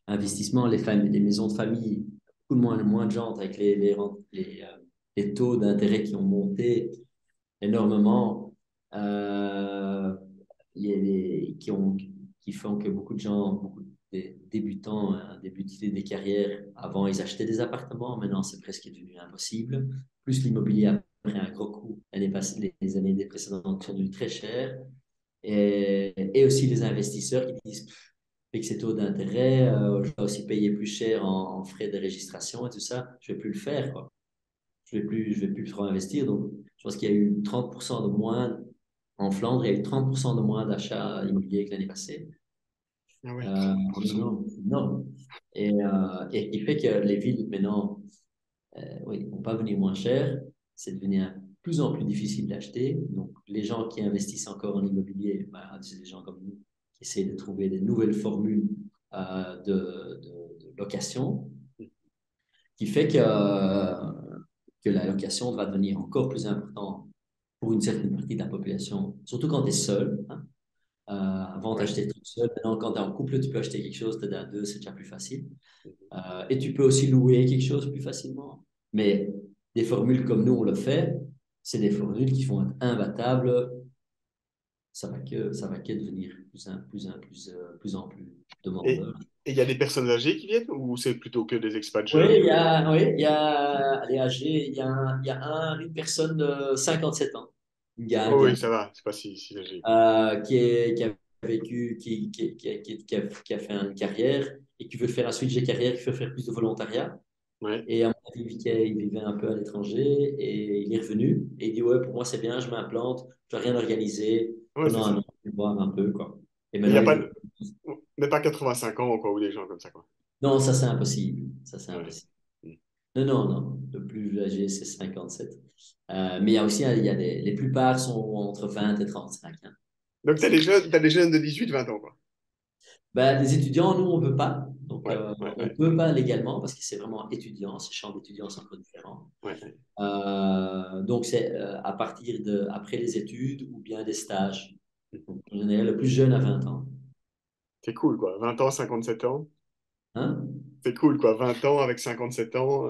Speaker 1: investissement, les maisons de famille, beaucoup moins de gens avec les taux d'intérêt qui ont monté énormément. Euh, qui font que beaucoup de gens, beaucoup de débutants, débuté des carrières, avant ils achetaient des appartements, maintenant c'est presque devenu impossible. Plus l'immobilier a pris un gros coup les années des précédentes sont devenues très chères. Et aussi les investisseurs qui disent, avec ces taux d'intérêt, je vais aussi payer plus cher en frais de registration et tout ça, je ne vais plus le faire, quoi. Je vais plus trop investir. Donc, je pense qu'il y a eu 30% de moins en Flandre, il y a eu 30% de moins d'achats immobiliers que l'année passée.
Speaker 2: Ah ouais,
Speaker 1: En
Speaker 2: 30%.
Speaker 1: énorme, énorme. Et qui fait que les villes, maintenant, oui, vont pas venir moins cher. C'est devenu de plus en plus difficile d'acheter. Donc, les gens qui investissent encore en immobilier, bah, c'est des gens comme nous qui essaient de trouver des nouvelles formules de location, qui fait que la location va devenir encore plus importante pour une certaine partie de la population, surtout quand tu es seul, hein. Avant, tu
Speaker 2: Ouais.
Speaker 1: achetais tout seul. Maintenant, quand tu es en couple, tu peux acheter quelque chose, tu es à deux, c'est déjà plus facile.
Speaker 2: Mhm.
Speaker 1: Et tu peux aussi louer quelque chose plus facilement. Mais des formules comme nous, on le fait, c'est des formules qui vont être imbattables. Ça va que devenir plus en plus
Speaker 2: Et
Speaker 1: demandeur.
Speaker 2: et il y a des personnes âgées qui viennent ou c'est plutôt que des expats
Speaker 1: Oui,
Speaker 2: jeunes?
Speaker 1: allez, âgé, une personne de 57 ans, une
Speaker 2: Oh
Speaker 1: gars
Speaker 2: oui, ça va, c'est pas si âgé.
Speaker 1: qui a vécu, qui a fait une carrière et qui veut faire un switch de carrière, qui veut faire plus de volontariat.
Speaker 2: Ouais,
Speaker 1: Et à mon avis, il vivait un peu à l'étranger et il est revenu. Et il dit, ouais, pour moi, c'est bien, je m'implante, je n'ai rien organisé
Speaker 2: ouais, c'est
Speaker 1: pendant un
Speaker 2: ça.
Speaker 1: an, je vais voir un peu, quoi. Et
Speaker 2: Mais il y
Speaker 1: maintenant,
Speaker 2: a
Speaker 1: il
Speaker 2: pas,
Speaker 1: veut.
Speaker 2: mais pas 85 ans, quoi, ou des gens comme ça, quoi.
Speaker 1: Non, ça, c'est impossible. Ça, c'est
Speaker 2: Ouais.
Speaker 1: impossible. Non, non, non. Le plus âgé, c'est 57. Mais il y a aussi, il y a les plupart sont entre 20 et 35, hein.
Speaker 2: Donc t'as des jeunes de 18 20 ans, quoi.
Speaker 1: Ben, les étudiants, nous, on ne veut pas. Donc,
Speaker 2: Ouais, ouais,
Speaker 1: on ne
Speaker 2: ouais,
Speaker 1: peut pas légalement parce que c'est vraiment étudiant. Ces champs d'étudiants sont un peu différents.
Speaker 2: ouais, ouais.
Speaker 1: Donc, c'est à partir après les études ou bien des stages. Donc, en général, le plus jeune à 20 ans.
Speaker 2: C'est cool, quoi. 20 ans, 57 ans.
Speaker 1: Hein?
Speaker 2: C'est cool, quoi. 20 ans avec 57 ans,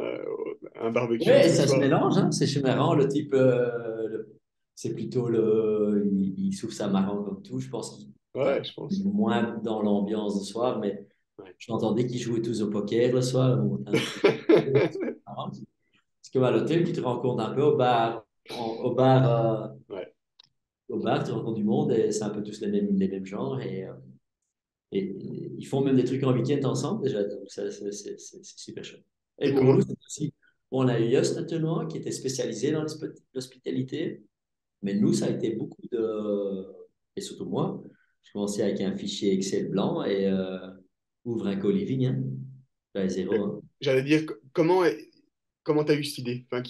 Speaker 2: un barbecue
Speaker 1: Ouais,
Speaker 2: ce
Speaker 1: ça se
Speaker 2: soir.
Speaker 1: mélange, hein. C'est marrant, le type, c'est plutôt il trouve ça marrant comme tout. Je pense qu'il
Speaker 2: Ouais,
Speaker 1: est
Speaker 2: je pense.
Speaker 1: moins dans l'ambiance ce soir, mais
Speaker 2: Ouais.
Speaker 1: j'entendais qu'ils jouaient tous au poker le soir. Bon, c'est marrant. C'est comme à l'hôtel, tu te rencontres un peu au bar,
Speaker 2: Ouais.
Speaker 1: au bar, tu rencontres du monde et c'est un peu tous les mêmes genres. Et ils font même des trucs en week-end ensemble déjà. Donc c'est super chouette. Et
Speaker 2: Et
Speaker 1: pour nous,
Speaker 2: comment?
Speaker 1: c'est aussi, on a eu Yost maintenant qui était spécialisé dans l'hospitalité. Mais nous, ça a été beaucoup de. Et surtout moi, je commençais avec un fichier Excel blanc et ouvre un co-living. Hein. J'avais zéro. Hein.
Speaker 2: J'allais dire, comment t'as eu cette idée? Enfin,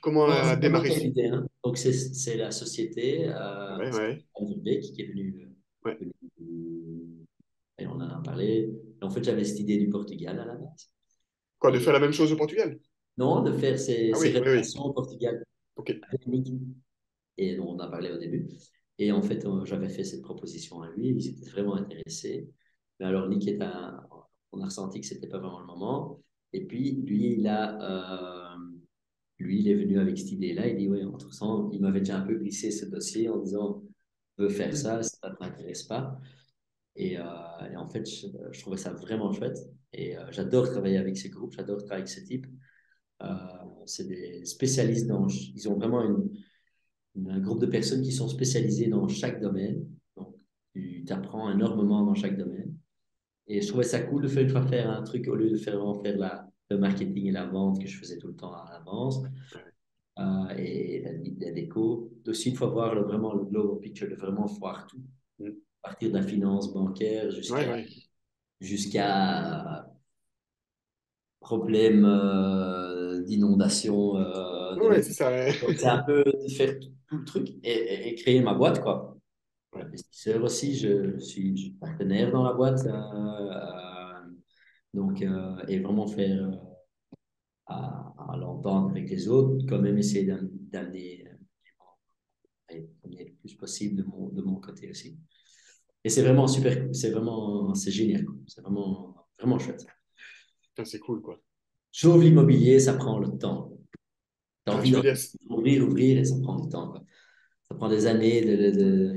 Speaker 2: comment
Speaker 1: Non,
Speaker 2: a
Speaker 1: c'est pas moi
Speaker 2: démarré
Speaker 1: qui ai
Speaker 2: ça?
Speaker 1: l'idée. Hein. Donc, c'est la société,
Speaker 2: Ouais,
Speaker 1: c'est
Speaker 2: ouais,
Speaker 1: Beck qui est venue.
Speaker 2: ouais.
Speaker 1: Et on en a parlé. Et en fait, j'avais cette idée du Portugal à la base.
Speaker 2: Quoi, de faire
Speaker 1: Et
Speaker 2: la même chose au Portugal?
Speaker 1: non, de faire
Speaker 2: Ah
Speaker 1: ces
Speaker 2: oui, oui, oui.
Speaker 1: rénovations au Portugal
Speaker 2: Ok.
Speaker 1: avec Nick. Et dont on a parlé au début. Et en fait, j'avais fait cette proposition à lui, ils étaient vraiment intéressés. Mais alors, Nick on a ressenti que c'était pas vraiment le moment. Et puis, lui, il est venu avec cette idée-là. Il dit, oui, entre temps, il m'avait déjà un peu glissé ce dossier en disant, je veux faire ça, ça ne t'intéresse pas. Et, et, en fait, je trouvais ça vraiment chouette. Et j'adore travailler avec ces groupes, j'adore travailler avec ce type. Euh, c'est des spécialistes ils ont vraiment un groupe de personnes qui sont spécialisées dans chaque domaine. Donc, tu apprends énormément dans chaque domaine. Et je trouvais ça cool de faire une fois faire un truc au lieu de faire vraiment faire le marketing et la vente que je faisais tout le temps à l'avance et la déco. Aussi, une fois voir vraiment le global picture, de vraiment voir tout,
Speaker 2: Mm.
Speaker 1: partir de la finance bancaire
Speaker 2: Ouais, ouais.
Speaker 1: jusqu'à problèmes d'inondation
Speaker 2: Ouais,
Speaker 1: de
Speaker 2: ouais,
Speaker 1: l'époque.
Speaker 2: c'est ça. Ouais.
Speaker 1: Donc, c'est un peu de faire tout le truc et créer ma boîte, quoi.
Speaker 2: Ouais.
Speaker 1: Investisseur aussi, je suis partenaire dans la boîte. Donc, et vraiment faire à l'entendre avec les autres, quand même essayer d'amener le plus possible de mon côté aussi. Et c'est vraiment super cool, c'est génial, quoi. C'est vraiment chouette.
Speaker 2: Putain, c'est cool, quoi.
Speaker 1: Sauf l'immobilier, ça prend le temps. Tu as
Speaker 2: Ah,
Speaker 1: envie
Speaker 2: tu veux dire,
Speaker 1: d'ouvrir, ouvrir, et ça prend du temps, quoi. Ça prend des années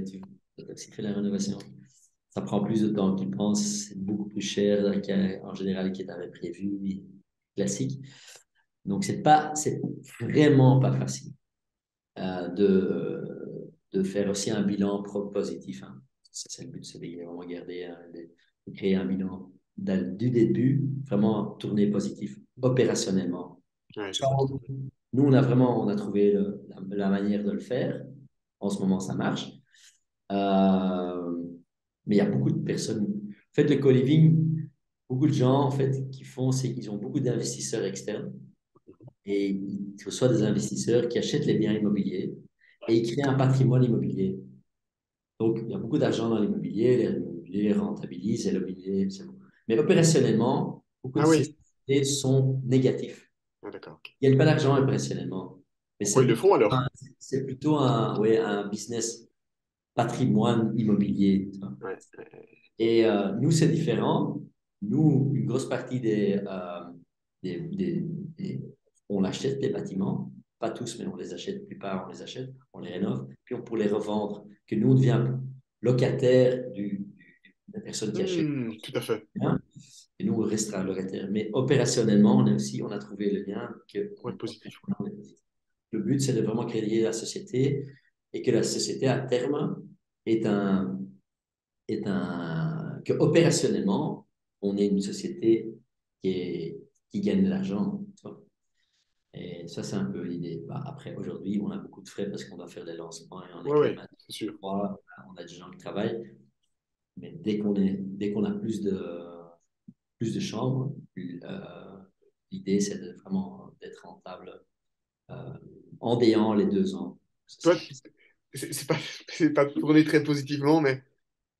Speaker 1: tu fais la rénovation. Ça prend plus de temps qu'ils pensent. C'est beaucoup plus cher qu'en général qu'ils avaient prévu, classique. Donc, c'est vraiment pas facile de faire aussi un bilan positif. Hein. Ça, c'est le but, c'est de vraiment garder, de créer un bilan du début, vraiment tourner positif, opérationnellement.
Speaker 2: ouais, c'est ça.
Speaker 1: Nous, on a trouvé la manière de le faire. En ce moment, ça marche. Euh, mais il y a beaucoup de personnes. En fait, le co-living, beaucoup de gens, en fait, qui font, c'est qu'ils ont beaucoup d'investisseurs externes et ils reçoivent des investisseurs qui achètent les biens immobiliers et ils créent un patrimoine immobilier. Donc, il y a beaucoup d'argent dans l'immobilier, l'immobilier rentabilise et l'immobilier, c'est bon. Mais opérationnellement, beaucoup de
Speaker 2: Ah
Speaker 1: ces
Speaker 2: oui.
Speaker 1: sociétés sont négatifs.
Speaker 2: Ah, d'accord. Ok.
Speaker 1: Ils ne gagnent pas d'argent opérationnellement. Mais
Speaker 2: Pourquoi ils le font alors?
Speaker 1: c'est plutôt ouais, un business patrimoine immobilier. Tu vois.
Speaker 2: Ouais.
Speaker 1: Et nous, c'est différent. Nous, une grosse partie des, des- des- on achète des bâtiments, pas tous, mais on les achète, la plupart, on les achète, on les rénove, puis on pour les revendre, que nous, on devient locataire de la personne qui achète
Speaker 2: Tout à fait.
Speaker 1: bien, et nous, on restera locataire. Mais opérationnellement, on a trouvé le lien que
Speaker 2: Pour être positif, ouais.
Speaker 1: le but, c'est de vraiment créer la société et que la société, à terme, est un, que opérationnellement, on est une société qui gagne de l'argent. Tu vois. Et ça, c'est un peu l'idée. Bah, après, aujourd'hui, on a beaucoup de frais parce qu'on doit faire des lancements et on est
Speaker 2: Ouais,
Speaker 1: quand même
Speaker 2: ouais,
Speaker 1: à
Speaker 2: c'est sûr.
Speaker 1: trois, on a des gens qui travaillent. Mais dès qu'on a plus de chambres, l'idée, c'est de vraiment d'être rentable euh, en déant les 2 ans. Ça,
Speaker 2: Toi, c'est pas, c'est pas tourné très positivement, mais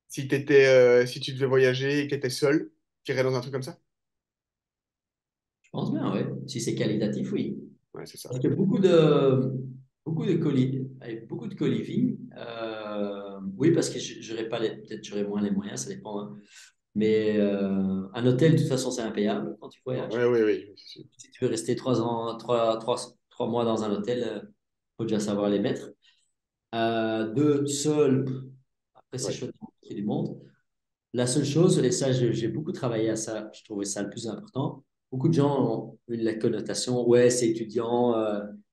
Speaker 2: si tu devais voyager et que tu étais seul, tu irais dans un truc comme ça?
Speaker 1: je pense bien, oui. Si c'est qualitatif, oui.
Speaker 2: Ouais, c'est ça.
Speaker 1: Parce que beaucoup de co-living, oui, parce que peut-être j'aurais pas peut-être j'aurais moins les moyens, ça dépend. Hein. Mais un hôtel, de toute façon, c'est impayable quand tu
Speaker 2: Ouais,
Speaker 1: voyages.
Speaker 2: ouais, oui, c'est sûr.
Speaker 1: Si tu veux rester 3 ans, 3 mois dans un hôtel, il faut déjà savoir les mettre. Deux, seul, après, c'est
Speaker 2: Ouais.
Speaker 1: chouette qu'il y ait du monde. La seule chose, et ça, j'ai beaucoup travaillé à ça, je trouvais ça le plus important. Beaucoup de gens ont eu la connotation, ouais, c'est étudiant,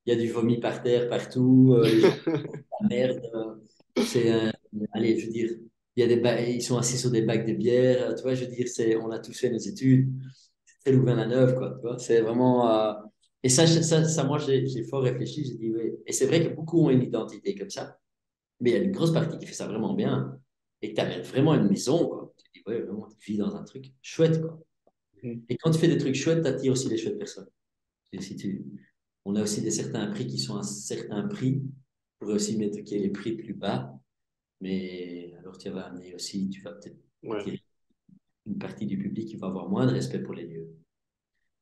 Speaker 1: il y a du vomi par terre partout, les gens la merde. C'est, allez, je veux dire, ils sont assis sur des bacs de bière. Tu vois, je veux dire, on a tous fait nos études. C'est très Louvain-la-Neuve, quoi. Tu vois, c'est vraiment. Et ça, moi, j'ai fort réfléchi. J'ai dit, oui. Et c'est vrai que beaucoup ont une identité comme ça. Mais il y a une grosse partie qui fait ça vraiment bien. Et que tu amènes vraiment une maison, quoi. Tu dis, ouais, vraiment, tu vis dans un truc chouette, quoi.
Speaker 2: Mhm.
Speaker 1: Et quand tu fais des trucs chouettes, tu attires aussi les chouettes personnes. Et si tu... On a aussi certains prix qui sont à un certain prix. On pourrait aussi mettre les prix plus bas. Mais alors, tu vas amener aussi, tu vas peut-être
Speaker 2: Ouais,
Speaker 1: attirer une partie du public qui va avoir moins de respect pour les lieux.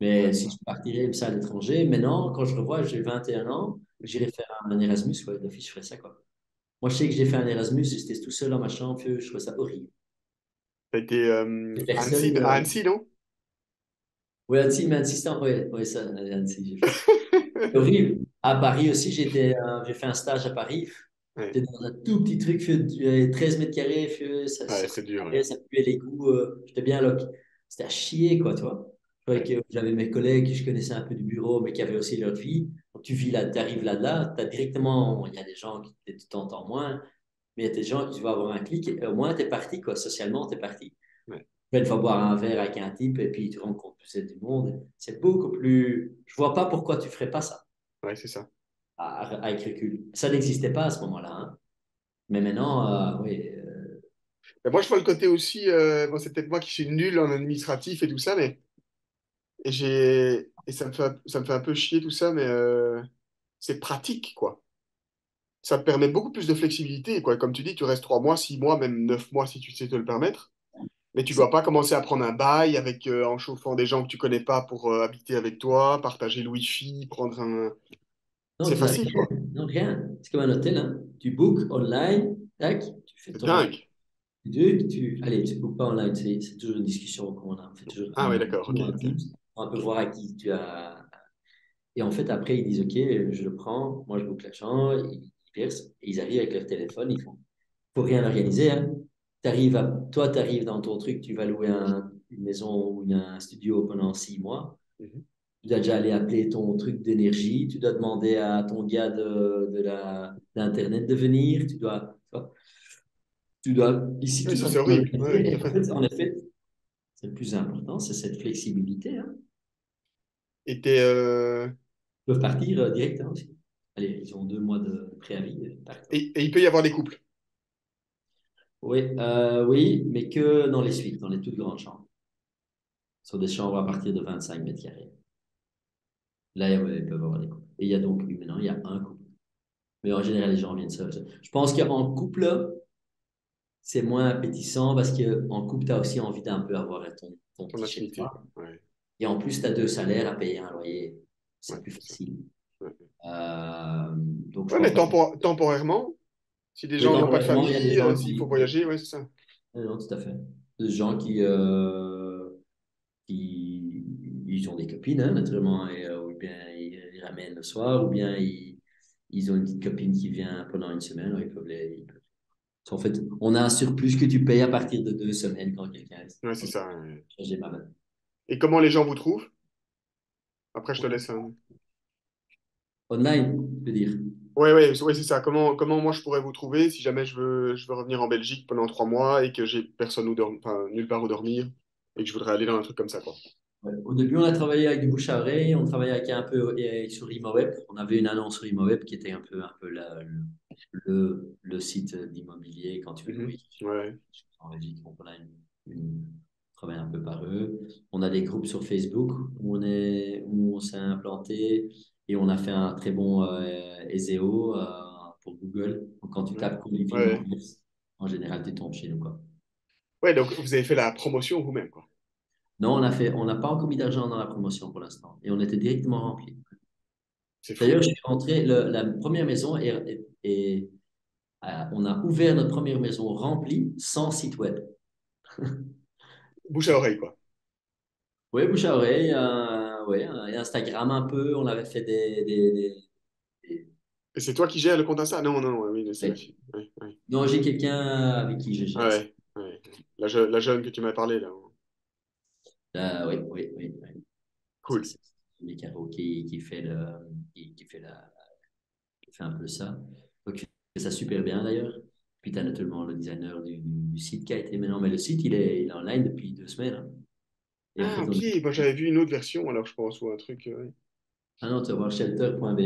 Speaker 1: Mais
Speaker 2: ouais.
Speaker 1: si je partirais comme ça à l'étranger, maintenant, quand je revois, j'ai 21 ans,
Speaker 2: Mhm.
Speaker 1: j'irai faire un Erasmus, ouais, d'office, je ferais ça, quoi. Moi, je sais que j'ai fait un Erasmus, j'étais tout seul dans ma chambre, je trouvais ça horrible.
Speaker 2: T'as été
Speaker 1: Les
Speaker 2: à Annecy,
Speaker 1: personnes,
Speaker 2: à Annecy, non?
Speaker 1: ouais, Annecy, mais Annecy, ouais, ça, Annecy, j'ai fait. C'est horrible. À Paris aussi, j'ai fait un stage à Paris.
Speaker 2: Ouais,
Speaker 1: J'étais dans un tout petit truc, 13 mètres carrés,
Speaker 2: ouais,
Speaker 1: ça
Speaker 2: c'est dur,
Speaker 1: ressemblait,
Speaker 2: ouais.
Speaker 1: ça puait l'égout. J'étais bien loc. C'était à chier, quoi, tu vois. Je voyais
Speaker 2: Ouais,
Speaker 1: que j'avais mes collègues que je connaissais un peu du bureau, mais qui avaient aussi leur vie. Quand tu vis là, tu arrives là, tu as directement, il y a des gens qui tu t'entends moins, mais il y a des gens qui tu vas avoir un clic, et au moins tu es parti, quoi. Socialement, tu es parti.
Speaker 2: ouais,
Speaker 1: Une fois boire un verre avec un type, et puis tu rencontres plus du monde. C'est beaucoup plus. Je vois pas pourquoi tu ferais pas ça
Speaker 2: ouais, c'est ça.
Speaker 1: avec recul. Ça n'existait pas à ce moment-là, hein. Mais maintenant, oui.
Speaker 2: Mais moi, je vois le côté aussi, bon, c'est peut-être moi qui suis nul en administratif et tout ça, mais et ça me fait un peu chier tout ça, mais c'est pratique, quoi. Ça te permet beaucoup plus de flexibilité, quoi. Comme tu dis, tu restes 3 mois, 6 mois, même 9 mois si tu sais te le permettre. Mais tu dois pas commencer à prendre un bail avec, en chauffant des gens que tu connais pas pour habiter avec toi, partager le wifi, prendre un.
Speaker 1: Non,
Speaker 2: C'est
Speaker 1: tu n'as
Speaker 2: facile,
Speaker 1: rien.
Speaker 2: quoi.
Speaker 1: Non, rien. C'est comme un hôtel, hein. Tu bookes online, tac, tu fais
Speaker 2: C'est
Speaker 1: ton
Speaker 2: dingue.
Speaker 1: truc, allez, tu ne bookes pas online, c'est toujours une discussion qu'on a. On fait toujours
Speaker 2: Ah ouais, d'accord, ok,
Speaker 1: un
Speaker 2: ok.
Speaker 1: Teams, pour un peu voir à qui tu as. Et en fait, après, ils disent, OK, je le prends, moi je book la chambre, ils versent, et ils arrivent avec leur téléphone, ils font. Faut rien organiser, hein. Toi, tu arrives dans ton truc, tu vas louer une maison ou un studio pendant 6 mois.
Speaker 2: Mhm.
Speaker 1: Tu dois déjà aller appeler ton truc d'énergie, tu dois demander à ton gars d'Internet de venir, ici,
Speaker 2: Oui,
Speaker 1: tout
Speaker 2: ça
Speaker 1: ça,
Speaker 2: c'est
Speaker 1: tu dois
Speaker 2: horrible. Ouais,
Speaker 1: organiser.
Speaker 2: ouais, tout à
Speaker 1: Et
Speaker 2: fait.
Speaker 1: en effet, c'est le plus important, c'est cette flexibilité, hein.
Speaker 2: Et
Speaker 1: Ils peuvent partir directement aussi. Allez, ils ont 2 mois de préavis, ils partent.
Speaker 2: et il peut y avoir des couples.
Speaker 1: Oui, oui, mais que dans les suites, dans les toutes grandes chambres. Sur des chambres à partir de 25 mètres carrés. Là, ouais, ils peuvent avoir des couples. Et il y a donc, maintenant, il y a un couple. Mais en général, les gens viennent seuls. Je pense qu'en couple, c'est moins appétissant parce qu'en couple, tu as aussi envie d'un peu avoir ton
Speaker 2: Ton
Speaker 1: petit chez
Speaker 2: intimité.
Speaker 1: toi.
Speaker 2: Ouais,
Speaker 1: Et en plus, tu as 2 salaires à payer un loyer.
Speaker 2: ouais,
Speaker 1: C'est plus
Speaker 2: c'est ça.
Speaker 1: facile.
Speaker 2: Ouais.
Speaker 1: Donc, je
Speaker 2: Ouais,
Speaker 1: pense
Speaker 2: mais
Speaker 1: pas.
Speaker 2: temporairement, si des
Speaker 1: Oui,
Speaker 2: gens n'ont pas de
Speaker 1: temporairement, il y a des
Speaker 2: famille,
Speaker 1: gens
Speaker 2: s'il faut
Speaker 1: qui.
Speaker 2: voyager, ouais, c'est ça.
Speaker 1: Non, tout à fait. Des gens qui ils ont des copines, hein, naturellement, ou bien ils ramènent le soir, ou bien ils ont une petite copine qui vient pendant une semaine. En fait, on a un surplus que tu payes à partir de 2 semaines quand quelqu'un reste.
Speaker 2: Ouais, c'est ça. Ouais.
Speaker 1: J'ai ma vanne.
Speaker 2: Et comment les gens vous trouvent? Après, je te laisse.
Speaker 1: Online, je veux dire.
Speaker 2: Ouais, c'est ça. Comment moi je pourrais vous trouver si jamais je veux revenir en Belgique pendant 3 mois et que j'ai personne enfin, nulle part où dormir et que je voudrais aller dans un truc comme ça, quoi.
Speaker 1: Ouais. Au début, on a travaillé avec du bouche à oreille, on travaillait avec un peu sur ImoWeb. On avait une annonce sur ImoWeb qui était un peu le site d'immobilier quand tu veux
Speaker 2: Mhm.
Speaker 1: louer
Speaker 2: Ouais.
Speaker 1: en Belgique. Donc, on travaille un peu par eux. On a des groupes sur Facebook où on s'est implanté et on a fait un très bon SEO pour Google. Donc, quand tu
Speaker 2: Ouais.
Speaker 1: tapes co-living
Speaker 2: Ouais.
Speaker 1: Anvers, en général, tu tombes chez nous, quoi.
Speaker 2: Ouais, donc vous avez fait la promotion vous-même, quoi.
Speaker 1: Non, on n'a pas encore mis d'argent dans la promotion pour l'instant. Et on était directement rempli.
Speaker 2: C'est
Speaker 1: D'ailleurs,
Speaker 2: fou.
Speaker 1: je suis rentré, la première maison, on a ouvert notre première maison remplie sans site web.
Speaker 2: bouche à oreille, quoi.
Speaker 1: Oui, bouche à oreille, ouais, et Instagram un peu. On avait fait
Speaker 2: Et c'est toi qui gères le compte Insta? Non, non, ouais, oui, c'est la
Speaker 1: ouais.
Speaker 2: fille. Ouais, ouais.
Speaker 1: Non, j'ai quelqu'un avec qui je gère ça.
Speaker 2: Ouais, ouais. La jeune que tu m'as parlé, là.
Speaker 1: Oui, oui, oui, oui. Ça,
Speaker 2: Cool.
Speaker 1: c'est les Caro qui fait qui fait qui fait un peu ça. Donc, il fait ça super bien d'ailleurs. Puis tu as naturellement le designer du site qui a été maintenant, mais le site il est en ligne depuis 2 semaines, hein. Et en
Speaker 2: Ah,
Speaker 1: fait,
Speaker 2: ok. Moi, j'avais vu une autre version, alors, je pense, ou un truc. Ouais.
Speaker 1: ah non, tu vas voir shelter.be.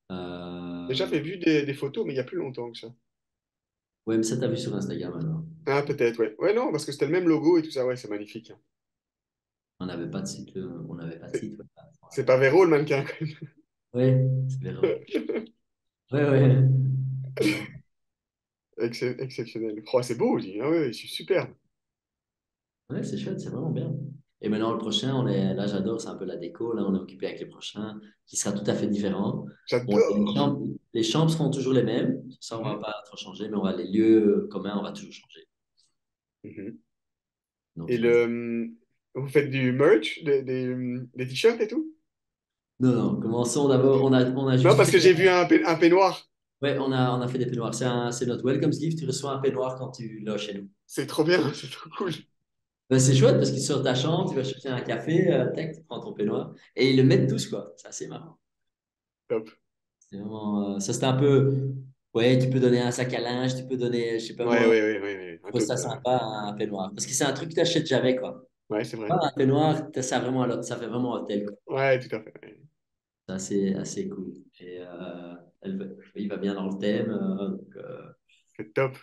Speaker 2: J'ai déjà fait vu des photos, mais il y a plus longtemps que ça.
Speaker 1: Ouais, mais ça t'as vu sur Instagram alors.
Speaker 2: Ah, peut-être, ouais. Ouais, non, parce que c'était le même logo et tout ça. Ouais, c'est magnifique.
Speaker 1: On n'avait pas de site, on n'avait pas de
Speaker 2: C'est
Speaker 1: site. Ouais,
Speaker 2: c'est pas Véro, le mannequin, quand
Speaker 1: ouais, c'est vrai.
Speaker 2: même.
Speaker 1: Ouais, ouais.
Speaker 2: Exceptionnel. Oh, c'est beau, aussi. Ah, ouais, c'est superbe.
Speaker 1: Ouais, c'est chouette, c'est vraiment bien. Et maintenant, le prochain, on est, là, j'adore, c'est un peu la déco. Là, on est occupé avec le prochain, qui sera tout à fait différent. Bon,
Speaker 2: J'adore.
Speaker 1: les chambres seront toujours les mêmes. Ça, on va
Speaker 2: Mhm,
Speaker 1: pas trop changer, mais on va, les lieux communs, on va toujours changer.
Speaker 2: mhm.
Speaker 1: Donc,
Speaker 2: Et vous faites du merch, des t-shirts et tout?
Speaker 1: non, non, commençons d'abord. On a
Speaker 2: Non,
Speaker 1: juste
Speaker 2: parce
Speaker 1: fait,
Speaker 2: que j'ai vu un peignoir.
Speaker 1: ouais, on a fait des peignoirs. C'est notre welcome gift. Tu reçois un peignoir quand tu l'as chez nous.
Speaker 2: C'est trop bien, c'est trop cool.
Speaker 1: Ben, c'est chouette parce qu'ils sortent de ta chambre, tu vas chercher un café, tac, tu prends ton peignoir. Et ils le mettent tous, quoi. C'est assez marrant.
Speaker 2: Top.
Speaker 1: C'est vraiment, ça, c'était un peu. Ouais, tu peux donner un sac à linge, tu peux donner, je sais pas
Speaker 2: Ouais,
Speaker 1: moi,
Speaker 2: ouais, ouais, ouais, ouais.
Speaker 1: je trouve ça sympa, un peignoir. Parce que c'est un truc que tu n'achètes jamais, quoi.
Speaker 2: Ouais, c'est vrai.
Speaker 1: Ah, un peignoir, ça, vraiment, ça fait vraiment hôtel, quoi.
Speaker 2: Ouais, tout à fait. Ouais.
Speaker 1: C'est assez cool. Et il va bien dans le thème. Donc,
Speaker 2: C'est top.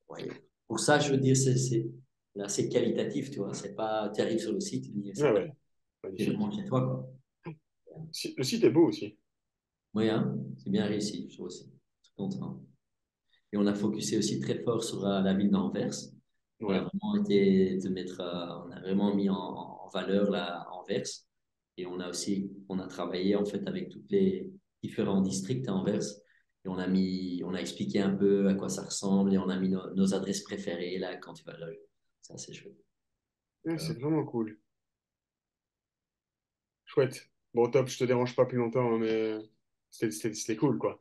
Speaker 1: ouais. Pour ça, je veux dire, c'est assez qualitatif, tu vois. C'est pas, tu arrives sur le site, tu dis,
Speaker 2: Ouais,
Speaker 1: c'est pas,
Speaker 2: ouais.
Speaker 1: c'est vraiment
Speaker 2: Magnifique.
Speaker 1: chez toi, quoi.
Speaker 2: Le site est beau aussi.
Speaker 1: Oui, hein, c'est bien réussi, je trouve aussi. Très content. Et on a focusé aussi très fort sur la ville d'Anvers. On a
Speaker 2: Ouais.
Speaker 1: vraiment été on a vraiment mis en valeur Anvers. Et on a travaillé en fait avec tous les différents districts à Anvers. Et on a expliqué un peu à quoi ça ressemble et on a mis nos adresses préférées là quand tu vas là. C'est assez chouette.
Speaker 2: Ouais,
Speaker 1: Donc,
Speaker 2: c'est vraiment cool. Chouette. Bon, top, je te dérange pas plus longtemps, hein, mais c'était cool, quoi.